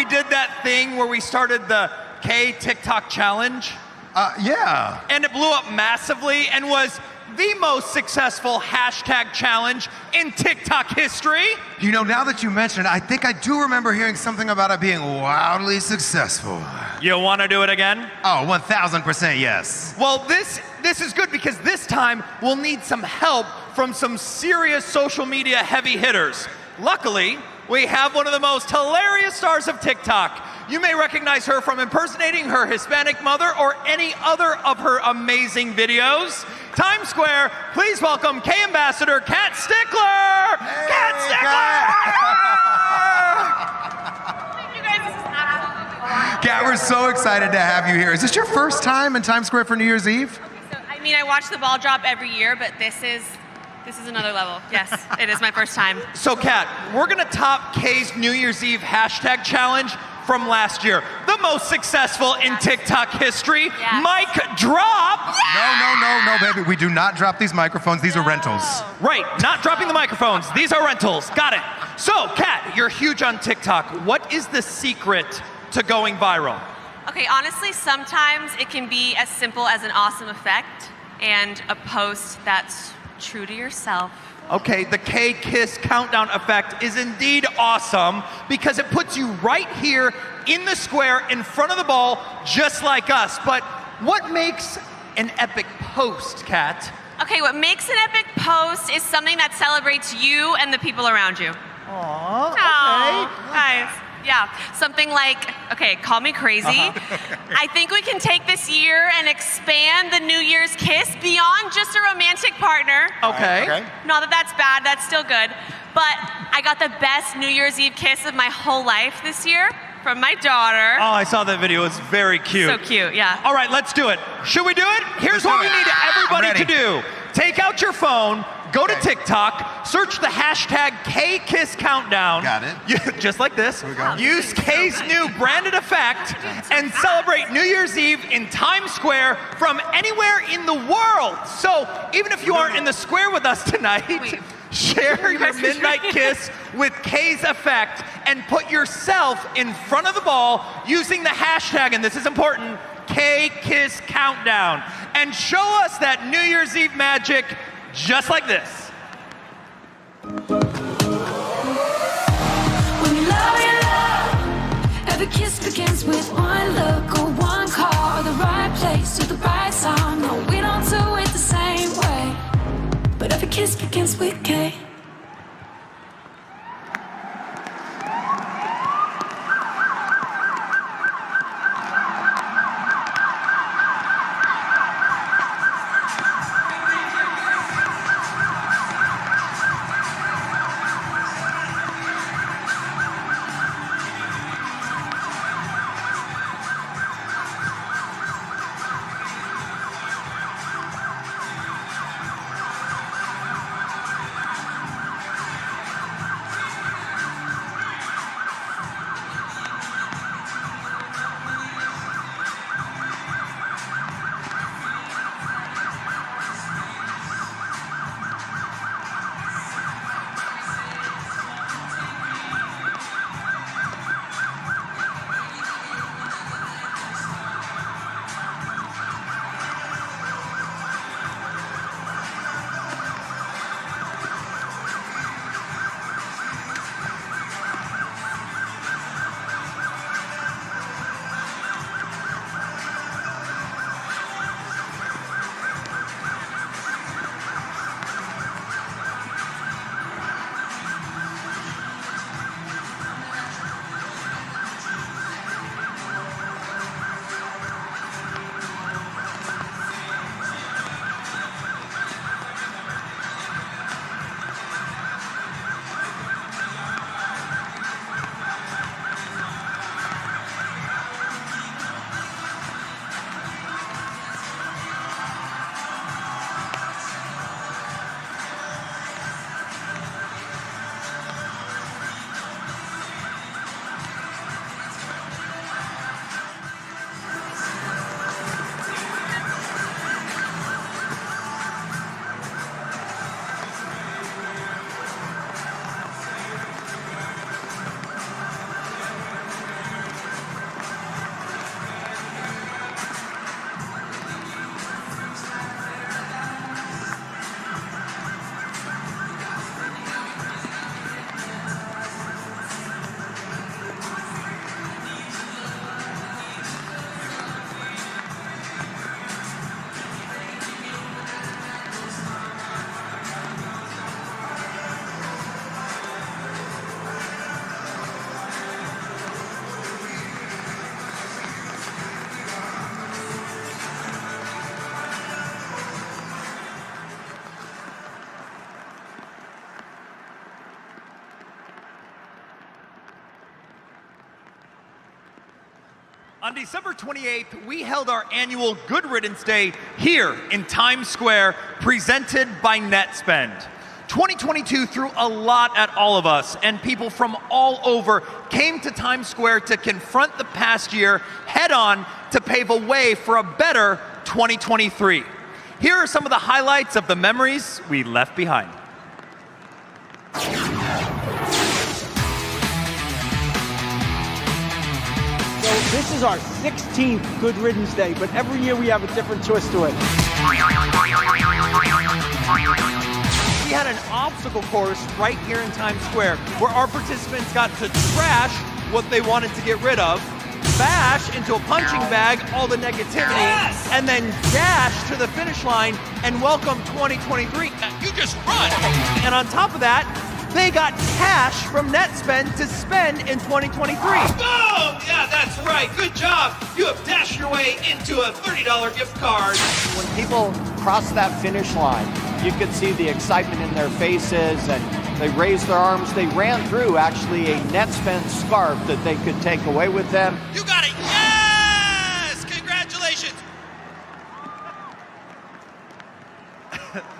we did that thing where we started the K TikTok challenge? Yeah. And it blew up massively and was the most successful hashtag challenge in TikTok history. You know, now that you mention it, I think I do remember hearing something about it being wildly successful. You want to do it again? Oh, 1000% yes. Well, this is good because this time we'll need some help from some serious social media heavy hitters. Luckily, we have one of the most hilarious stars of TikTok. You may recognize her from impersonating her Hispanic mother or any other of her amazing videos. Times Square, please welcome K Ambassador Kat Stickler! Hey, Kat Stickler! Thank you guys, this is absolutely Kat, we're so excited to have you here. Is this your first time in Times Square for New Year's Eve? So, I mean, I watch the ball drop every year, but this is another level. Yes, it is my first time. So Kat, we're gonna top K's New Year's Eve hashtag challenge from last year. The most successful in TikTok history. Yes. Mic drop! No, baby. We do not drop these microphones. These are rentals. Right, not dropping the microphones. These are rentals. Got it. So, Kat, you're huge on TikTok. What is the secret to going viral? Okay, honestly, sometimes it can be as simple as an awesome effect and a post that's true to yourself. Okay, the K-Kiss countdown effect is indeed awesome because it puts you right here in the square in front of the ball, just like us. But what makes an epic post, Kat? Okay, what makes an epic post is something that celebrates you and the people around you. Aww, okay. Nice. Yeah, something like, okay, call me crazy. I think we can take this year and expand the New Year's kiss beyond just a romantic partner. Okay. Not that that's bad, that's still good. But I got the best New Year's Eve kiss of my whole life this year from my daughter. Oh, I saw that video. It's very cute. So cute, yeah. All right, let's do it. Should we do it? Here's what we need everybody to do. Take out your phone, go to TikTok, search the hashtag KKissCountdown. Got it. Just like this. Here we go. Use K's new branded effect and celebrate New Year's Eve in Times Square from anywhere in the world. So even if you aren't in the square with us tonight, share your midnight kiss with K's effect and put yourself in front of the ball using the hashtag, and this is important, KKissCountdown, and show us that New Year's Eve magic just like this. When you love, every kiss begins with one look or one call, or the right place or the right song. No, we don't do it the same way, but every kiss begins with K. On December 28th, we held our annual Good Riddance Day here in Times Square, presented by NetSpend. 2022 threw a lot at all of us, and people from all over came to Times Square to confront the past year head-on to pave a way for a better 2023. Here are some of the highlights of the memories we left behind. So this is our 16th Good Riddance Day, but every year we have a different twist to it. We had an obstacle course right here in Times Square where our participants got to trash what they wanted to get rid of, bash into a punching bag all the negativity, and then dash to the finish line and welcome 2023. You just run! And on top of that, they got cash from NetSpend to spend in 2023. Boom! Yeah, that's right. Good job. You have dashed your way into a $30 gift card. When people crossed that finish line, you could see the excitement in their faces, and they raised their arms. They ran through actually a NetSpend scarf that they could take away with them. You got it. Yes! Congratulations.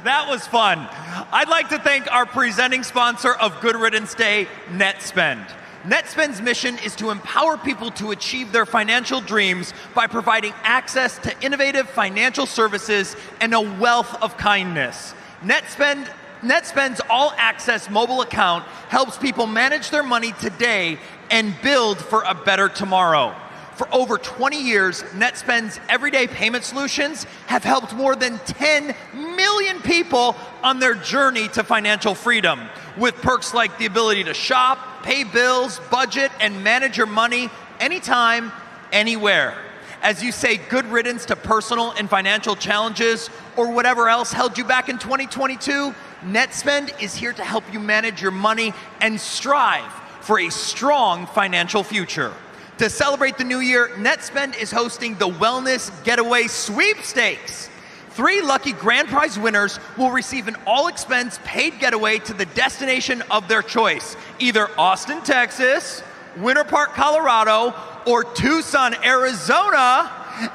That was fun. I'd like to thank our presenting sponsor of Good Riddance Day, NetSpend. NetSpend's mission is to empower people to achieve their financial dreams by providing access to innovative financial services and a wealth of kindness. NetSpend's all-access mobile account helps people manage their money today and build for a better tomorrow. For over 20 years, NetSpend's everyday payment solutions have helped more than 10 million people on their journey to financial freedom, with perks like the ability to shop, pay bills, budget, and manage your money anytime, anywhere. As you say good riddance to personal and financial challenges or whatever else held you back in 2022, NetSpend is here to help you manage your money and strive for a strong financial future. To celebrate the new year, NetSpend is hosting the Wellness Getaway Sweepstakes. 3 lucky grand prize winners will receive an all-expense paid getaway to the destination of their choice, either Austin, Texas, Winter Park, Colorado, or Tucson, Arizona.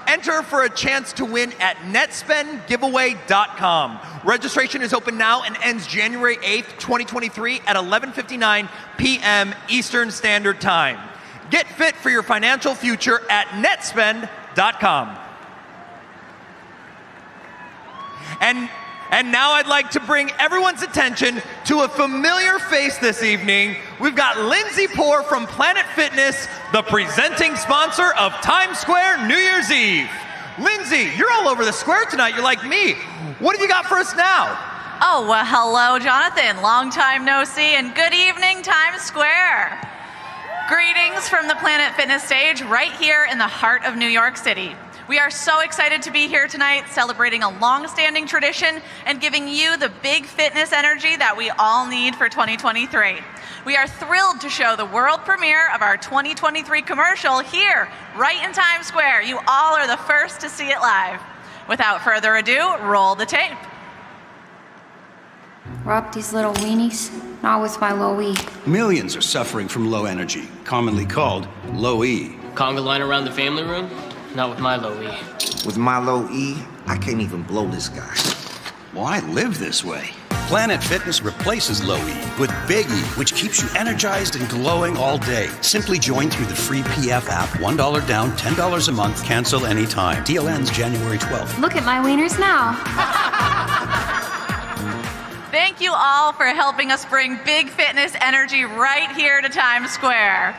Enter for a chance to win at netspendgiveaway.com. Registration is open now and ends January 8th, 2023 at 11:59 p.m. Eastern Standard Time. Get fit for your financial future at netspend.com. And now I'd like to bring everyone's attention to a familiar face this evening. We've got Lindsay Poore from Planet Fitness, the presenting sponsor of Times Square New Year's Eve. Lindsay, you're all over the square tonight. You're like me. What have you got for us now? Oh, well, hello, Jonathan. Long time no see, and good evening, Times Square. Greetings from the Planet Fitness stage right here in the heart of New York City. We are so excited to be here tonight, celebrating a long-standing tradition and giving you the big fitness energy that we all need for 2023. We are thrilled to show the world premiere of our 2023 commercial here, right in Times Square. You all are the first to see it live. Without further ado, roll the tape. Rub these little weenies, not with my low E. Millions are suffering from low energy, commonly called low E. Conga line around the family room? Not with my low E. With my low E, I can't even blow this guy. Well, I live this way. Planet Fitness replaces low E with Big E, which keeps you energized and glowing all day. Simply join through the free PF app. $1 down, $10 a month, cancel anytime. Deal ends January 12th. Look at my wieners now. Thank you all for helping us bring big fitness energy right here to Times Square.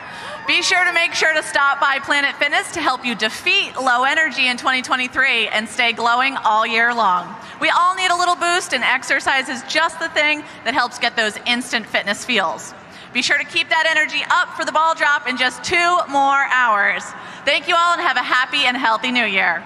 Be sure to stop by Planet Fitness to help you defeat low energy in 2023 and stay glowing all year long. We all need a little boost, and exercise is just the thing that helps get those instant fitness feels. Be sure to keep that energy up for the ball drop in just 2 more hours. Thank you all and have a happy and healthy new year.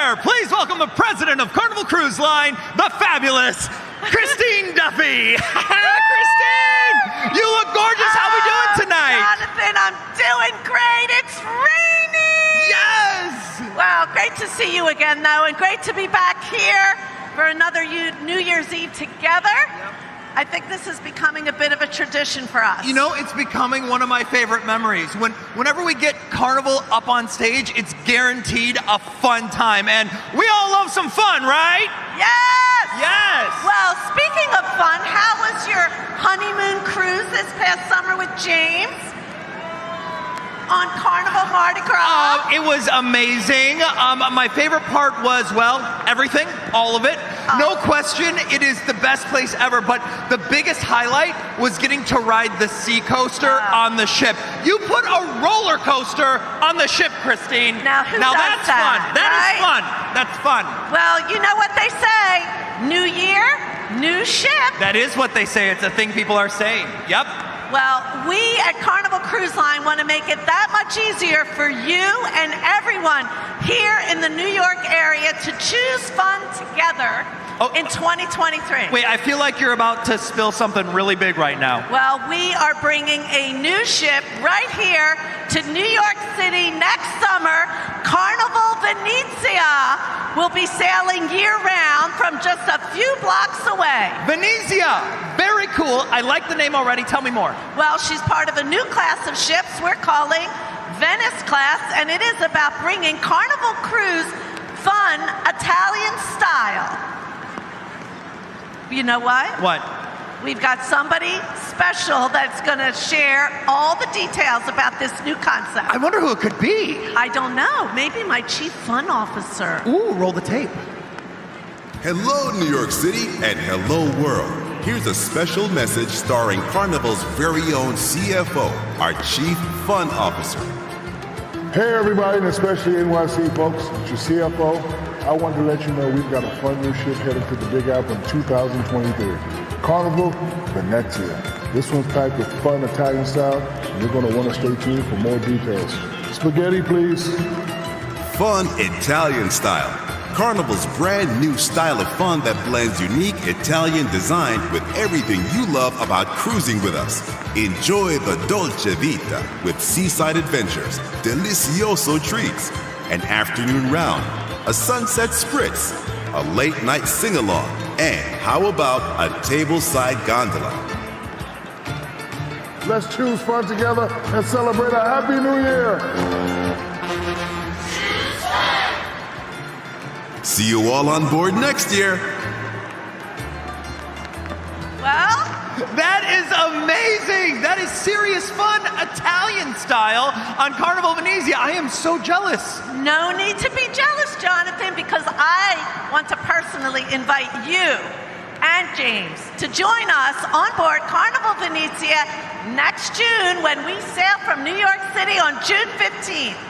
Square, please welcome the president of Carnival Cruise Line, the fabulous Christine Duffy. Christine, you look gorgeous. How we doing tonight? Jonathan, I'm doing great. It's raining. Yes. Well, great to see you again, though, and great to be back here for another New Year's Eve together. I think this is becoming a bit of a tradition for us. You know, it's becoming one of my favorite memories. Whenever we get Carnival up on stage, it's guaranteed a fun time. And we all love some fun, right? Yes! Yes! Well, speaking of fun, how was your honeymoon cruise this past summer with James? On Carnival Mardi Gras? It was amazing. My favorite part was, well, everything, all of it. No question, it is the best place ever, but the biggest highlight was getting to ride the sea coaster on the ship. You put a roller coaster on the ship, Christine. Now that's fun. That is fun. That's fun. Well, you know what they say, new year, new ship. That is what they say. It's a thing people are saying. Yep. Well, we at Carnival Cruise Line want to make it that much easier for you and everyone here in the New York area to choose fun together in 2023. Wait, I feel like you're about to spill something really big right now. Well, we are bringing a new ship right here to New York City next summer. Carnival Venezia will be sailing year-round from just a few blocks away. Venezia, very cool. I like the name already. Tell me more. Well, she's part of a new class of ships we're calling Venice class, and it is about bringing Carnival Cruise fun Italian style. You know what? What? We've got somebody special that's going to share all the details about this new concept. I wonder who it could be. I don't know. Maybe my chief fun officer. Ooh, roll the tape. Hello, New York City, and hello, world. Here's a special message starring Carnival's very own CFO, our Chief Fun Officer. Hey, everybody, and especially NYC folks, it's your CFO. I wanted to let you know we've got a fun new ship headed to the Big Apple in 2023. Carnival Venezia. This one's packed with fun Italian style, and you're going to want to stay tuned for more details. Spaghetti, please. Fun Italian style. Carnival's brand new style of fun that blends unique Italian design with everything you love about cruising with us. Enjoy the dolce vita with seaside adventures, delicioso treats, an afternoon round, a sunset spritz, a late night sing-along, and how about a tableside gondola? Let's choose fun together and celebrate a Happy New Year. See you all on board next year. Well, that is amazing. That is serious fun Italian style on Carnival Venezia. I am so jealous. No need to be jealous, Jonathan, because I want to personally invite you and James to join us on board Carnival Venezia next June when we sail from New York City on June 15th.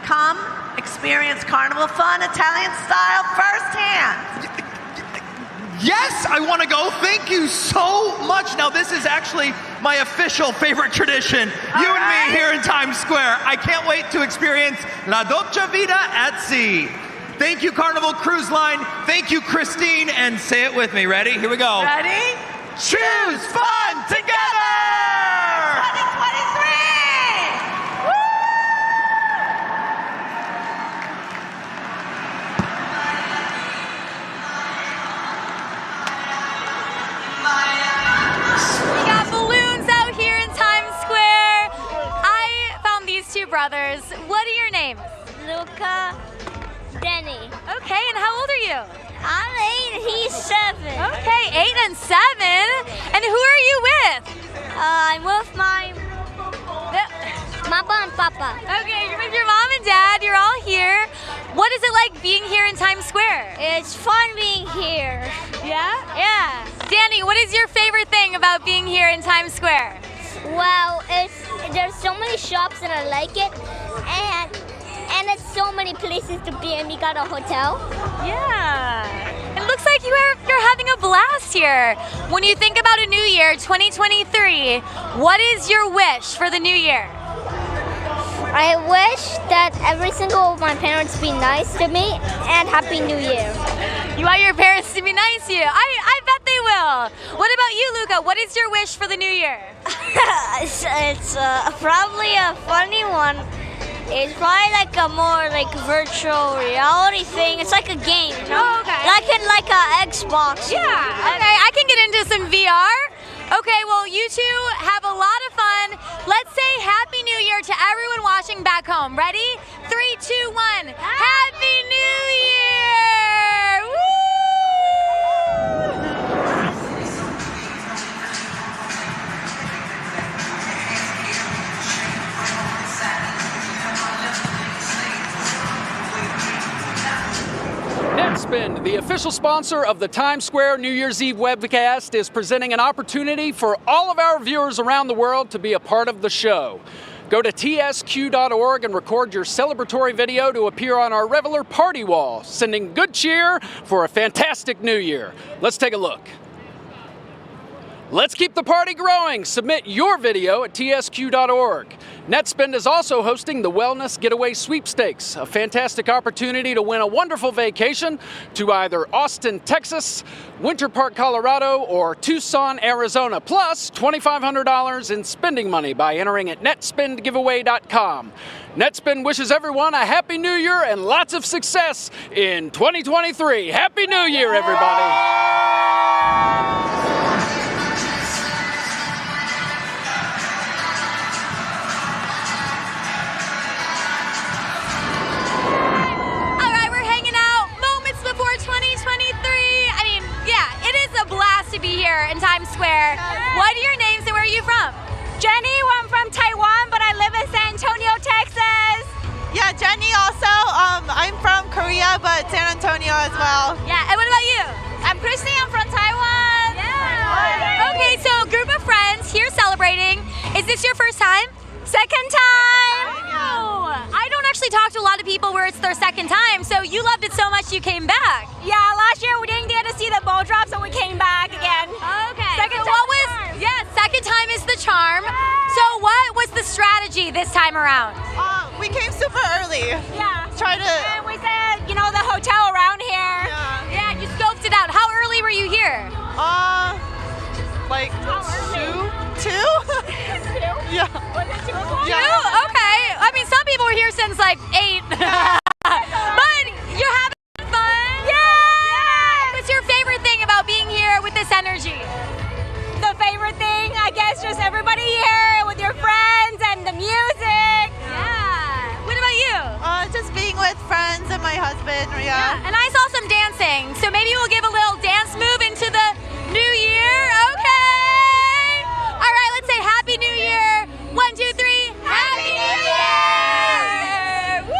Come experience Carnival fun Italian style firsthand. Yes, I want to go. Thank you so much. Now, this is actually my official favorite tradition. You and me here in Times Square. I can't wait to experience La Dolce Vita at sea. Thank you, Carnival Cruise Line. Thank you, Christine. And say it with me. Ready? Here we go. Ready? Choose fun together! 2023! We got balloons out here in Times Square. I found these two brothers. What are your names? Luca, Denny. Okay, and how old are you? I'm 8 and he's 7. Okay, 8 and 7. And who are you with? I'm with my mama and papa. Okay, you're with your mom and dad. You're all here. What is it like being here in Times Square? It's fun being here. Yeah? Yeah. Danny, what is your favorite thing about being here in Times Square? Well, there's so many shops and I like it, and it's so many places to be, and we got a hotel. Yeah. It looks like you're having a blast here. When you think about a new year, 2023, what is your wish for the new year? I wish that every single of my parents be nice to me and Happy New Year. You want your parents to be nice to you? I bet they will. What about you, Luca? What is your wish for the new year? It's probably a funny one. It's probably like a more like virtual reality thing. It's like a game, you know? Oh, okay. Like a Xbox. Yeah. Okay, I can get into some VR. Okay, well, you two have a lot of fun. Let's say Happy New Year to everyone watching back home. Ready? 3, 2, 1. Happy New Year! Woo! Netspend, the official sponsor of the Times Square New Year's Eve webcast, is presenting an opportunity for all of our viewers around the world to be a part of the show. Go to tsq.org and record your celebratory video to appear on our Reveler party wall, sending good cheer for a fantastic new year. Let's take a look. Let's keep the party growing. Submit your video at tsq.org. Netspend is also hosting the Wellness Getaway Sweepstakes, a fantastic opportunity to win a wonderful vacation to either Austin, Texas, Winter Park, Colorado, or Tucson, Arizona, plus $2,500 in spending money by entering at netspendgiveaway.com. Netspend wishes everyone a Happy New Year and lots of success in 2023. Happy New Year, everybody. To be here in Times Square. What are your names and where are you from? Jenny, I'm from Taiwan, but I live in San Antonio, Texas. Yeah, Jenny also. I'm from Korea, but San Antonio as well. Yeah, and what about you? I'm Krister, I'm from Taiwan. Yeah. Okay, so group of friends here celebrating. Is this your first time? Second time? Oh. I don't actually talk to a lot of people where it's their second time, so you loved it so much you came back. Yeah, last year we didn't get to see the ball drop, so we came back again. Okay. Second time is the charm. So what was the strategy this time around? We came super early. Yeah. And we said, you know, the hotel around here. Yeah, you scoped it out. How early were you here? Like 2? Yeah. Was it 2 o'clock? Yeah. Okay. I mean, some people were here since like 8. But you're having fun? Yeah. What's your favorite thing about being here with this energy? The favorite thing, I guess, just everybody here with your friends and the music. Yeah. What about you? Just being with friends and my husband, yeah. And I saw some dancing, so maybe we'll give a little dance move into the new year. Okay. All right, let's say Happy New Year. 1, 2, 3. Happy New Year! Woo!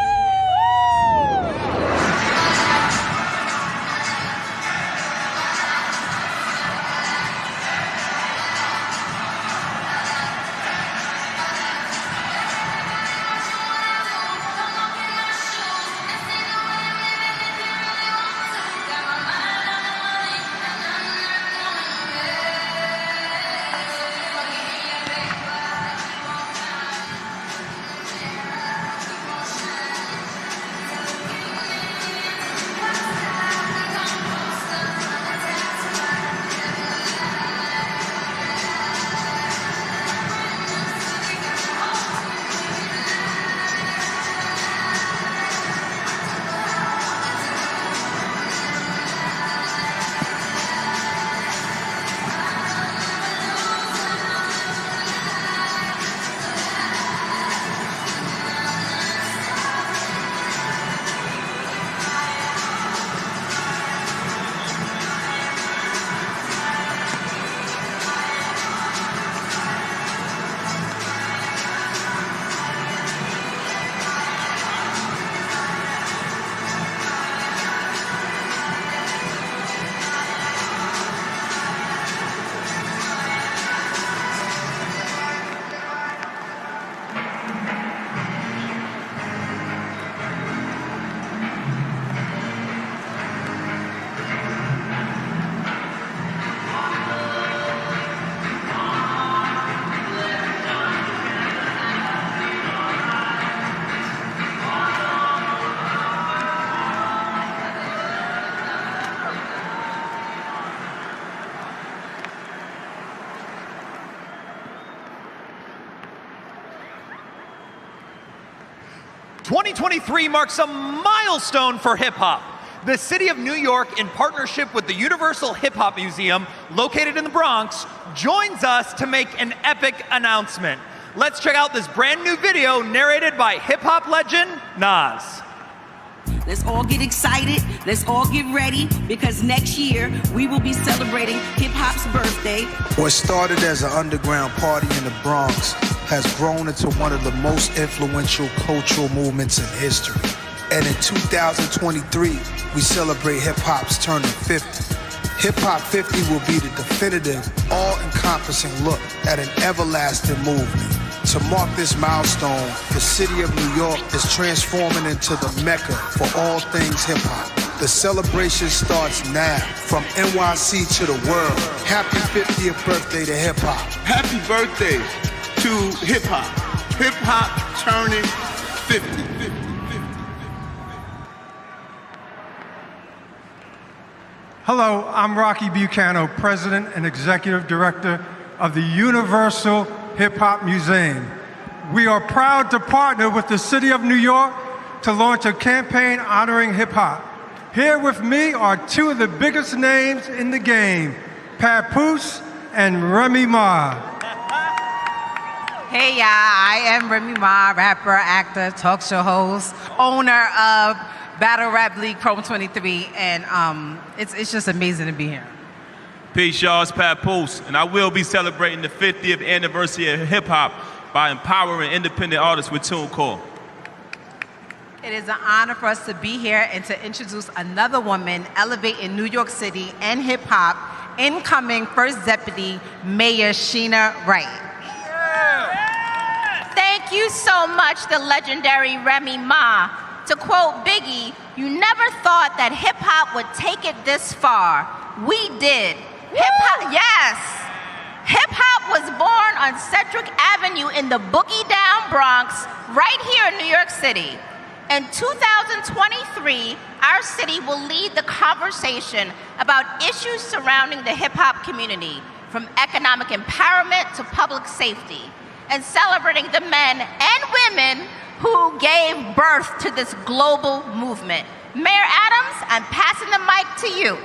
2023 marks a milestone for hip-hop. The city of New York, in partnership with the Universal Hip Hop Museum, located in the Bronx, joins us to make an epic announcement. Let's check out this brand new video narrated by hip-hop legend Nas. Let's all get excited, let's all get ready, because next year we will be celebrating hip-hop's birthday. What started as an underground party in the Bronx has grown into one of the most influential cultural movements in history. And in 2023, we celebrate hip-hop's turning 50. Hip-Hop 50 will be the definitive, all-encompassing look at an everlasting movement. To mark this milestone, the city of New York is transforming into the Mecca for all things hip-hop. The celebration starts now, from NYC to the world. Happy 50th birthday to hip-hop. Happy birthday to hip-hop. Hip-hop turning 50. Hello, I'm Rocky Bucano, President and Executive Director of the Universal Hip Hop Museum. We are proud to partner with the City of New York to launch a campaign honoring hip hop. Here with me are two of the biggest names in the game, Papoose and Remy Ma. Hey y'all, I am Remy Ma, rapper, actor, talk show host, owner of Battle Rap League Chrome 23, and it's just amazing to be here. Peace, y'all. It's Papoose, and I will be celebrating the 50th anniversary of hip-hop by empowering independent artists with TuneCore. It is an honor for us to be here and to introduce another woman elevating New York City and hip-hop, incoming First Deputy Mayor Sheena Wright. Thank you so much, the legendary Remy Ma. To quote Biggie, "You never thought that hip-hop would take it this far. We did." Hip-hop, yes. Hip-hop was born on Sedgwick Avenue in the Boogie Down Bronx, right here in New York City. In 2023, our city will lead the conversation about issues surrounding the hip-hop community, from economic empowerment to public safety, and celebrating the men and women who gave birth to this global movement. Mayor Adams, I'm passing the mic to you.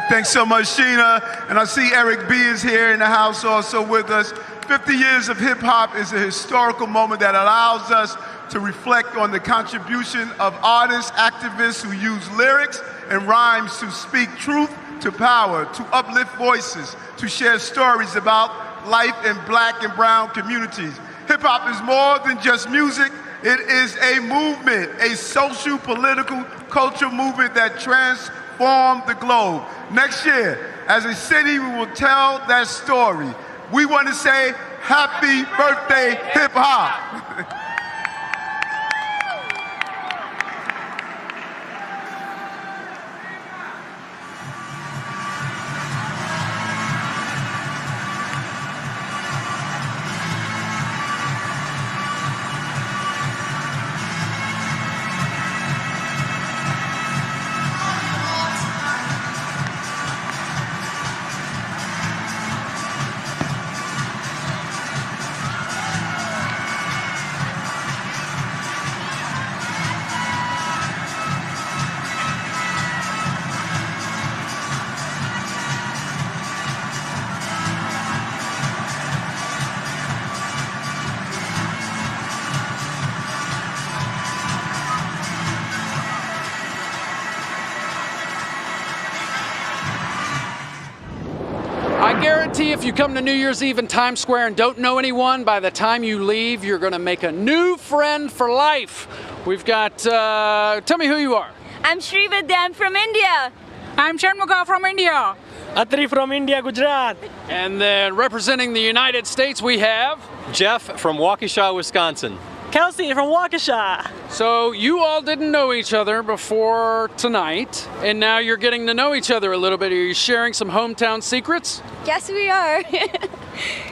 Thanks so much, Sheena. And I see Eric B is here in the house also with us. 50 years of hip-hop is a historical moment that allows us to reflect on the contribution of artists, activists who use lyrics and rhymes to speak truth to power, to uplift voices, to share stories about life in Black and brown communities. Hip-hop is more than just music. It is a movement, a social, political, cultural movement that transformed the globe. Next year, as a city, we will tell that story. We want to say, happy birthday, hip-hop. I guarantee if you come to New Year's Eve in Times Square and don't know anyone, by the time you leave, you're going to make a new friend for life. We've got, tell me who you are. I'm Shrived, I'm from India. I'm Shanmuga from India. Atri from India, Gujarat. And then representing the United States, we have Jeff from Waukesha, Wisconsin. Kelsey from Waukesha. So you all didn't know each other before tonight, and now you're getting to know each other a little bit. Are you sharing some hometown secrets? Yes, we are.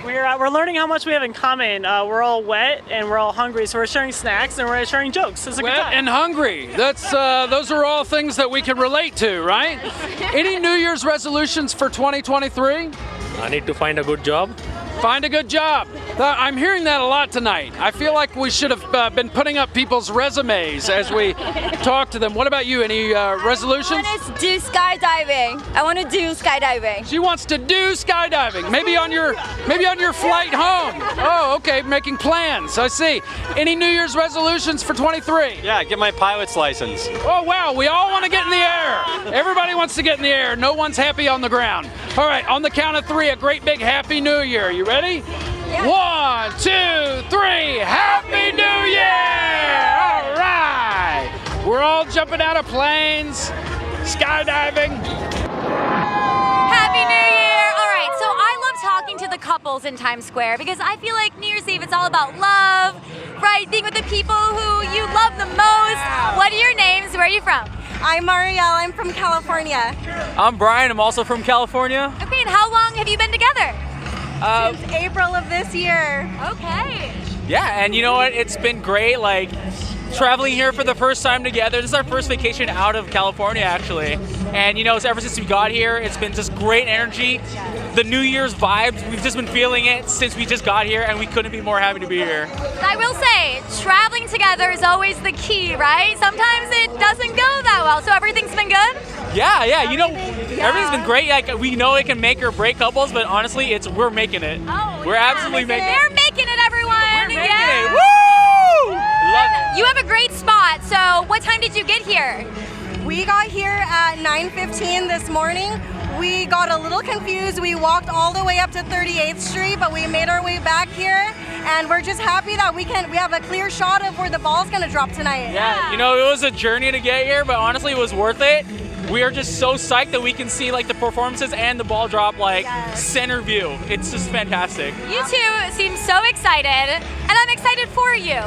We're learning how much we have in common. We're all wet and we're all hungry, so we're sharing snacks and we're sharing jokes. It's a good Wet time. and hungry. That's those are all things that we can relate to, right? Any New Year's resolutions for 2023? I need to find a good job. Find a good job. I'm hearing that a lot tonight. I feel like we should have been putting up people's resumes as we talk to them. What about you? Any resolutions? I want to do skydiving. I want to do skydiving. She wants to do skydiving. Maybe on your flight home. Oh, okay, making plans. I see. Any New Year's resolutions for 23? Yeah, get my pilot's license. Oh wow, we all want to get in the air. Everybody wants to get in the air. No one's happy on the ground. All right, on the count of 3, a great big Happy New Year. You ready? Yeah. 1, 2, 3, Happy New Year! All right. We're all jumping out of planes, skydiving. Happy New Year! All right, so I love talking to the couples in Times Square because I feel like New Year's Eve, it's all about love, right? Being with the people who you love the most. What are your names? Where are you from? I'm Marielle, I'm from California. I'm Brian, I'm also from California. Okay, and how long have you been together? Since April of this year. Okay. Yeah, and you know what? It's been great, like, traveling here for the first time together. This is our first vacation out of California, actually. And, you know, ever since we got here, it's been just great energy. The New Year's vibes, we've just been feeling it since we just got here, and we couldn't be more happy to be here. I will say, traveling together is always the key, right? Sometimes it doesn't go that well, so everything's been good? Yeah, you know, everything's been great. Like, we know it can make or break couples, but honestly, we're making it. We're absolutely making it. They're making it, everyone! We're making it! Woo! Love it. You have a great spot, so what time did you get here? We got here at 9:15 this morning. We got a little confused. We walked all the way up to 38th Street, but we made our way back here, and we're just happy that we have a clear shot of where the ball's gonna drop tonight. Yeah, you know, it was a journey to get here, but honestly, it was worth it. We are just so psyched that we can see like the performances and the ball drop like center view. It's just fantastic. You two seem so excited, and I'm excited for you,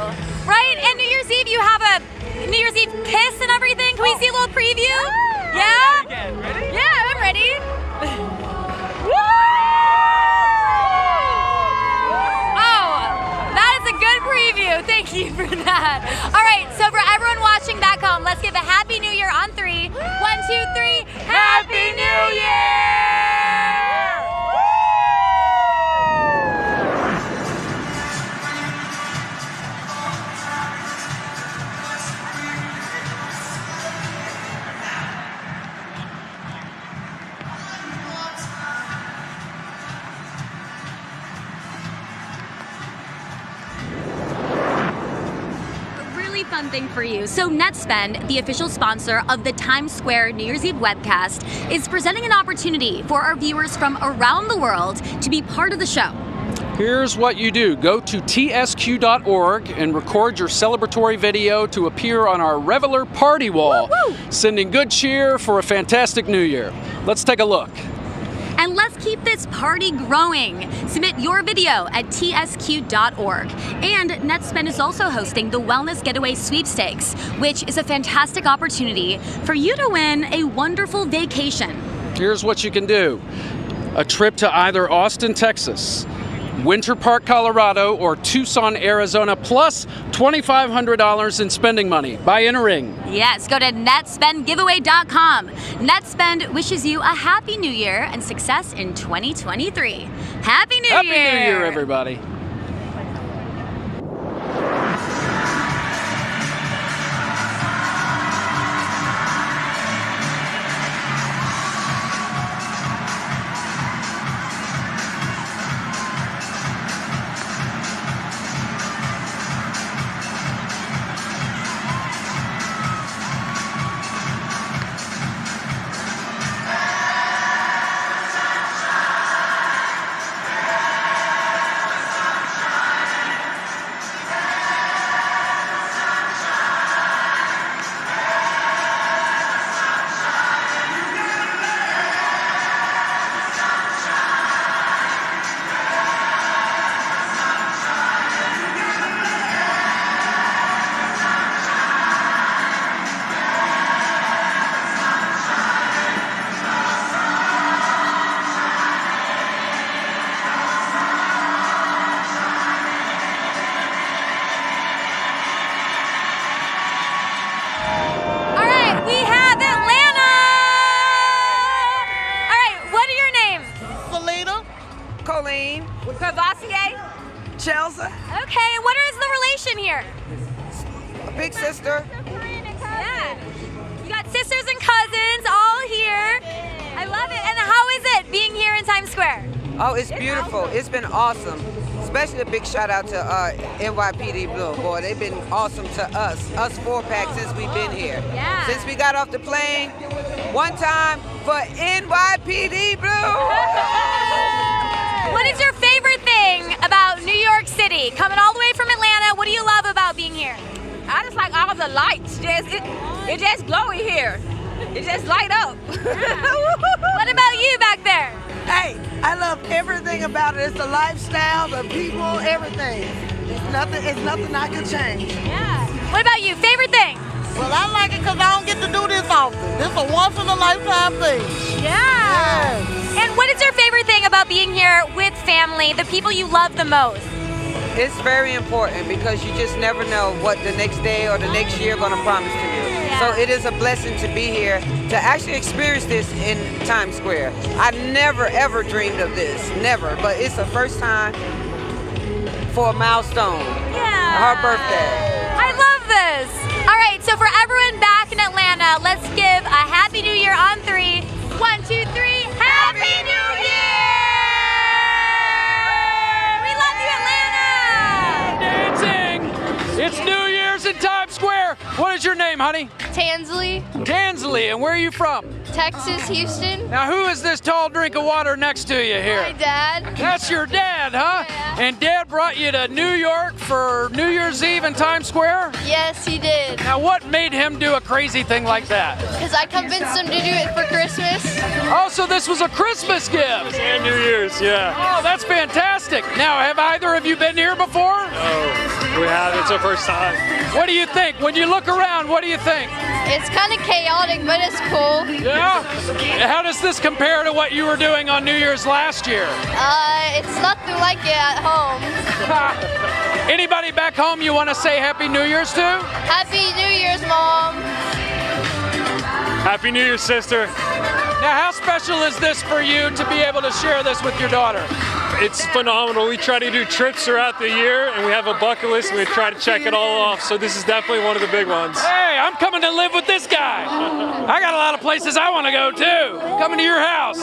right? And New Year's Eve, you have a New Year's Eve kiss and everything. Can we see a little preview? Yeah? Again, ready? Yeah, I'm ready. Oh, that is a good preview. Thank you for that. All right, so for everyone watching back home, let's give a Happy New Year on 3. 1, 2, 3. Happy New Year! Fun thing for you. So NetSpend, the official sponsor of the Times Square New Year's Eve webcast, is presenting an opportunity for our viewers from around the world to be part of the show. Here's what you do. Go to tsq.org and record your celebratory video to appear on our Reveler party wall, sending good cheer for a fantastic new year. Let's take a look. And let's keep this party growing. Submit your video at tsq.org. And NetSpend is also hosting the Wellness Getaway Sweepstakes, which is a fantastic opportunity for you to win a wonderful vacation. Here's what you can do. A trip to either Austin, Texas, Winter Park, Colorado, or Tucson, Arizona, plus $2,500 in spending money by entering. Yes, go to netspendgiveaway.com. NetSpend wishes you a happy new year and success in 2023. Happy New Year! Happy New Year, everybody. Times Square? Oh, it's beautiful. It's been awesome. Especially a big shout out to NYPD Blue. Boy, they've been awesome to us 4-pack since we've been here. Yeah. Since we got off the plane, one time for NYPD Blue. What is your favorite thing about New York City? Coming all the way from Atlanta, what do you love about being here? I just like all the lights. It just glowy here. It just light up. What about you back there? Hey, I love everything about it. It's the lifestyle, the people, everything. It's nothing I could change. Yeah. What about you? Favorite thing? Well, I like it because I don't get to do this often. This is a once-in-a-lifetime thing. Yeah. And what is your favorite thing about being here with family, the people you love the most? It's very important because you just never know what the next day or the next year going to promise to you. Yeah. So it is a blessing to be here, to actually experience this in Times Square. I never ever dreamed of this, never, but it's the first time for a milestone. Yeah. Her birthday. I love this. All right, so for everyone back in Atlanta, let's give a Happy New Year on 3. 1, 2, 3. Happy New Year! We love you, Atlanta! Dancing! It's New Year's in Times Square. What is your name, honey? Tansley, Tansley, and where are you from? Texas, Houston. Now, who is this tall drink of water next to you here? My dad. That's your dad, huh? Yeah. And Dad brought you to New York for New Year's Eve in Times Square? Yes, he did. Now, what made him do a crazy thing like that? Because I convinced him to do it for Christmas. Oh, so this was a Christmas gift? And New Year's, yeah. Oh, that's fantastic. Now, have either of you been here before? Oh, we have. It's our first time. What do you think? When you look around, what do you think? It's kind of chaotic, but it's cool. Yeah? How does this compare to what you were doing on New Year's last year? It's nothing like it at home. Anybody back home you want to say Happy New Year's to? Happy New Year's, Mom. Happy New Year, sister. Now, how special is this for you to be able to share this with your daughter? It's phenomenal. We try to do trips throughout the year, and we have a bucket list, and we try to check it all off. So this is definitely one of the big ones. Hey, I'm coming to live with this guy. I got a lot of places I want to go, too. Coming to your house.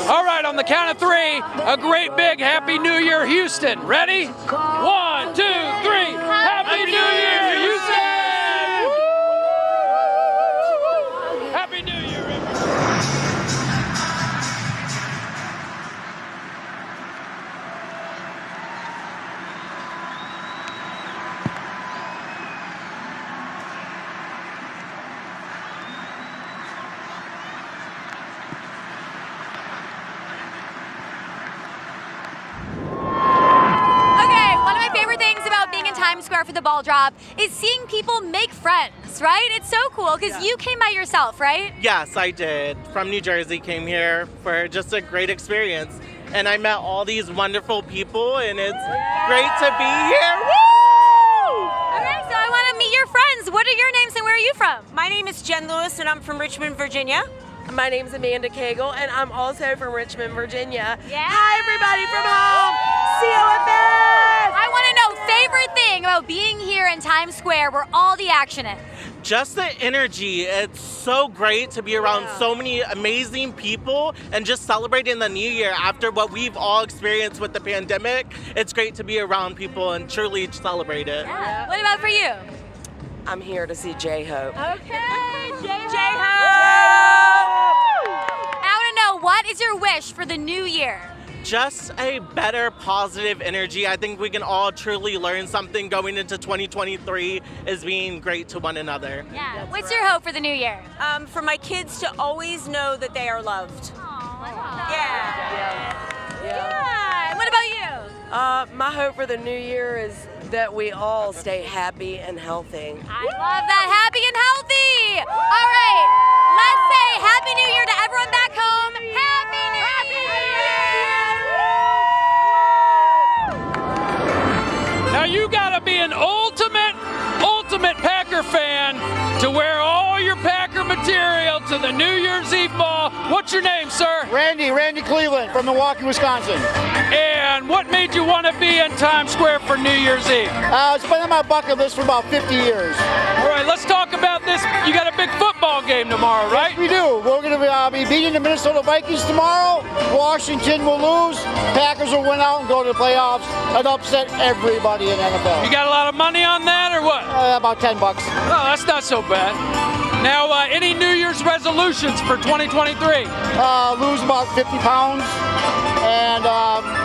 All right, on the count of 3, a great big Happy New Year, Houston. Ready? 1, 2, 3. Happy New Year, Houston! Happy New Year, Times Square for the ball drop is seeing people make friends, right? It's so cool because you came by yourself, right? Yes, I did. From New Jersey, came here for just a great experience. And I met all these wonderful people, and it's great to be here. Woo! Okay, so I want to meet your friends. What are your names and where are you from? My name is Jen Lewis, and I'm from Richmond, Virginia. My name's Amanda Cagle, and I'm also from Richmond, Virginia. Yeah. Hi, everybody from home. COFS! I want to know favorite thing about being here in Times Square where all the action is. Just the energy. It's so great to be around so many amazing people and just celebrating the new year after what we've all experienced with the pandemic. It's great to be around people and truly celebrate it. Yeah. What about for you? I'm here to see J-Hope. Okay, J-Hope! I want to know, what is your wish for the new year? Just a better positive energy. I think we can all truly learn something going into 2023 is being great to one another. Yeah. What's your hope for the new year? For my kids to always know that they are loved. Yeah. And what about you? My hope for the new year is that we all stay happy and healthy. I love that. Happy and healthy. All right. Let's say Happy New Year to everyone back home. Happy New Year! Now you gotta be an ultimate Packer fan to wear all your Packer material to the New Year's Eve ball. What's your name, sir? Randy Cleveland from Milwaukee, Wisconsin. And what made you want to be in Times Square for New Year's Eve? It's been on my bucket list for about 50 years. All right, let's talk about this. You got a big football game tomorrow, right? Yes, we do. We're going to be beating the Minnesota Vikings tomorrow. Washington will lose. Packers will win out and go to the playoffs and upset everybody in NFL. You got a lot of money on that or what? About $10. Oh, that's not so bad. Now, any New Year's resolutions for 2023? Lose about 50 pounds and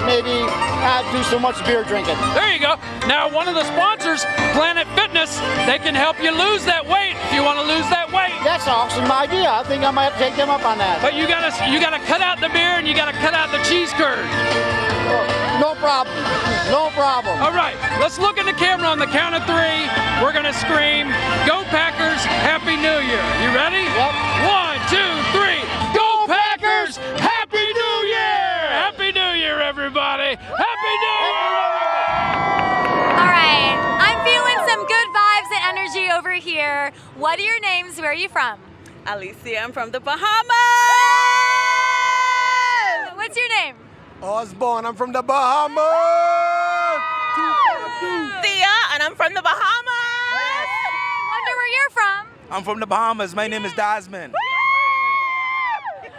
maybe not do so much beer drinking. There you go. Now, one of the sponsors, Planet Fitness, they can help you lose that weight if you want to lose that weight. That's an awesome idea. I think I might have to take them up on that. But you gotta cut out the beer and you gotta cut out the cheese curd. No problem. No problem. All right, let's look at the camera on the count of 3. We're gonna scream, "Go Packers! Happy New Year!" You ready? Yep. 1, 2, 3. Go Packers! Happy New Year! Happy New Year, everybody! Happy New Year! All right, I'm feeling some good vibes and energy over here. What are your names? Where are you from? Alicia, I'm from the Bahamas. What's your name? Osborne, I'm from the Bahamas. Thea, and I'm from the Bahamas. Wonder where you're from. I'm from the Bahamas. My name is Desmond.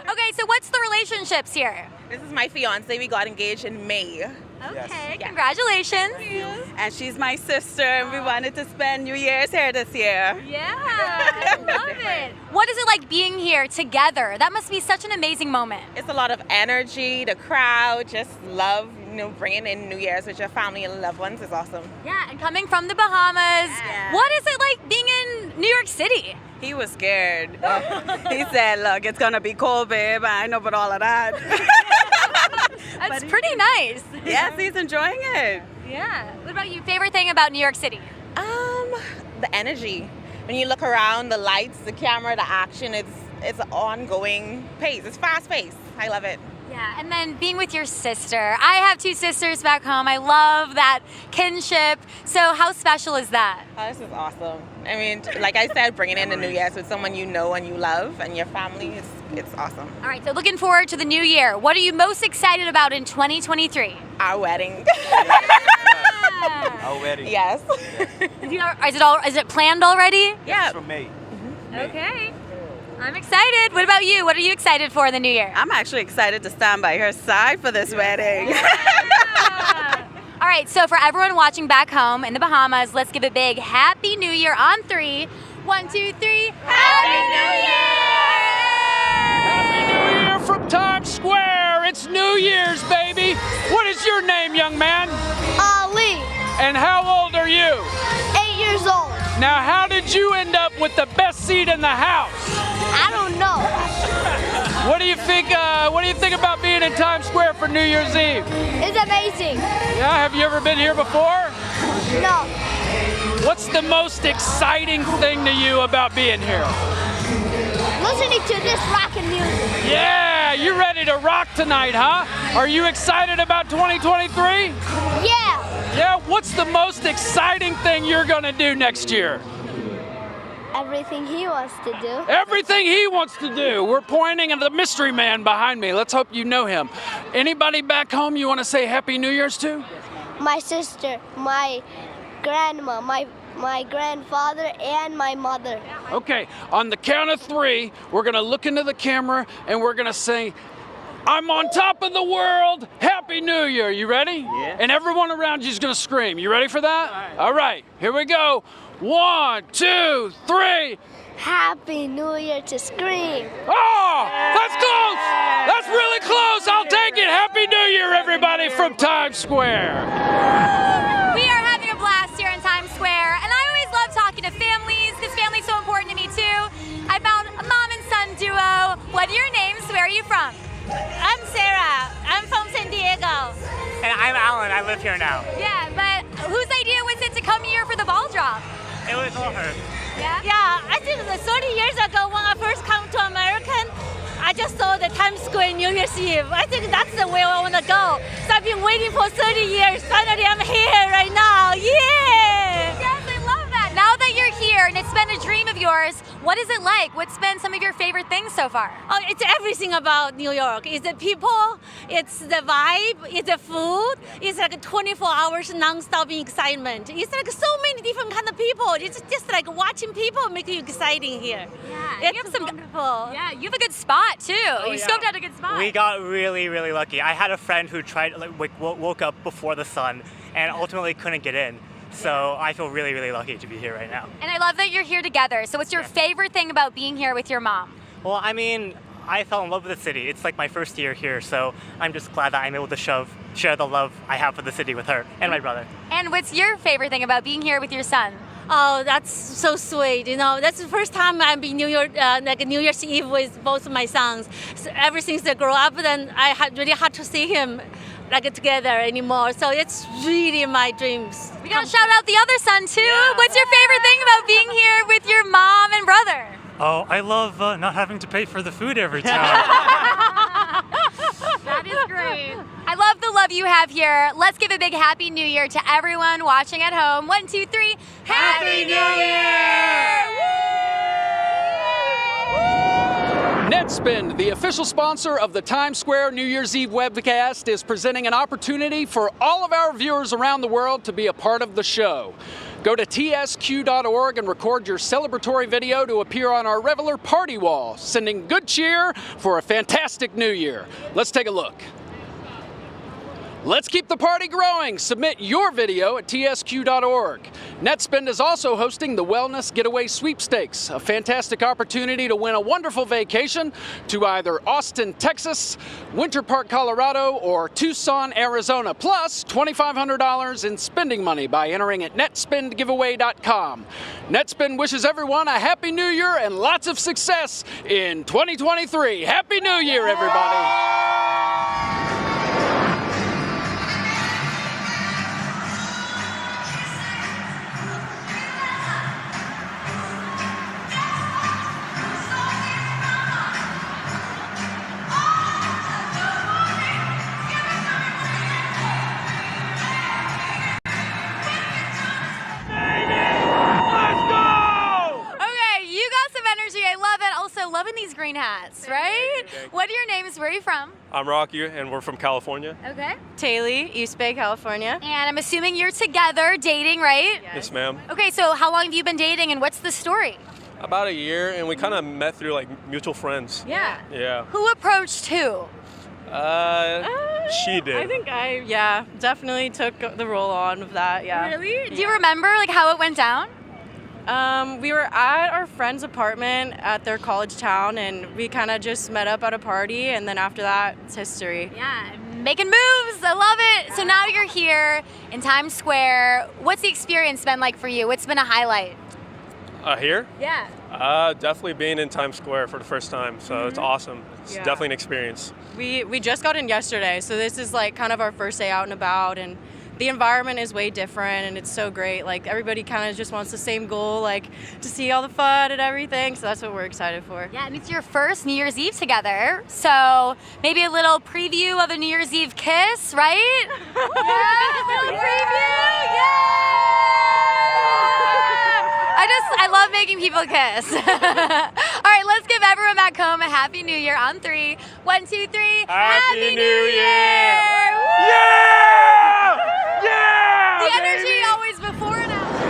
Okay, so what's the relationships here? This is my fiance. We got engaged in May. Okay, congratulations. And she's my sister, and we wanted to spend New Year's here this year. Yeah, I love it. What is it like being here together? That must be such an amazing moment. It's a lot of energy, the crowd, just love, bringing in New Year's with your family and loved ones is awesome. Yeah, and coming from the Bahamas, what is it like being in New York City? He was scared. He said, look, it's going to be cold, babe. I know about all of that. That's pretty nice. Yes, he's enjoying it. Yeah. What about you? Favorite thing about New York City? The energy. When you look around, the lights, the camera, the action, it's an ongoing pace. It's fast paced. I love it. Yeah, and then being with your sister. I have 2 sisters back home. I love that kinship. So how special is that? Oh, this is awesome. I mean, like I said, bringing in the New Year's with someone you know and you love and your family, it's awesome. All right, so looking forward to the new year. What are you most excited about in 2023? Our wedding. Our wedding. Yes. Is it planned already? Yeah. From May. Okay. I'm excited. What about you? What are you excited for in the new year? I'm actually excited to stand by her side for this wedding. Yeah. All right, so for everyone watching back home in the Bahamas, let's give a big Happy New Year on 3. 1, 2, 3. Happy New Year! Happy New Year from Times Square. It's New Year's, baby. What is your name, young man? Ali, And how old are you? 8 years old. Now, how did you end up with the best seat in the house? I don't know. What do you think? What do you think about being in Times Square for New Year's Eve? It's amazing. Yeah, have you ever been here before? No. What's the most exciting thing to you about being here? Listening to this rockin' music. Yeah, you ready to rock tonight, huh? Are you excited about 2023? Yeah. Yeah, what's the most exciting thing you're gonna do next year? Everything he wants to do. Everything he wants to do. We're pointing at the mystery man behind me. Let's hope you know him. Anybody back home you want to say Happy New Year's to? My sister, my grandma, my grandfather, and my mother. Okay, on the count of 3, we're gonna look into the camera and we're gonna say, I'm on top of the world, Happy New Year. You ready? Yeah. And everyone around you is gonna scream. You ready for that? All right, here we go. 1, 2, 3. Happy New Year to scream. Oh, that's close. That's really close. I'll take it. Happy New Year, everybody from Times Square. We are having a blast here in Times Square, and I always love talking to families because family's so important to me too. I found a mom and son duo. What are your names? Where are you from? I'm Sarah. I'm from San Diego. And I'm Alan. I live here now. Yeah, but whose idea was it to come here for the ball drop? It was all her. Yeah? Yeah, I think 30 years ago when I first came to America, I just saw the Times Square New Year's Eve. I think that's the way I want to go. So I've been waiting for 30 years. Finally, I'm here right now. Yeah! Yes, I love that. Now that you're here, here, and it's been a dream of yours. What is it like? What's been some of your favorite things so far? Oh, it's everything about New York. It's the people, it's the vibe, it's the food. It's like 24 hours non-stop excitement. It's like so many different kind of people. It's just like watching people make you exciting here. Yeah, you have some wonderful. Yeah, you have a good spot too. You scoped out a good spot. We got really, really lucky. I had a friend who woke up before the sun and ultimately couldn't get in. So I feel really, really lucky to be here right now. And I love that you're here together. So what's your favorite thing about being here with your mom? Well, I mean, I fell in love with the city. It's like my first year here, so I'm just glad that I'm able to share the love I have for the city with her and my brother. And what's your favorite thing about being here with your son? Oh, that's so sweet. You know, that's the first time I'm in New York, like New Year's Eve with both of my sons. So ever since they grew up, then I had really hard to see him like together anymore. So it's really my dreams. We gotta shout out the other son too. Yeah. What's your favorite thing about being here with your mom and brother? Oh, I love not having to pay for the food every time. That is great. I love the love you have here. Let's give a big Happy New Year to everyone watching at home. 1, 2, 3. Happy New Year! Netspend, the official sponsor of the Times Square New Year's Eve webcast, is presenting an opportunity for all of our viewers around the world to be a part of the show. Go to tsq.org and record your celebratory video to appear on our regular party wall, sending good cheer for a fantastic new year. Let's take a look. Let's keep the party growing. Submit your video at tsq.org. Netspend is also hosting the Wellness Getaway Sweepstakes, a fantastic opportunity to win a wonderful vacation to either Austin, Texas, Winter Park, Colorado, or Tucson, Arizona, plus $2,500 in spending money by entering at netspendgiveaway.com. Netspend wishes everyone a Happy New Year and lots of success in 2023. Happy New Year, everybody. Loving these green hats, right? What are your names? Where are you from? I'm Rocky, and we're from California. Okay. Taylor, East Bay, California. And I'm assuming you're together, dating, right? Yes, ma'am. Okay, so how long have you been dating, and what's the story? About a year, and we kind of met through like mutual friends. Yeah. Yeah. Who approached who? She did. I think I definitely took the role on of that, yeah. Really? Do you remember like how it went down? We were at our friend's apartment at their college town, and we kind of just met up at a party, and then after that, it's history. Yeah, making moves. I love it. So now you're here in Times Square. What's the experience been like for you? What's been a highlight? Here? Yeah. Definitely being in Times Square for the first time, so it's awesome. It's definitely an experience. We just got in yesterday, so this is like kind of our first day out and about, and the environment is way different, and it's so great. Like everybody kind of just wants the same goal, like to see all the fun and everything. So that's what we're excited for. Yeah, and it's your first New Year's Eve together. So maybe a little preview of a New Year's Eve kiss, right? Yeah, a little preview. Yeah. I love making people kiss. All right, let's give everyone back home a Happy New Year on 3. 1, 2, 3. Happy New Year! Yeah! Yeah! The energy always before and after.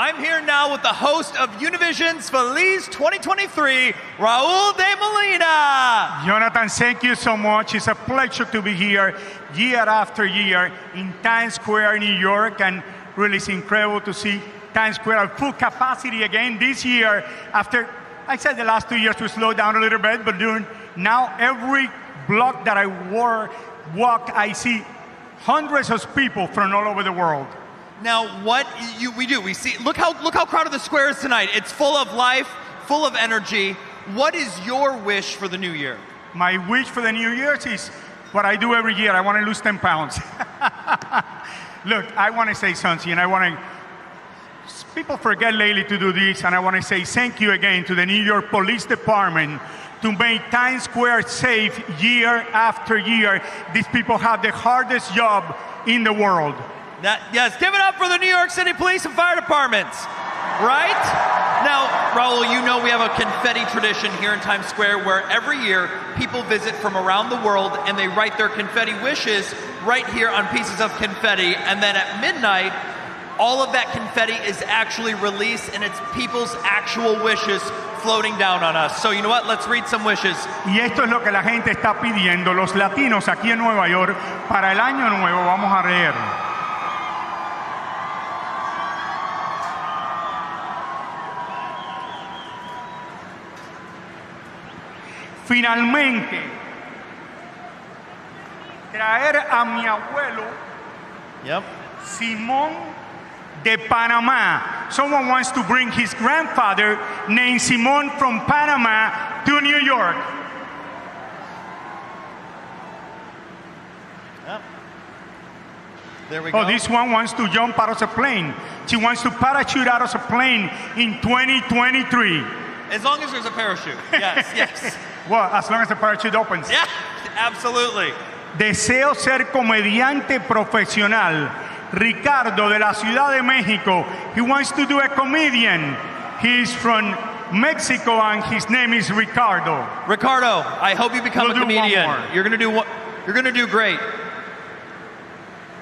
I'm here now with the host of Univision's Feliz 2023, Raul de Molina. Jonathan, thank you so much. It's a pleasure to be here year after year in Times Square, New York, and really it's incredible to see Times Square at full capacity again this year after, I said the last 2 years to slow down a little bit, but now every block that I walk, I see hundreds of people from all over the world. Now, what we see, look how crowded the square is tonight. It's full of life, full of energy. What is your wish for the new year? My wish for the new year is what I do every year. I want to lose 10 pounds. Look, I want to say something, and people forget lately to do this, and I want to say thank you again to the New York Police Department to make Times Square safe year after year. These people have the hardest job in the world. Yes, give it up for the New York City Police and Fire Departments, right? Now, Raul, you know we have a confetti tradition here in Times Square where every year people visit from around the world and they write their confetti wishes right here on pieces of confetti, and then at midnight, all of that confetti is actually released and it's people's actual wishes floating down on us. So you know what? Let's read some wishes. Y esto es lo que la gente está pidiendo, los latinos aquí en Nueva York, para el año nuevo. Vamos a leer. Finalmente, traer a mi abuelo, Simón de Panama. Someone wants to bring his grandfather named Simón from Panama to New York. There we go. Oh, this one wants to jump out of a plane. She wants to parachute out of a plane in 2023. As long as there's a parachute. Yes, yes. Well, as long as the parachute opens. Yeah, absolutely. Deseo ser comediante profesional. Ricardo de la Ciudad de México. He wants to do a comedian. He's from Mexico and his name is Ricardo. Ricardo, I hope you become a comedian. You're gonna do great.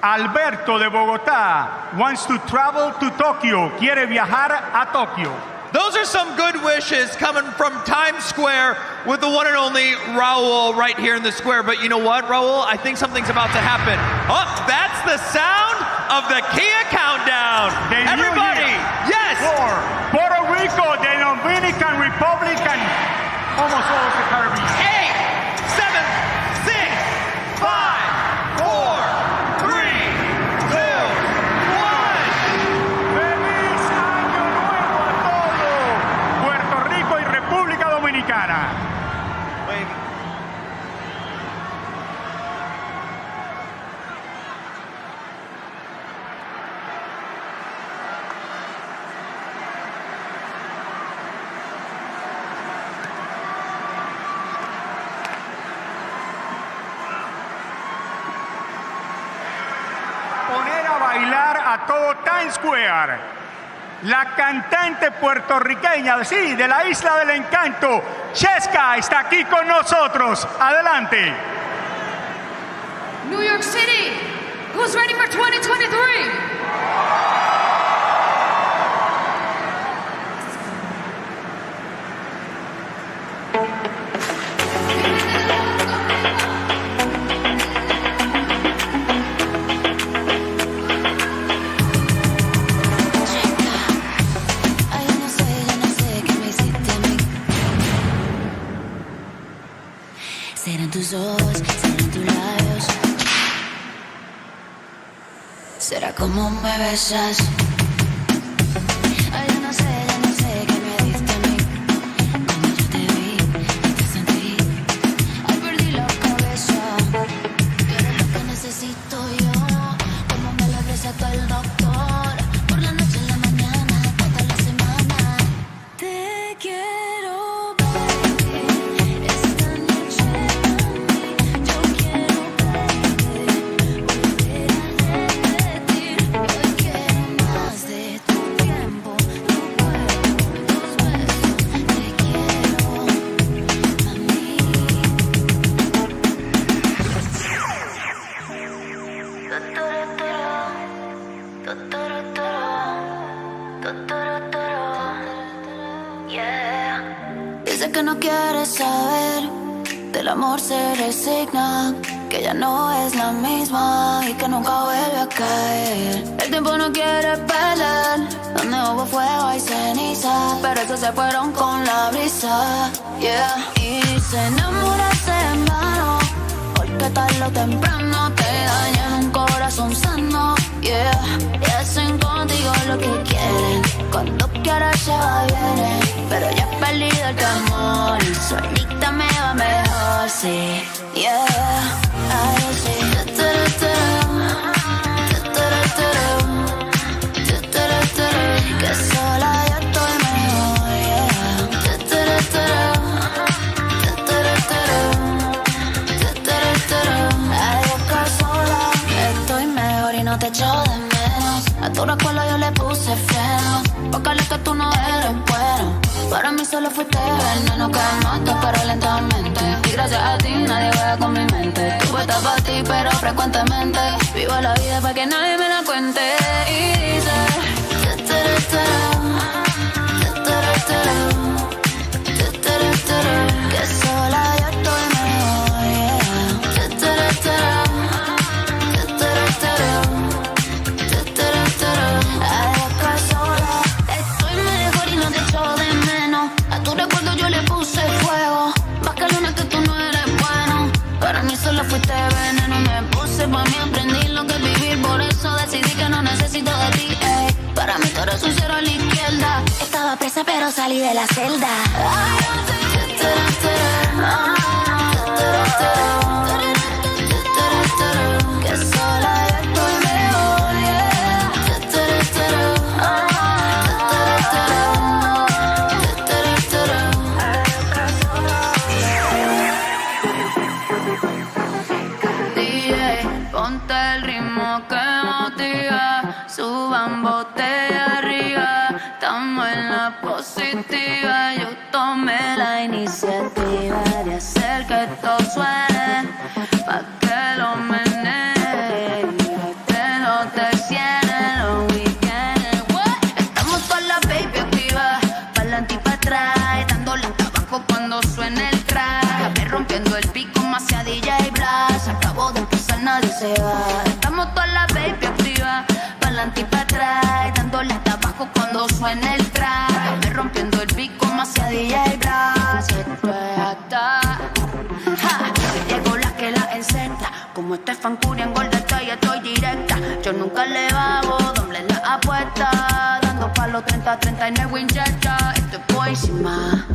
Alberto de Bogotá wants to travel to Tokyo. Quiere viajar a Tokio. Those are some good wishes coming from Times Square with the one and only Raul right here in the square. But you know what, Raul? I think something's about to happen. Oh, that's the sound of the Kia countdown. Everybody, yes! For Puerto Rico, the Dominican Republic, and almost all of the Caribbean. 8, 7, 6, 5, 4, 3, 2, 1. ¡Feliz Año Nuevo a todos! Puerto Rico y República Dominicana. Bailar a todo Times Square. La cantante puertorriqueña, sí, de la Isla del Encanto, Chesca, está aquí con nosotros. Adelante. New York City, who's ready for 2023? Serán tus ojos, serán tus labios. Será como me besas. Ay, ya no sé qué me diste a mí. Cuando yo te vi y te sentí, ay, perdí la cabeza. Tú eres lo que necesito yo. Como me lo recetó el doctor. Por la noche en la mañana, toda la semana. Te quiero, baby. Esta noche. Más. Dice que no quiere saber, del amor se resigna, que ya no es la misma y que nunca vuelve a caer. El tiempo no quiere pelear, donde hubo fuego hay ceniza, pero estos se fueron con la brisa, yeah. Y se enamorarse en vano, porque tarde o temprano te dañan un corazón sano, yeah. Y hacen contigo lo que quieren, cuando quieras se va y viene, pero ya he perdido el temor, solita me va mejor, sí, yeah. Ay, sí. Que sola yo estoy mejor, yeah. Ay, que sola estoy mejor y no te echo de menos. A tu recuerdo yo le puse freno, porque lo que tú no eres bueno. Para mí solo fuiste veneno que mata, pero lentamente. Y gracias a ti nadie juega con mi mente. Tú estás para ti, pero frecuentemente vivo la vida para que nadie me la cuente. Y dice que sola yo estoy mejor, yeah. Ay, que sola estoy mejor y no te echo de menos. A tu recuerdo yo le puse fuego, más que luna que tú no eres bueno. Para mí solo fuiste veneno, me puse pa' mí, aprendí lo que es vivir. Por eso decidí que no necesito de ti, ey. Para mí tú eres un cero a la izquierda. Estaba presa pero salí de la celda. Que sola yo estoy mejor, yeah. DJ, ponte el ritmo que motiva, suban botella arriba, estamos en la positiva. Yo tomé la iniciativa de hacer que esto suene, pa' que lo menee, que no te cierren los weekends. Estamos todas las baby activas, pa'lante y pa' atrás, dándole tabaco cuando suene el track, rompiendo el pico más hacia DJ Blast. Acabo de empezar, nadie se va. Estamos todas las baby activas, pa'lante y pa' atrás, dándole hasta abajo cuando suene el track, me rompiendo el pico más hacia DJ Blast. Esto es hasta llegó la que la encenta, como Estefan Curry en Golden State, estoy directa. Yo nunca le bajo, doble la apuesta, dando pa' los 30-30 en el Winchester. Estoy por encima,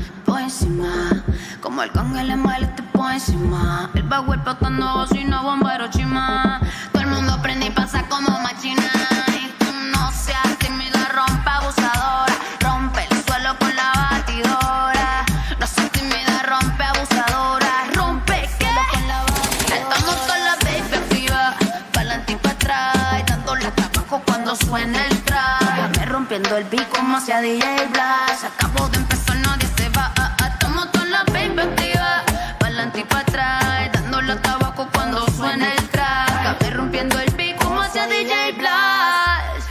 como el cángel en mal, estoy por encima. El bajo explotando bocina, bomba Hiroshima. Todo el mundo prende y pasa como machina. Y tú no seas tímida, rompe abusadora, rompe el suelo con la batidora. No seas tímida, rompe abusadora, rompe ¿qué? Con la batidora. Estamos con la baby activa, pa'lante y pa' atrás, dándole hasta abajo cuando suena el track, me rompiendo el pico más hacia DJ Blast. Acabo de empezar, nadie se va. Estamos con la baby activa, pa'lante y pa' atrás, dándole hasta abajo cuando suena el track, me rompiendo el pico más hacia DJ Blast.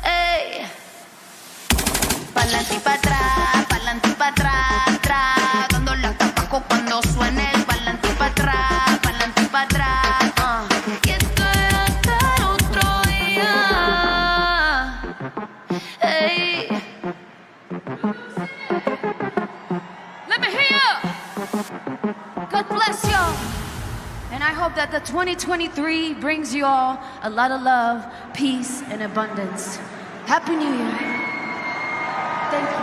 Ey. Pa'lante y pa' atrás, pa'lante y pa' atrás, atrás, dándole hasta abajo cuando suene el pa'lante y pa' atrás, pa'lante y pa' atrás. Y esto es hasta el otro día. Ey. Let me hear you. God bless y'all. And I hope that the 2023 brings you all a lot of love, peace, and abundance. Happy New Year. Thank you.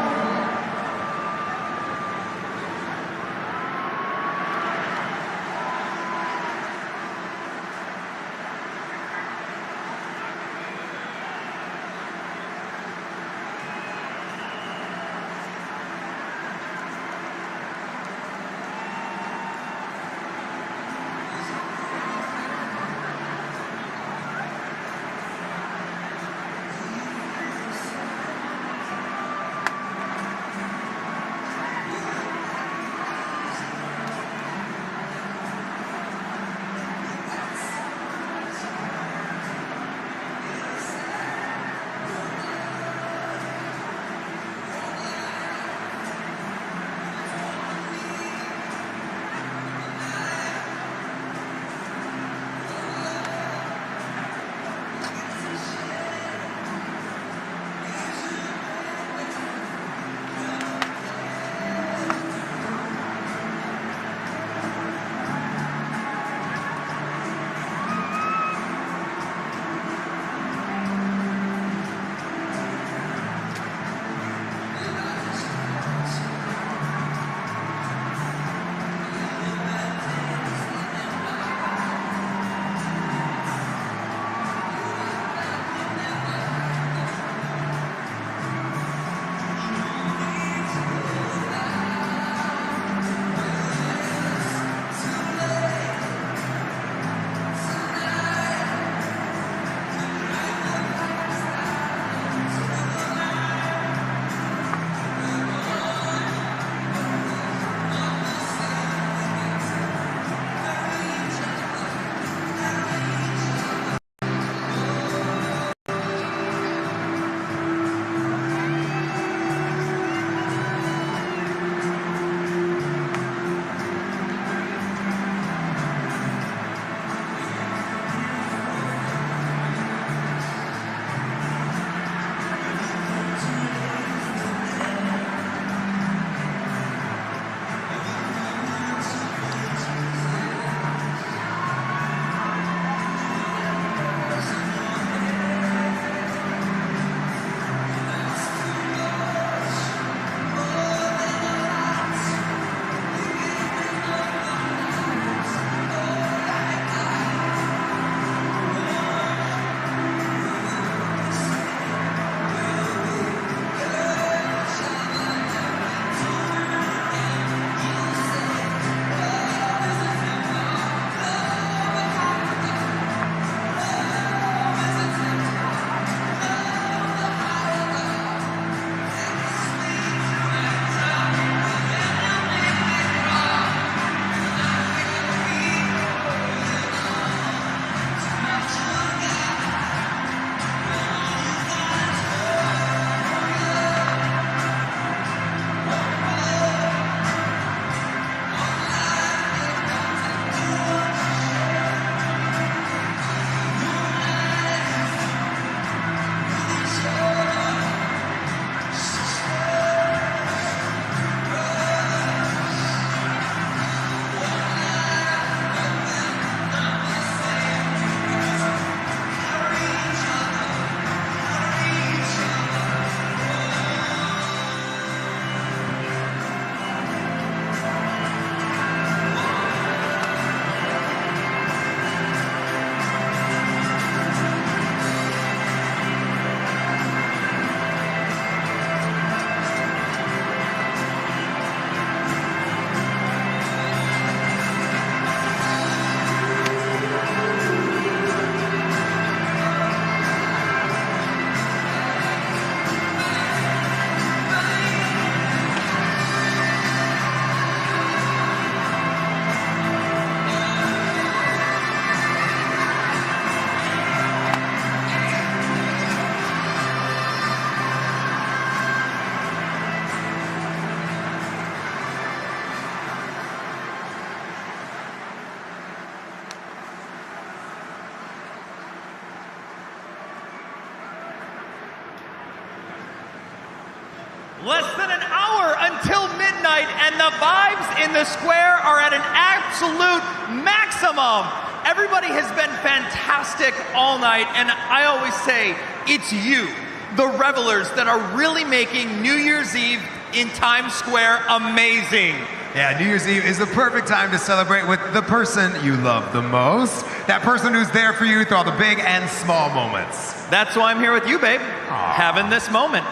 Less than an hour until midnight, and the vibes in the square are at an absolute maximum. Everybody has been fantastic all night, and I always say, it's you, the revelers, that are really making New Year's Eve in Times Square amazing. Yeah, New Year's Eve is the perfect time to celebrate with the person you love the most. That person who's there for you through all the big and small moments. That's why I'm here with you, babe. Having this moment.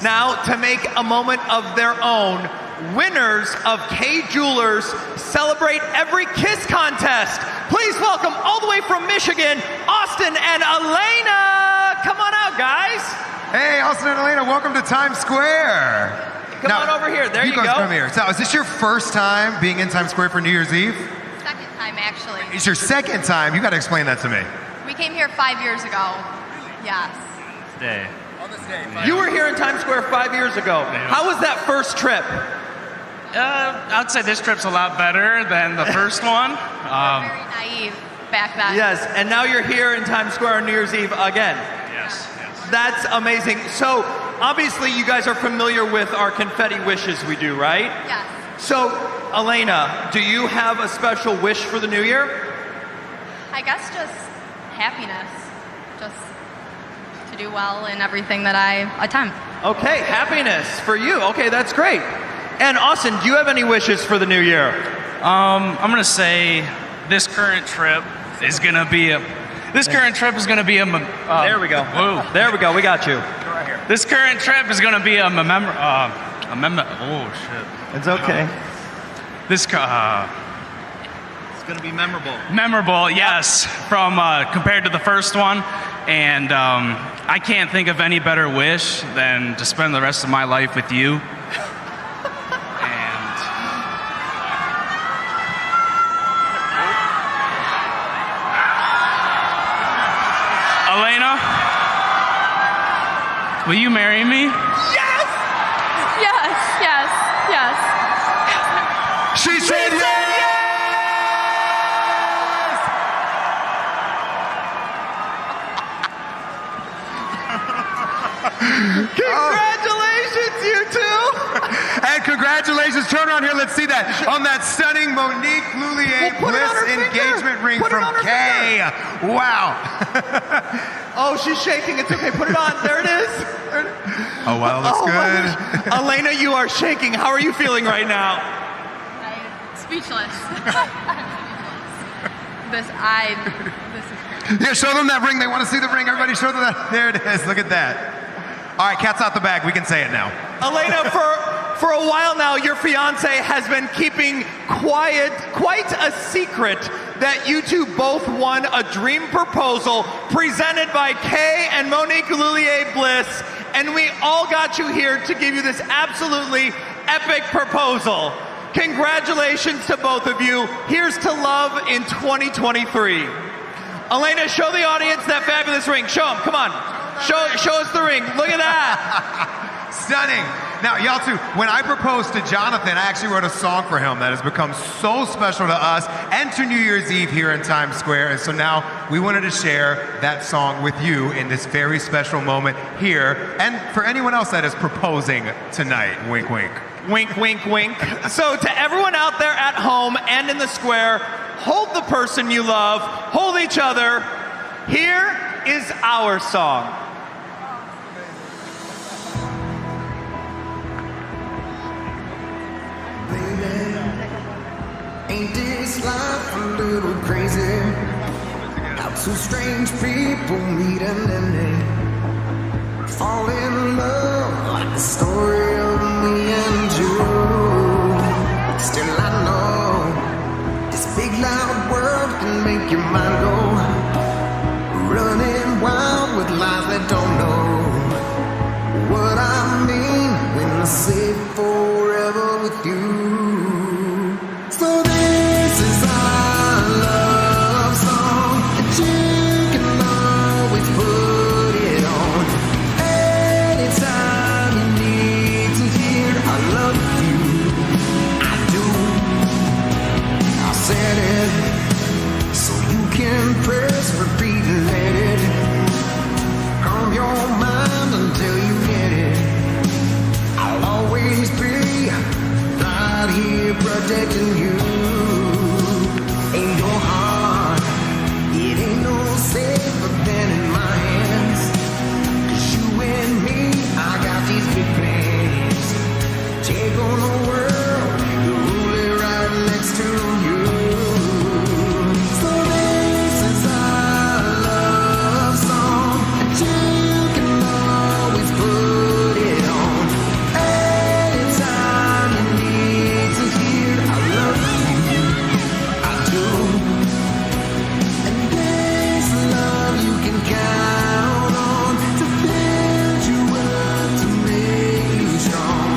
Now, to make a moment of their own, winners of K Jewelers Celebrate Every Kiss contest. Please welcome all the way from Michigan, Austin and Elena. Come on out, guys. Hey, Austin and Elena, welcome to Times Square. Come on over here. There you go. Come here. So, is this your first time being in Times Square for New Year's Eve? Second time, actually. It's your second time. You got to explain that to me. We came here 5 years ago. Yes. Today. You were here in Times Square 5 years ago. How was that first trip? I'd say this trip's a lot better than the first one. Very naive back then. Yes, and now you're here in Times Square on New Year's Eve again. Yes. That's amazing. So, obviously, you guys are familiar with our confetti wishes we do, right? Yes. So, Elena, do you have a special wish for the new year? I guess just happiness. Just to do well in everything that I attempt. Okay, happiness for you. Okay, that's great. And Austin, do you have any wishes for the new year? I'm gonna say this current trip is gonna be a. There we go. Whoa. There we go. We got you. This current trip is gonna be oh shit. It's okay. It's gonna be memorable. Memorable, yes. From compared to the first one, and I can't think of any better wish than to spend the rest of my life with you. Elena, will you marry me? Yes! Yes, yes, yes. She said yes! Congratulations, you two! And congratulations, turn around here, let's see that. On that stunning Monique Lullier Bliss engagement ring from Kay. Wow. Oh, she's shaking. It's okay. Put it on. There it is. Oh, wow, looks good. Elena, you are shaking. How are you feeling right now? Speechless. This is great. Yeah, show them that ring. They want to see the ring. Everybody show them that. There it is. Look at that. All right, cat's out the bag. We can say it now. Elena, for a while now, your fiance has been keeping quite a secret that you two both won a dream proposal presented by Kay and Monique Lullier Bliss, and we all got you here to give you this absolutely epic proposal. Congratulations to both of you. Here's to love in 2023. Elena, show the audience that fabulous ring. Show them, come on. Show us the ring. Look at that. Stunning. Now, y'all too, when I proposed to Jonathan, I actually wrote a song for him that has become so special to us and to New Year's Eve here in Times Square. And so now we wanted to share that song with you in this very special moment here. And for anyone else that is proposing tonight, wink, wink. Wink, wink, wink. So to everyone out there at home and in the square, hold the person you love, hold each other. Here is our song. Ain't this life a little crazy? How two strange people meet and then they fall in love, like the story of me and you. Still I know this big loud world can make your mind go running wild with lies that don't know what I mean when I say forever with you. So this is our love song, and you can always put it on anytime you need to hear I love you. I do. I said it so you can press repeat and let it calm your mind until you get it. I protecting you. Ain't no heart, it ain't no safer than in my hands. 'Cause you and me, I got these big plans. Take on the world, you rule it right next to you. So this is our love song, and you can always put it on. Anytime you need to hear I love you, I do. And this love you can count on to build you up, to make you strong.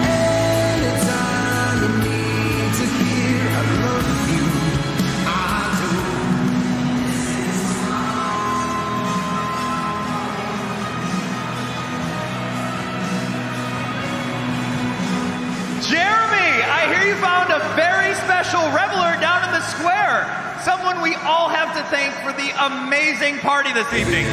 Anytime you need to hear I love you, I do. Jeremy, I hear you found a very special reveler down in the square. Someone we all have to thank for the amazing party this evening.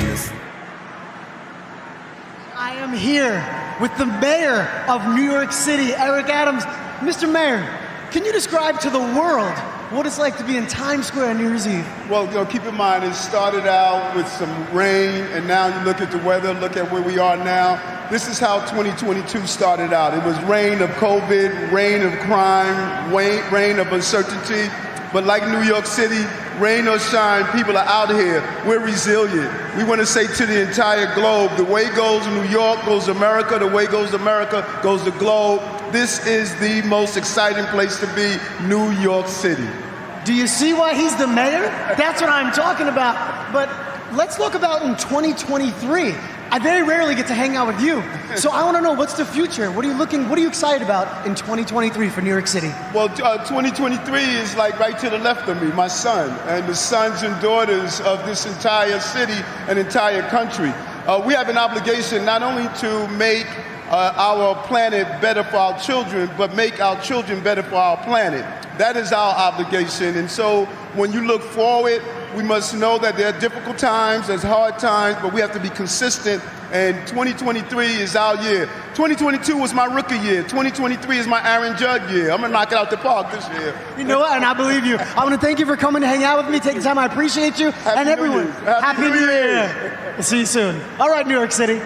I am here with the mayor of New York City, Eric Adams. Mr. Mayor, can you describe to the world what it's like to be in Times Square on New Year's Eve? Well, keep in mind, it started out with some rain, and now you look at the weather, look at where we are now. This is how 2022 started out. It was rain of COVID, rain of crime, rain of uncertainty. But like New York City, rain or shine, people are out here. We're resilient. We want to say to the entire globe, the way goes New York goes America, the way goes America goes the globe. This is the most exciting place to be, New York City. Do you see why he's the mayor? That's what I'm talking about. But let's look about in 2023. I very rarely get to hang out with you. So I want to know, what's the future? What are you excited about in 2023 for New York City? Well, 2023 is like right to the left of me, my son, and the sons and daughters of this entire city and entire country. We have an obligation not only to make our planet better for our children, but make our children better for our planet. That is our obligation. And so when you look forward, we must know that there are difficult times, there's hard times, but we have to be consistent. And 2023 is our year. 2022 was my rookie year. 2023 is my Aaron Judge year. I'm going to knock it out the park this year. You know what? And I believe you. I want to thank you for coming to hang out with me, taking time. I appreciate you. And everyone, Happy New Year. We'll see you soon. All right, New York City.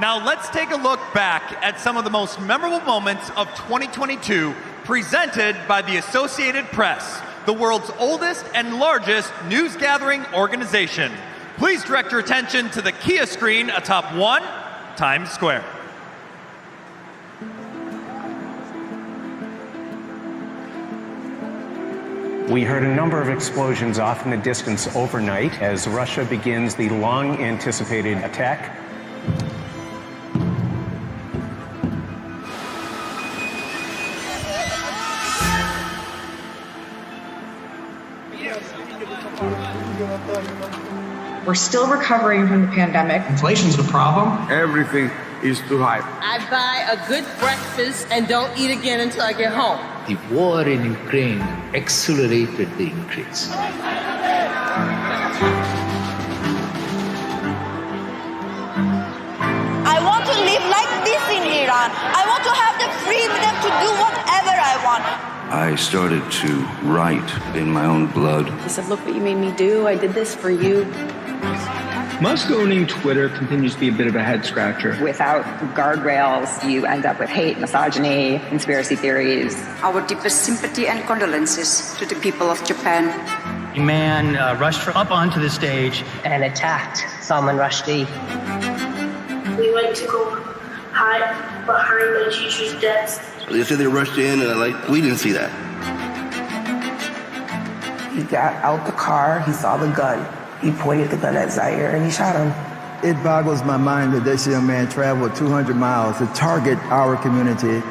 Now let's take a look back at some of the most memorable moments of 2022 presented by the Associated Press, the world's oldest and largest news gathering organization. Please direct your attention to the Kia screen atop 1 Times Square. We heard a number of explosions off in the distance overnight as Russia begins the long-anticipated attack. We're still recovering from the pandemic. Inflation's a problem. Everything is too high. I buy a good breakfast and don't eat again until I get home. The war in Ukraine accelerated the increase. I want to live like this in Iran. want. I want to have the freedom to do whatever I want. I started to write in my own blood. He said, look what you made me do. I did this for you. Musk owning Twitter continues to be a bit of a head scratcher. Without guardrails, you end up with hate, misogyny, conspiracy theories. Our deepest sympathy and condolences to the people of Japan. A man rushed up onto the stage and attacked Salman Rushdie. We went to go hide behind the teacher's desk. They said they rushed in, and we didn't see that. He got out the car, he saw the gun. He pointed the gun at Zaire and he shot him. It boggles my mind that this young man traveled 200 miles to target our community.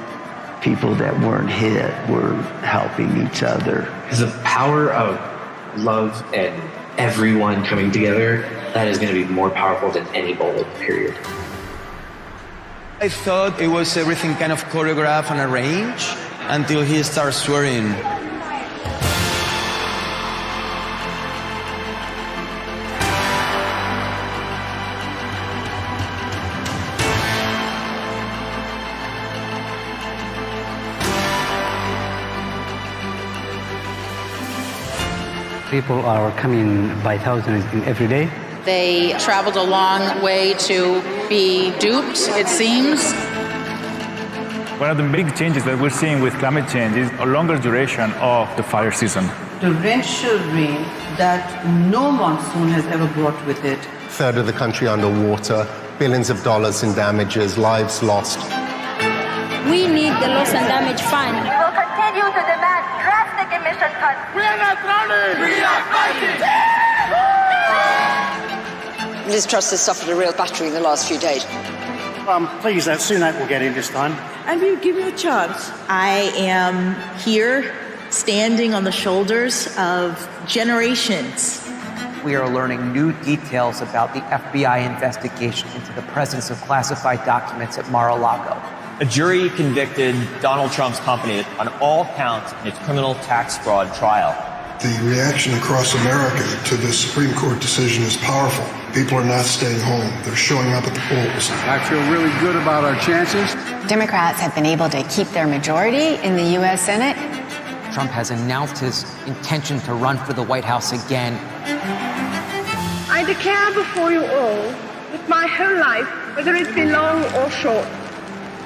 People that weren't hit were helping each other. The power of love and everyone coming together, that is going to be more powerful than any bullet, period. I thought it was everything kind of choreographed and arranged until he starts swearing. People are coming by thousands every day. They traveled a long way to be duped, it seems. One of the big changes that we're seeing with climate change is a longer duration of the fire season. Torrential rain that no monsoon has ever brought with it. A third of the country underwater, billions of dollars in damages, lives lost. We need the loss and damage fund. We will continue to demand drastic emission cuts. We are not running! We are fighting! Liz Truss has suffered a real battery in the last few days. Please, Sunak will get in this time. And we'll give you a chance. I am here standing on the shoulders of generations. We are learning new details about the FBI investigation into the presence of classified documents at Mar-a-Lago. A jury convicted Donald Trump's company on all counts in its criminal tax fraud trial. The reaction across America to this Supreme Court decision is powerful. People are not staying home. They're showing up at the polls. I feel really good about our chances. Democrats have been able to keep their majority in the U.S. Senate. Trump has announced his intention to run for the White House again. I declare before you all that my whole life, whether it be long or short,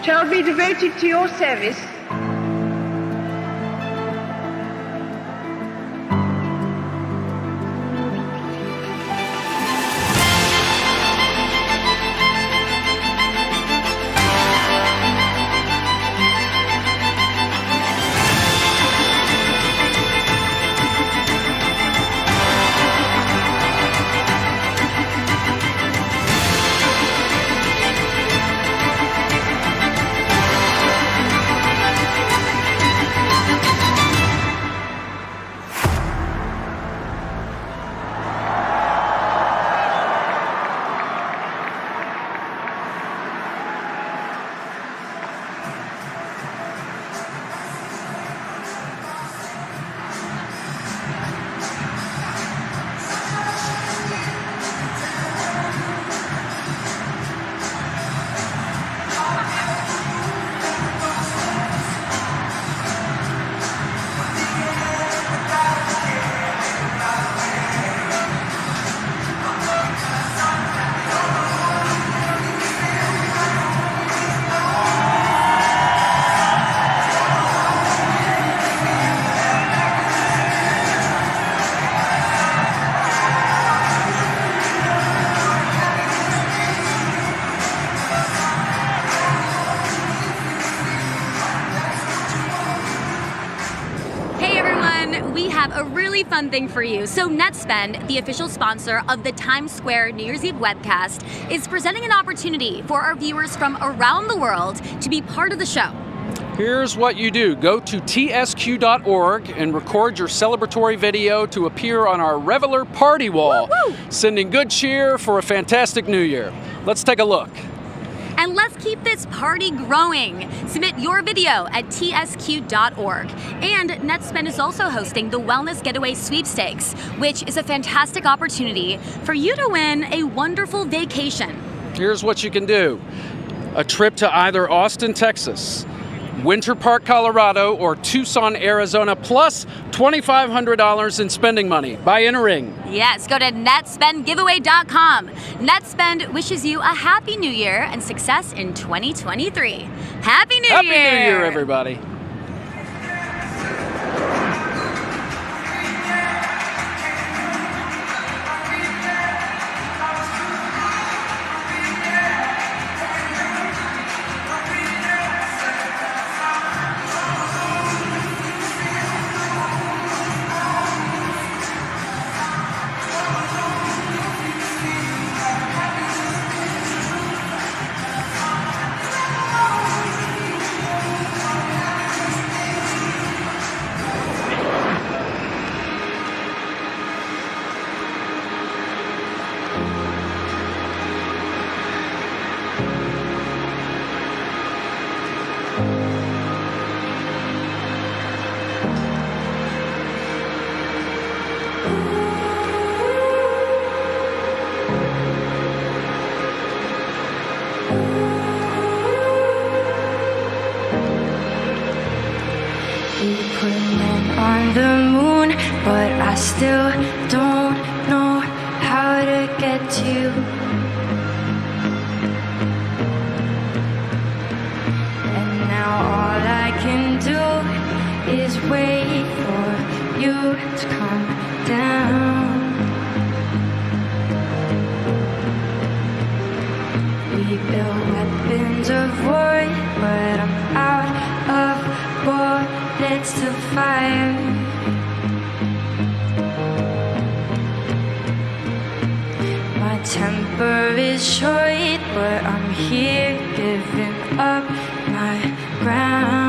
shall be devoted to your service. Fun thing for you. So Netspend, the official sponsor of the Times Square New Year's Eve webcast, is presenting an opportunity for our viewers from around the world to be part of the show. Here's what you do. Go to tsq.org and record your celebratory video to appear on our Reveler party wall, sending good cheer for a fantastic new year. Let's take a look. And let's keep this party growing. Submit your video at tsq.org. And Netspend is also hosting the Wellness Getaway Sweepstakes, which is a fantastic opportunity for you to win a wonderful vacation. Here's what you can do. a trip to either Austin, Texas, Winter Park, Colorado, or Tucson, Arizona, plus $2,500 in spending money by entering. Yes, go to netspendgiveaway.com. Netspend wishes you a happy new year and success in 2023. Happy New Year! Happy New Year, everybody. But I still don't know how to get to you. And now all I can do is wait for you to come down. We built weapons of war, but I'm out of bullets to fire. Temper is short, but I'm here giving up my ground.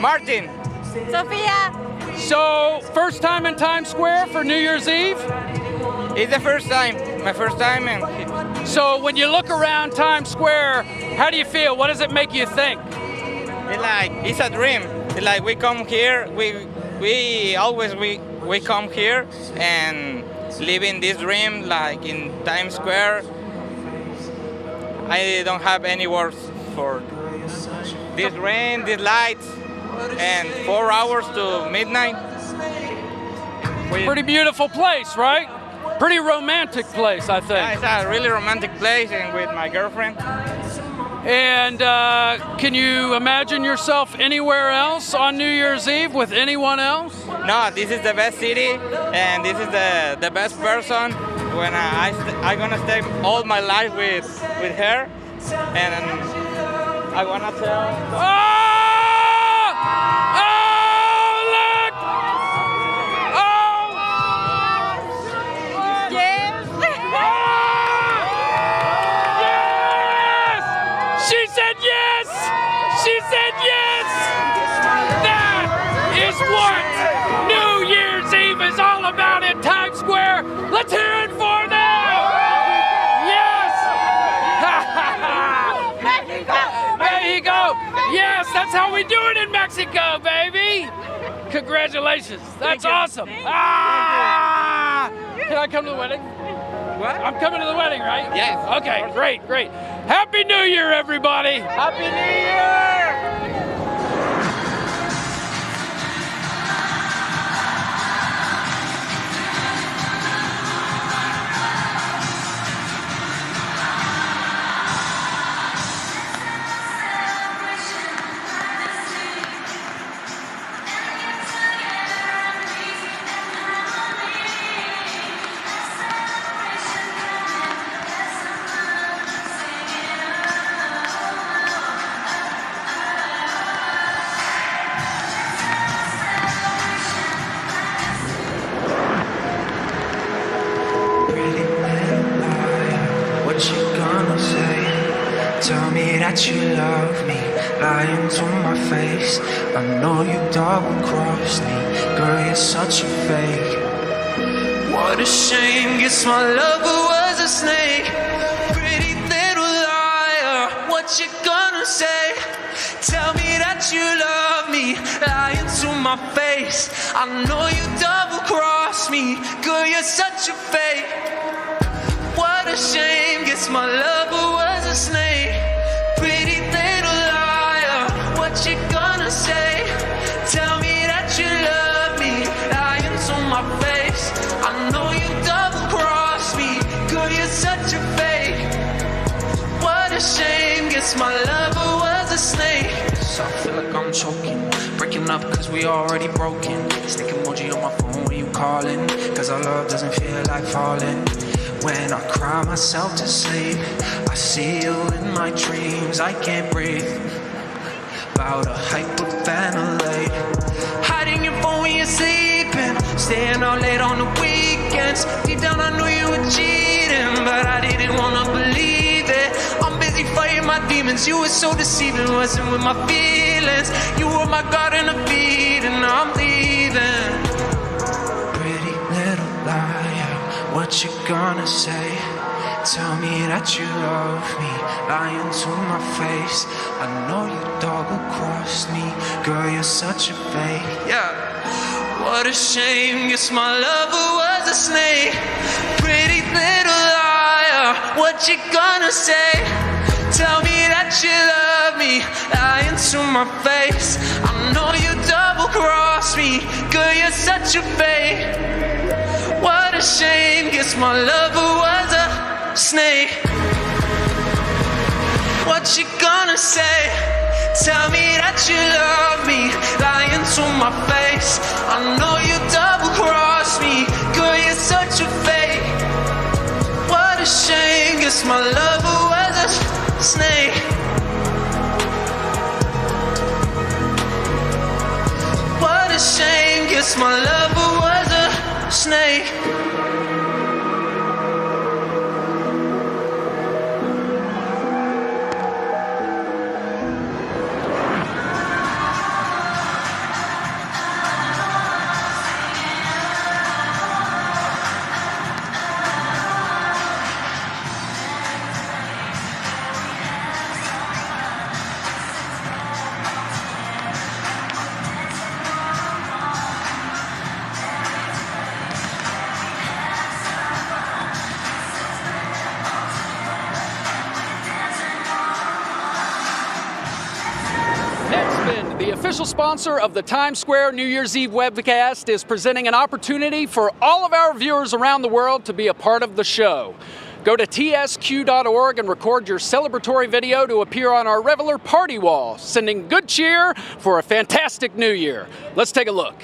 Martin. Sophia. So, first time in Times Square for New Year's Eve? It's the first time, my first time. So, when you look around Times Square, how do you feel? What does it make you think? It's a dream. It's like we come here, we always come here and live in this dream, like in Times Square. I don't have any words for this rain, these lights, and 4 hours to midnight. Pretty beautiful place, right? Pretty romantic place, I think. Yeah, it's a really romantic place, and with my girlfriend. And can you imagine yourself anywhere else on New Year's Eve with anyone else? No, this is the best city, and this is the best person. When I'm gonna stay all my life with her, and I wanna tell. She said yes! She said yes! That is what New Year's Eve is all about in Times Square. Let's hear it for them! Yes! Mexico! Yes, that's how we do it in Mexico, baby! Congratulations. That's awesome. Can I come to the wedding? What? I'm coming to the wedding, right? Yes. Okay, great, great. Happy New Year, everybody! Happy New Year! That you love me, lying to my face. I know you double-crossed me, girl, you're such a fake. What a shame, guess my lover was a snake. Pretty little liar, what you gonna say? Tell me that you love me, lying to my face. I know you double-crossed me, girl, you're such a fake. What a shame, guess my lover was a snake. Pretty little liar, what you gonna say? Tell me that you love me, lying to my face. I know you double-crossed me, girl, you're such a fake. What a shame, guess my lover was a snake. So I feel like I'm choking, breaking up cause we already broken. Stick emoji on my phone when you calling, cause our love doesn't feel like falling. When I cry myself to sleep, I see you in my dreams. I can't breathe. About to hyperventilate. Hiding your phone when you're sleeping, staying out late on the weekends. Deep down I knew you were cheating, but I didn't wanna believe it. I'm busy fighting my demons. You were so deceiving, wasn't with my feelings. You were my garden of Eden, and I'm leaving. Pretty little liar, what you gonna say? Tell me that you love me, lying to my face. I know you double-crossed me, girl, you're such a fake. Yeah. What a shame, guess my lover was a snake. Pretty little liar, what you gonna say? Tell me that you love me, lying to my face. I know you double-crossed me, girl, you're such a fake. What a shame, guess my lover was a snake. What you gonna say? Tell me that you love me, lying to my face. I know you double-crossed me, girl, you're such a fake. What a shame, guess my lover was a snake. What a shame, guess my lover was a snake. official sponsor of the Times Square New Year's Eve webcast, is presenting an opportunity for all of our viewers around the world to be a part of the show. Go to tsq.org and record your celebratory video to appear on our Reveler party wall, sending good cheer for a fantastic new year. Let's take a look.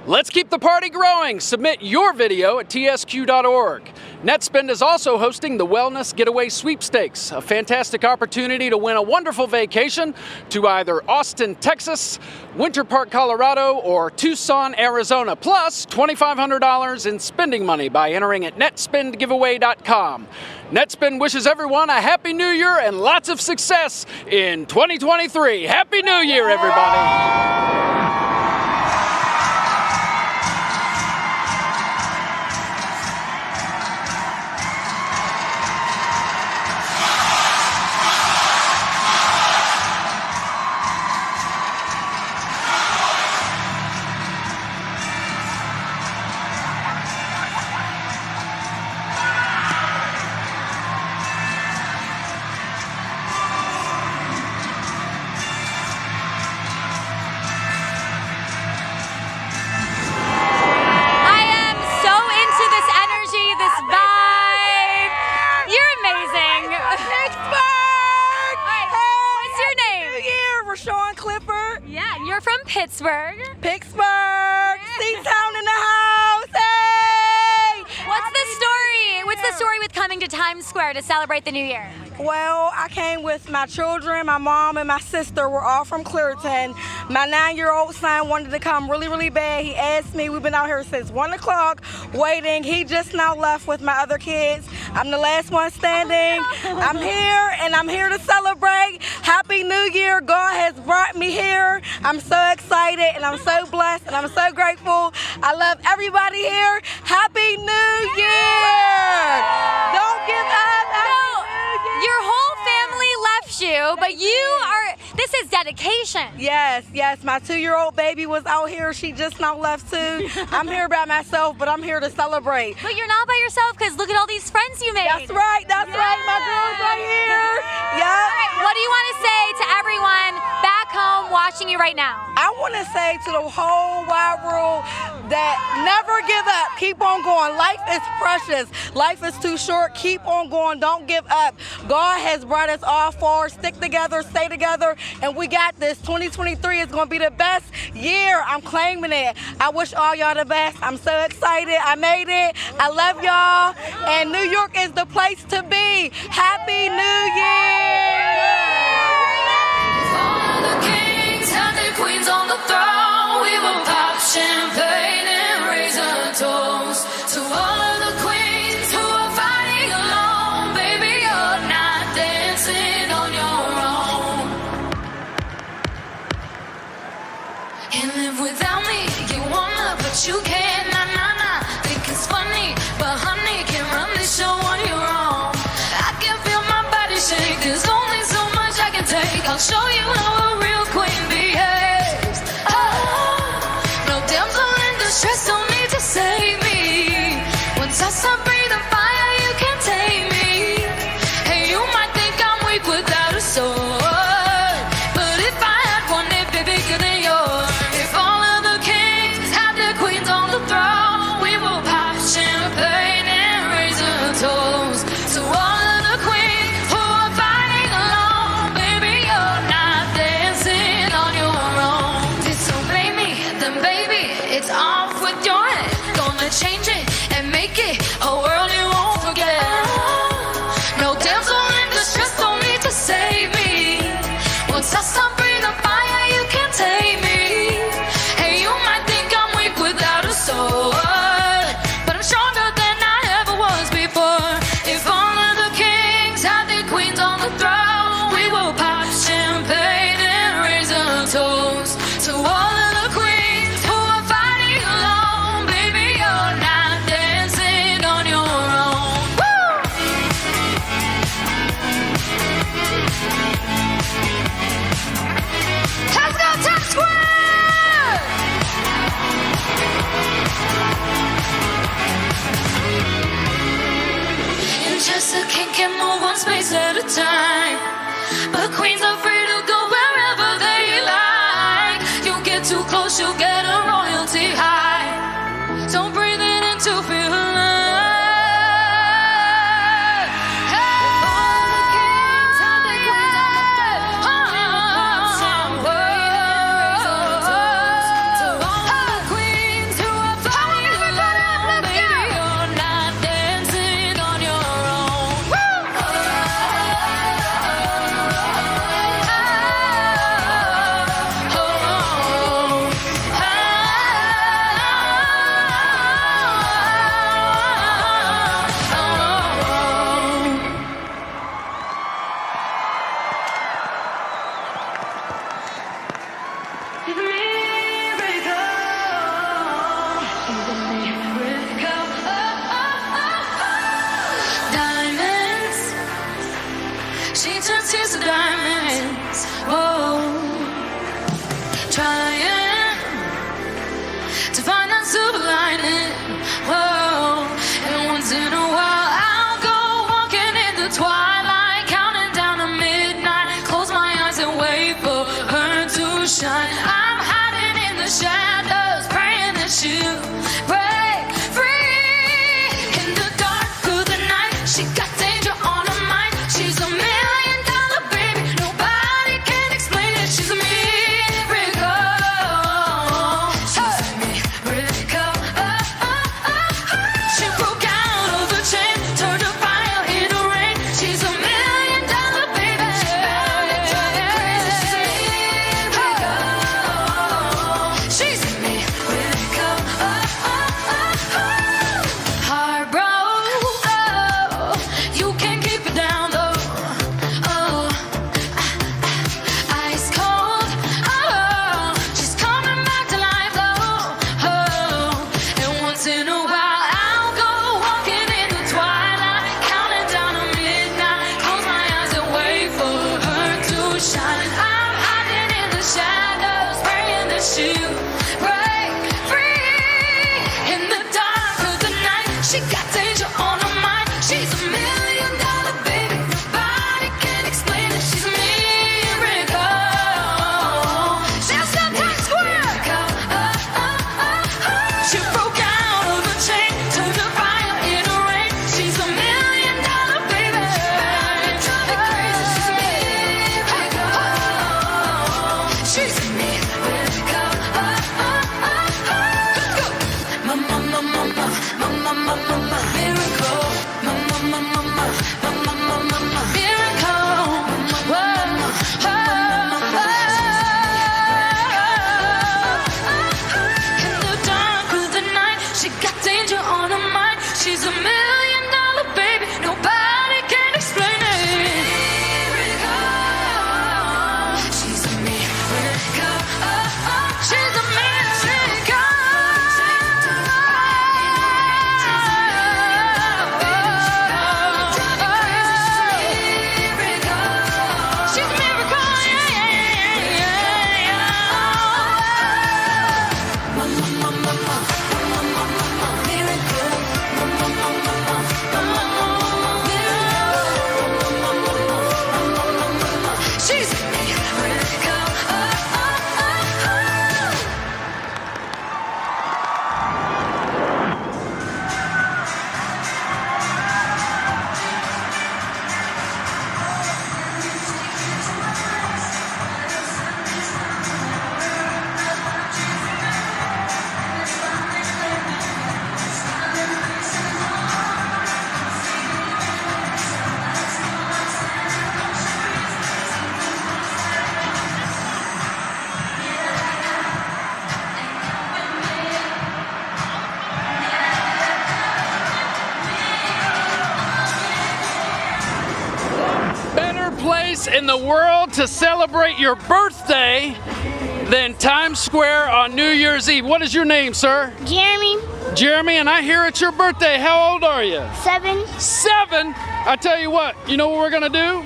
Let's keep the party growing. Submit your video at tsq.org. Netspend is also hosting the Wellness Getaway Sweepstakes, a fantastic opportunity to win a wonderful vacation to either Austin, Texas, Winter Park, Colorado, or Tucson, Arizona, plus $2,500 in spending money by entering at netspendgiveaway.com. Netspend wishes everyone a Happy New Year and lots of success in 2023. Happy New Year, everybody! Pittsburgh. Pittsburgh. C-Town in the house. Hey! What's the story with coming to Times Square to celebrate the new year? Well, I came with my children. My mom and my sister were all from Cooltrane. My 9-year-old son wanted to come really, really bad. He asked me. We've been out here since 1 o'clock waiting. He just now left with my other kids. I'm the last one standing. I'm here, and I'm here to celebrate. Happy New Year. God has brought me here. I'm so excited, and I'm so blessed, and I'm so grateful. I love everybody here. Happy New Year. Don't give up. Your whole family left you, but this is dedication. Yes. My 2-year-old baby was out here. She just now left too. I'm here by myself, but I'm here to celebrate. But you're not by yourself because look at all these friends you made. That's right. My girl's right here. Yeah. Right. What do you want to say to everyone back home watching you right now? I want to say to the whole wide world that never give up. Keep on going. Life is precious. Life is too short. Keep on going. Don't give up. God has brought us all forward. Stick together, stay together, and we got this. 2023 is going to be the best year. I'm claiming it. I wish all y'all the best. I'm so excited. I made it. I love y'all. And New York is the place to be. Happy New Year. All the kings and the queens on the throne. We will pop champagne and raise a toast to all of the queens who are fighting alone. Baby, you're not dancing on your own. And live without me, you wanna, but you can't. Nah. Think it's funny, but honey, can't run this show on your own. I can feel my body shake. There's only so much I can take. I'll show you how a real queen behaves. Oh, no damsel in distress, don't need to save me. Once I stop breathing fire, you can't take me. Hey, you might think I'm weak without a sword, but if I had one, it'd be bigger than yours. If all of the kings had their queens on the throne, we will pop champagne and raise a toast to all of the queens who are fighting alone. Baby, you're not dancing on your own. Disobey me, then baby, it's off with your head. Gonna change it and make it a world you won't forget. No damsel in distress, don't need to save me. Once I stop breathing fire, you can't take me. Hey, you might think I'm weak without a sword, but I'm stronger than I ever was before. If all of the kings had their queens on the throne, we will pop champagne and raise a toast to all of the queens who are fighting alone. Baby, you're not dancing on your own. Woo! Let's go, Times Square! And just a king can move one space at a time, but queens are free to go wherever they like. She got danger on her mind. She's $1 million baby. Nobody can explain it. She's a miracle. She's a miracle. She broke out of the chain, turned a fire into rain. She's $1 million baby. She's a miracle. Heart broke. You can't keep it down though. Ice cold. She's coming back to life though. And once in a while I'll go walking in the twilight, counting down to midnight. Close my eyes and wait for her to shine. I'm hiding in the shadows, praying that she'll break free. In the dark of the night, she got danger on her mind. She's $1 million baby. Nobody can explain it. She's a miracle. She's Times Square. She broke out of the chain, turned a fire into rain. She's $1 million baby. Drive me crazy. She's a miracle. Mama, mama, mama, mama, mama, miracle. Mama, mama, mama, mama, mama, miracle. In the dark of the night, she got danger on her mind. She's $1 million baby. Nobody can explain it. She's a miracle. She's a place in the world to celebrate your birthday than Times Square on New Year's Eve. What is your name, sir? Jeremy. Jeremy, and I hear it's your birthday. How old are you? 7. 7? I tell you what, you know what we're gonna do?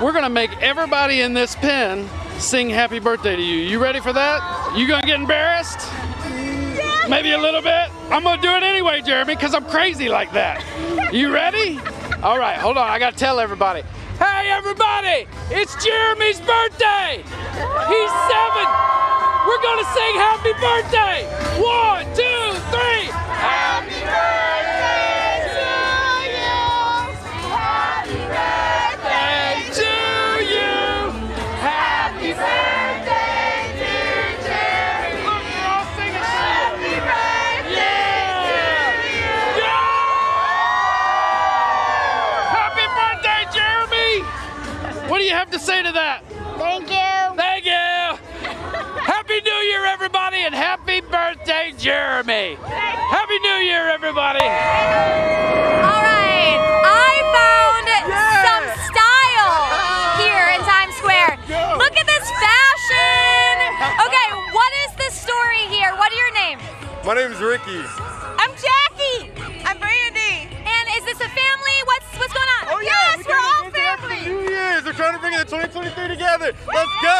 We're gonna make everybody in this pen sing happy birthday to you. You ready for that? You gonna get embarrassed? Yeah. Maybe a little bit? I'm gonna do it anyway, Jeremy, because I'm crazy like that. You ready? All right, hold on, I gotta tell everybody. Hey everybody, it's Jeremy's birthday. He's 7. We're gonna sing happy birthday. 1, 2, 3. Happy birthday to you. Happy birthday to you. Happy birthday, dear Jeremy. Look, we're all singing. Happy birthday to you. Yeah. Happy birthday, Jeremy. What do you have to say to that? Thank you. Thank you. Happy New Year, everybody, and happy birthday, Jeremy. Happy New Year, everybody. All right, I found some style here in Times Square. Look at this fashion. Okay, what is the story here? What are your names? My name is Ricky. I'm Jackie. I'm Brandy. And is this a family? What's going on? Oh, yeah. Yes, we're all family. New Year's. We're trying to bring the 2023 together. Let's go!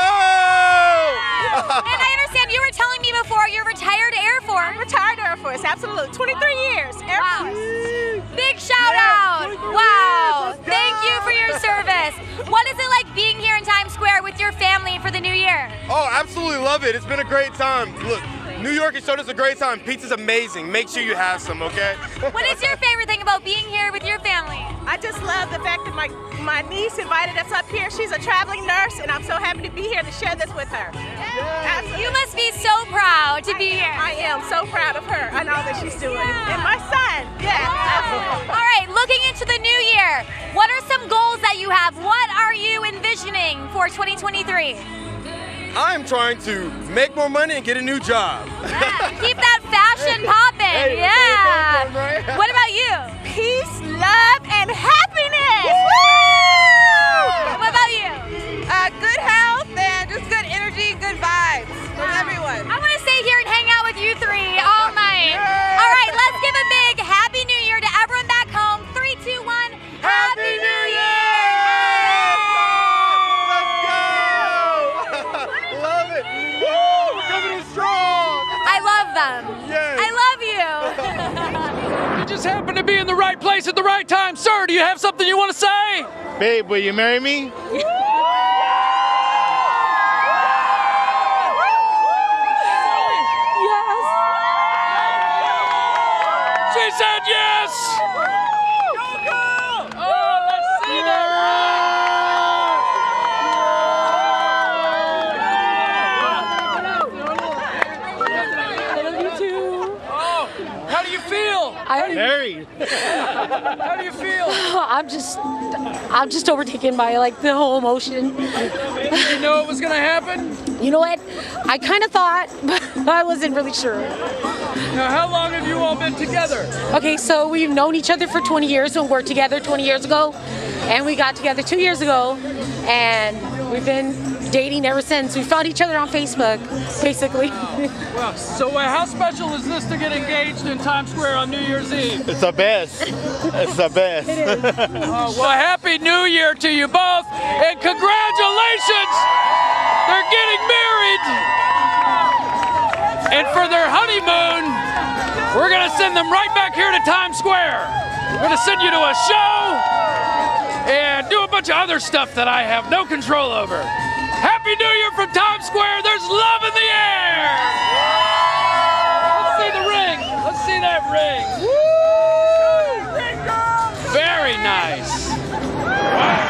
And I understand you were telling me before you're retired Air Force. I'm retired Air Force, absolutely. 23 years, Air Force. Big shout out. Wow. Thank you for your service. What is it like being here in Times Square with your family for the new year? Oh, absolutely love it. It's been a great time. Look, New York has showed us a great time. Pizza's amazing. Make sure you have some, okay? What is your favorite thing about being here with your family? my niece invited us up here. She's a traveling nurse, and I'm so happy to be here to share this with her. You must be so proud to be here. I am so proud of her and all that she's doing. And my son. Yeah, absolutely. All right, looking into the new year, what are some goals that you have? What are you envisioning for 2023? I'm trying to make more money and get a new job. Yeah, keep that fashion popping. Hey, yeah. right? What about you? Peace, love, and happiness. Woo! What about you? Good health and just good energy, good vibes from everyone. I want to stay here and hang out with you three all night. All right, let's give a big Happy New Year to everyone back home. 3, 2, 1. Happy New Year! Love it. Woo! We're coming in strong. I love them. Yes. I love you. You just happen to be in the right place at the right time. Sir, do you have something you want to say? Babe, will you marry me? She said yes! Oh, let's see that I love you too. Oh, how do you feel? Married. How do you feel? I'm just overtaken by like the whole emotion. Did you know it was gonna happen? You know what? I kind of thought, but I wasn't really sure. Now, how long have you all been together? Okay, so we've known each other for 20 years and we're together 20 years ago. And we got together 2 years ago and we've been dating ever since. We found each other on Facebook, basically. Well, so how special is this to get engaged in Times Square on New Year's Eve? It's the best. It's the best. It is. Well, Happy New Year to you both, and congratulations! They're getting married! And for their honeymoon, we're gonna send them right back here to Times Square. We're gonna send you to a show and do a bunch of other stuff that I have no control over. Happy New Year from Times Square. There's love in the air. Let's see the ring. Let's see that ring. Woo! Very nice. Wow.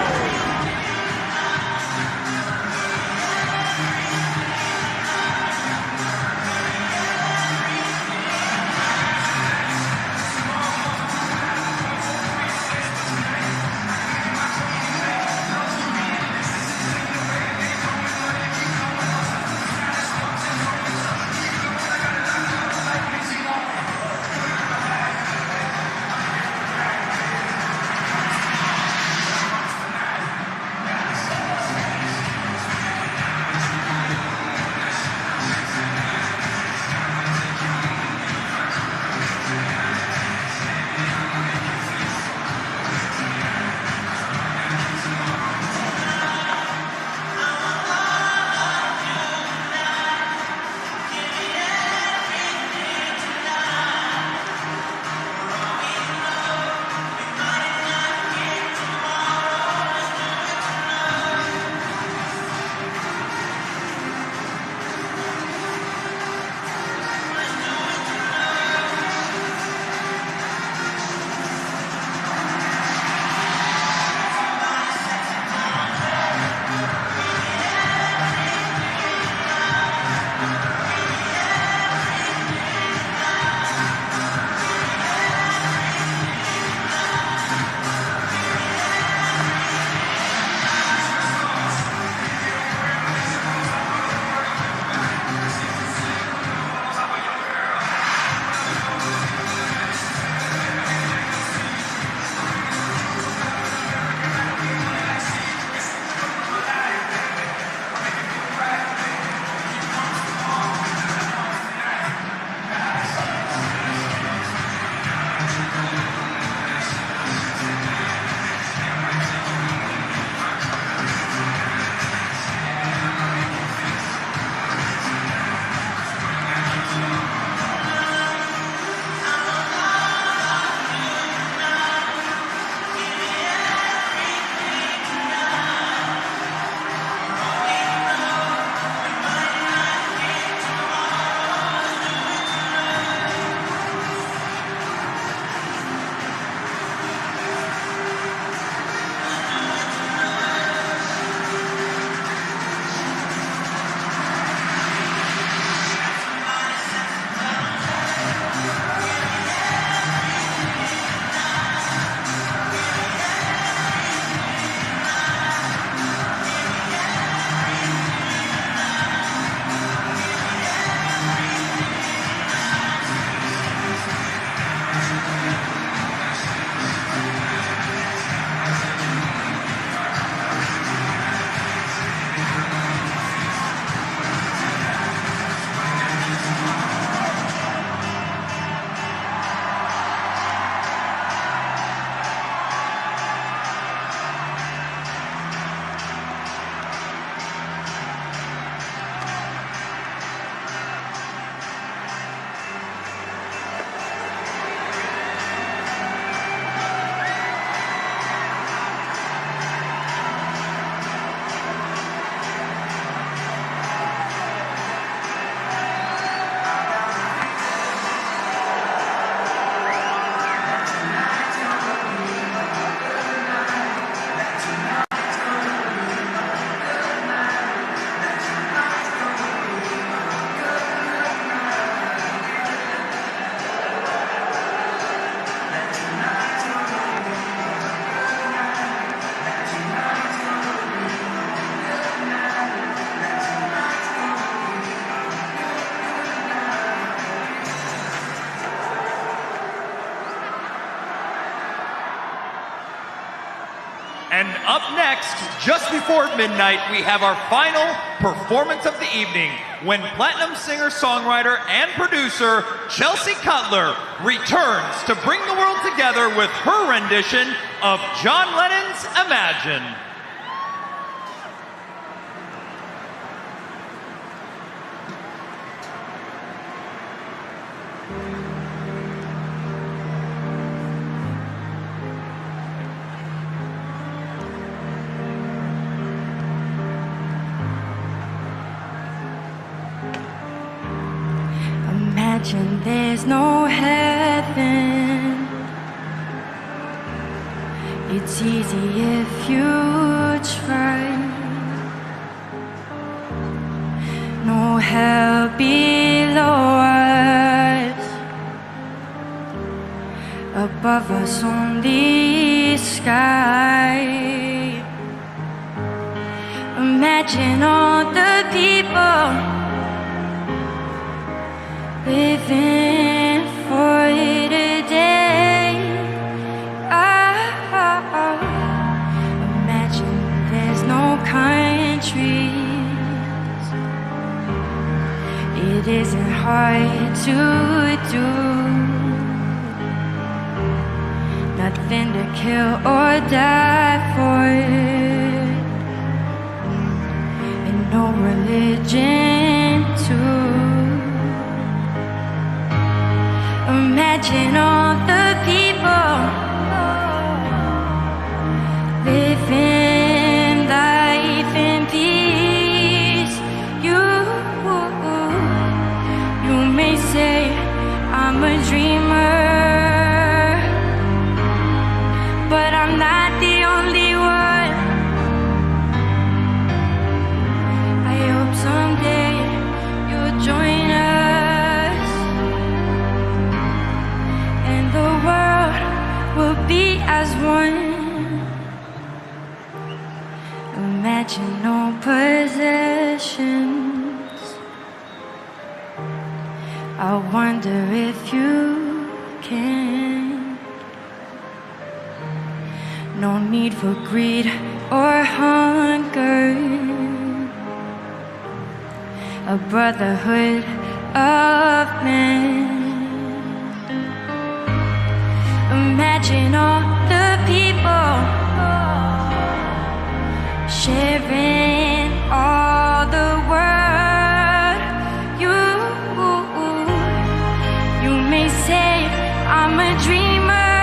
And up next, just before midnight, we have our final performance of the evening when platinum singer-songwriter and producer Chelsea Cutler returns to bring the world together with her rendition of John Lennon's Imagine. Imagine there's no heaven. It's easy if you try. No hell below us, above us only sky. Imagine all the people living for today. Imagine there's no countries. It isn't hard to do. Nothing to kill or die for, and no religion too. Imagine all the people living life in peace. You may say I'm a dreamer, but I'm not the only one. I hope someday you'll join us, and the world will be as one. Imagine no possessions. I wonder if you can. No need for greed or hunger. A brotherhood of men. Imagine all the people sharing all the world. You may say I'm a dreamer,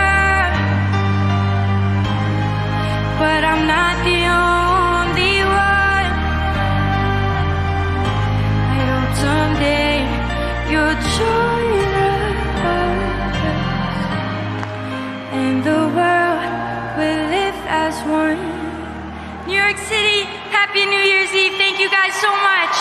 but I'm not the only one. I hope someday you'll join us, and the world will live as one. New York City, Happy New Year's Eve. Thank you guys so much.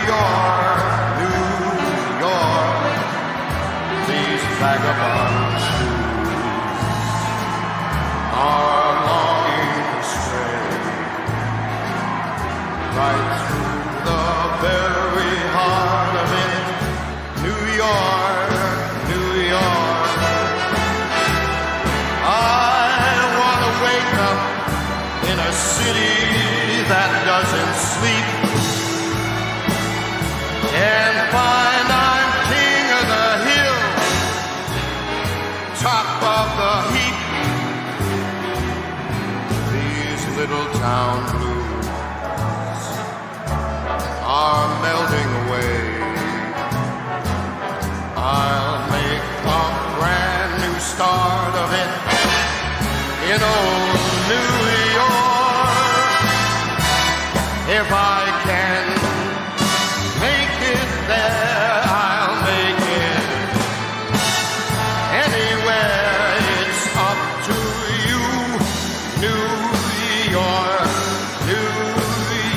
York, New York, these vagabonds are longing to stray right through the very heart of it. New York, New York, I want to wake up in a city that doesn't sleep and find I'm king of the hill, top of the heap. These little town blues are melting away. I'll make a brand new start of it in old New York. If I can make it there, I'll make it anywhere. It's up to you, New York, New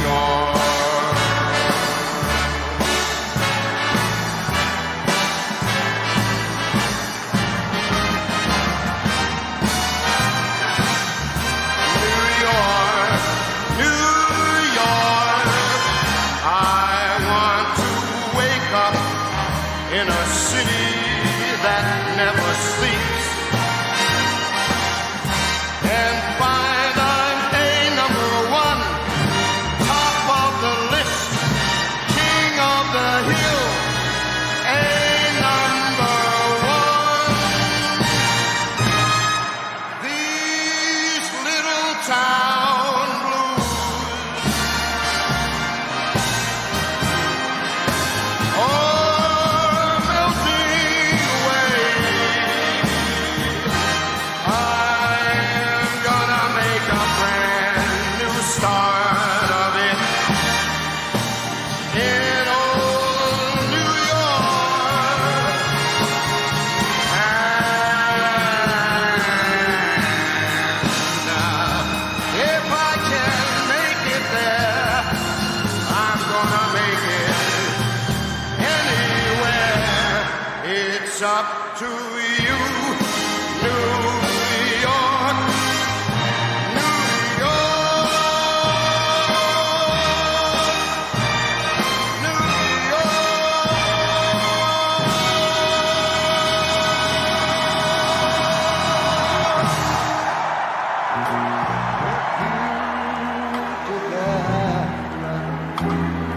York. In a city that never sleeps and find I'm a number one, top of the list, king of the hill, a number one. These little town blues up to you, New York, New York, New York.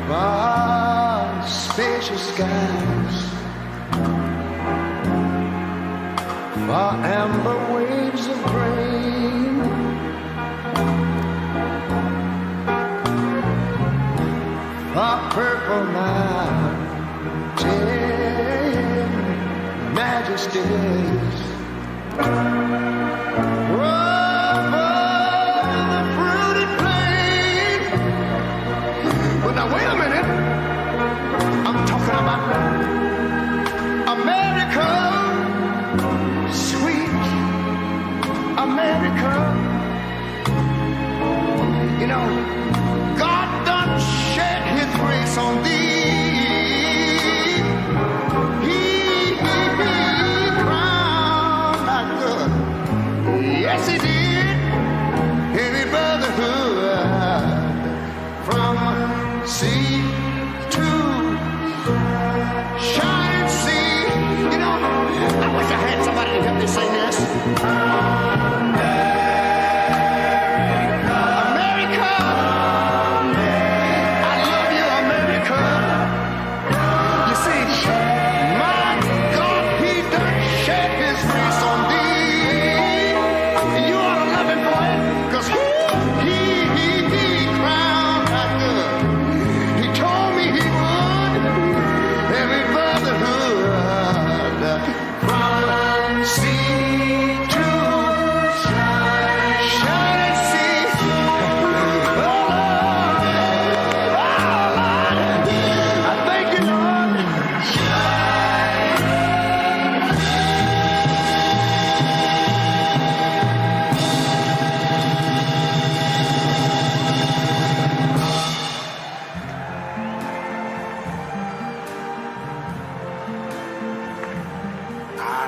By spacious skies, by amber waves of grain, by purple mountain majesties, over the fruited plain. But now wait a minute, I'm talking about America. Sweet America, you know, God done shed his grace on thee. He crowned thy good, yes he did.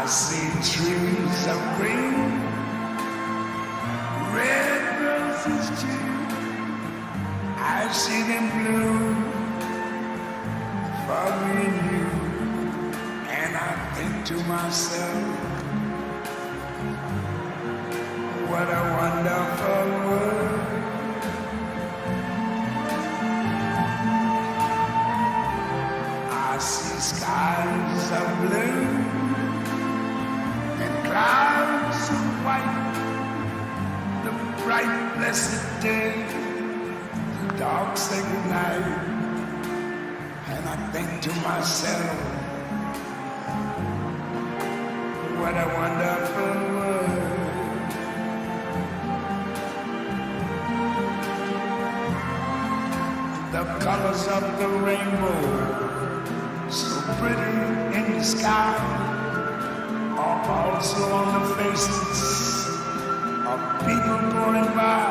see trees of green, red roses too. I see them bloom for me and you, and I think to myself, what a wonderful world. I see skies of blue and clouds of white, the bright blessed day, the dark sacred night, and I think to myself, what a wonderful world. The colors of the rainbow, so pretty in the sky, are also on the faces of people going by.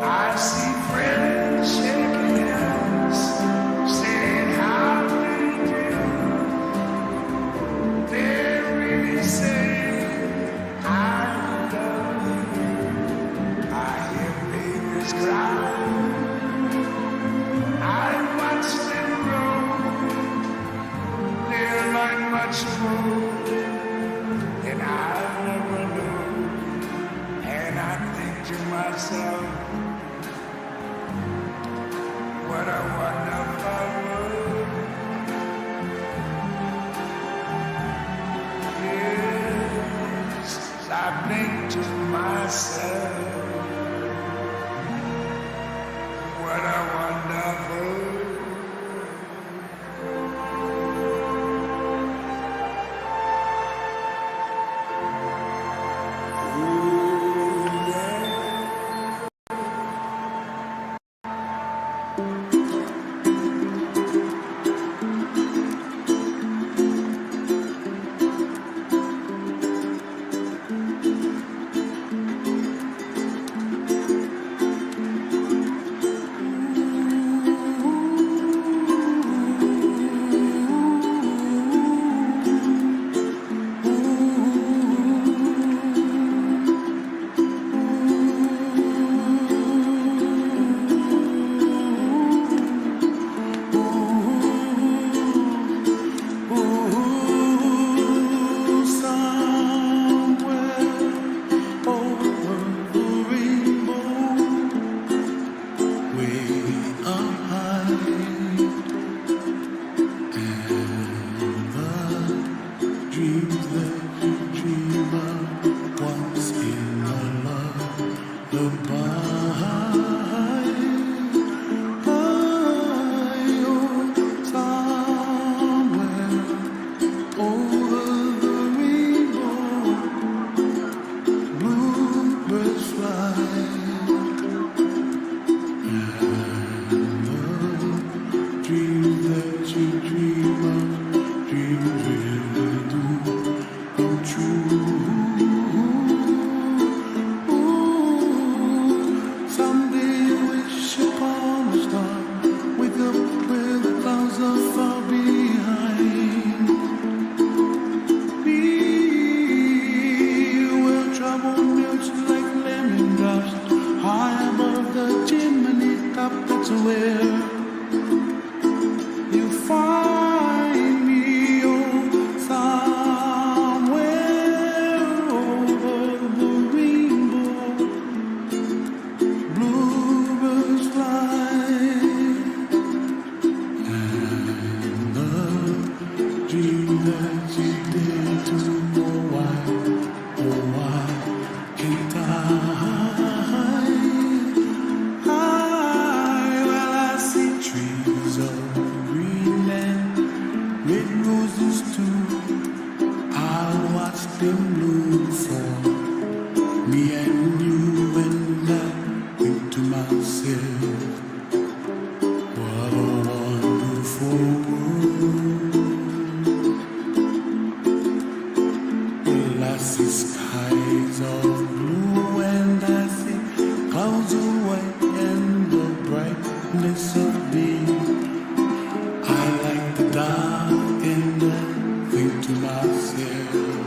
I see friends shaking hands, saying how do you do. They're really saying I love you. I hear babies cry, I watch them grow. They're like much more than I never knew. And I think to myself, what a wonderful world. Yes, I think to myself, what a wonderful world. I like the dark and I think to myself,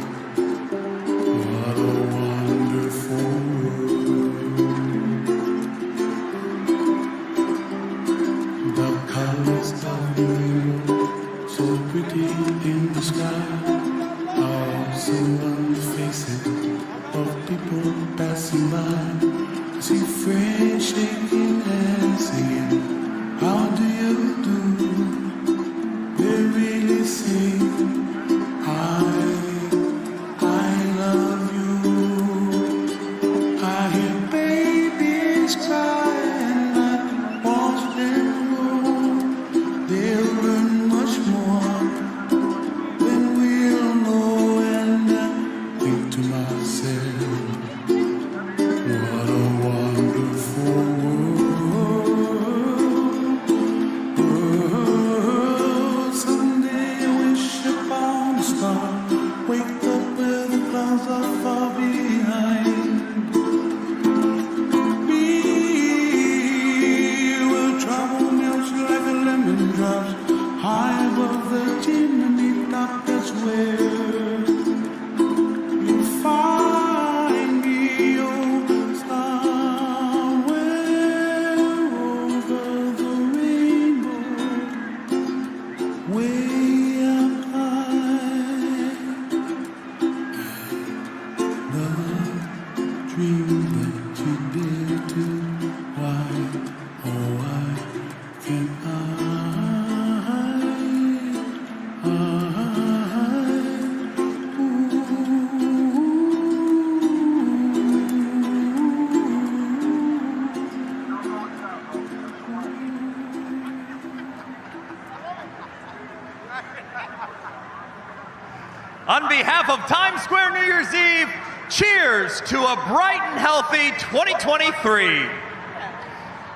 colors of the rainbow, so pretty in the sky. Also on the faces of people passing by. I see friends shaking and singing, how do you do? They really sing, I love you. I hear babies cry and I watch them grow. They'll learn much more than we'll know, and I think to myself, what a wonderful world. Someday I wish upon a star, wake up where the clouds are far behind me, where trouble melts like a lemon drops high above the chimney top. That's where you find me, oh somewhere over the rainbow, way up high. The dream that you dare to, why, oh why can't I? On behalf of Times Square New Year's Eve, cheers to a bright and healthy 2023.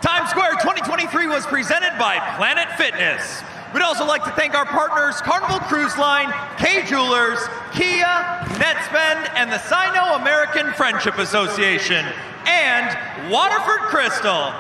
Times Square 2023 was presented by Planet Fitness. We'd also like to thank our partners Carnival Cruise Line, K Jewelers, Kia, Netspend, and the Sino-American Friendship Association, and Waterford Crystal.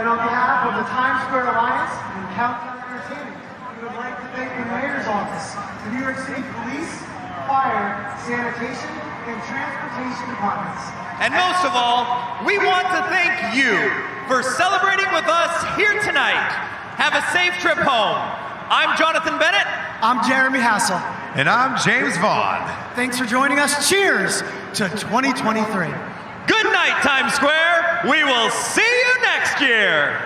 And on behalf of the Times Square Alliance and Countdown Entertainment, we would like to thank the Mayor's Office, the New York City Police, Fire, Sanitation, and Transportation Departments. And most of all, we want to thank you for celebrating with us here tonight. Have a safe trip home. I'm Jonathan Bennett. I'm Jeremy Hassel. And I'm James Vaughn. Thanks for joining us. Cheers to 2023. Good night, Times Square. We will see you next year.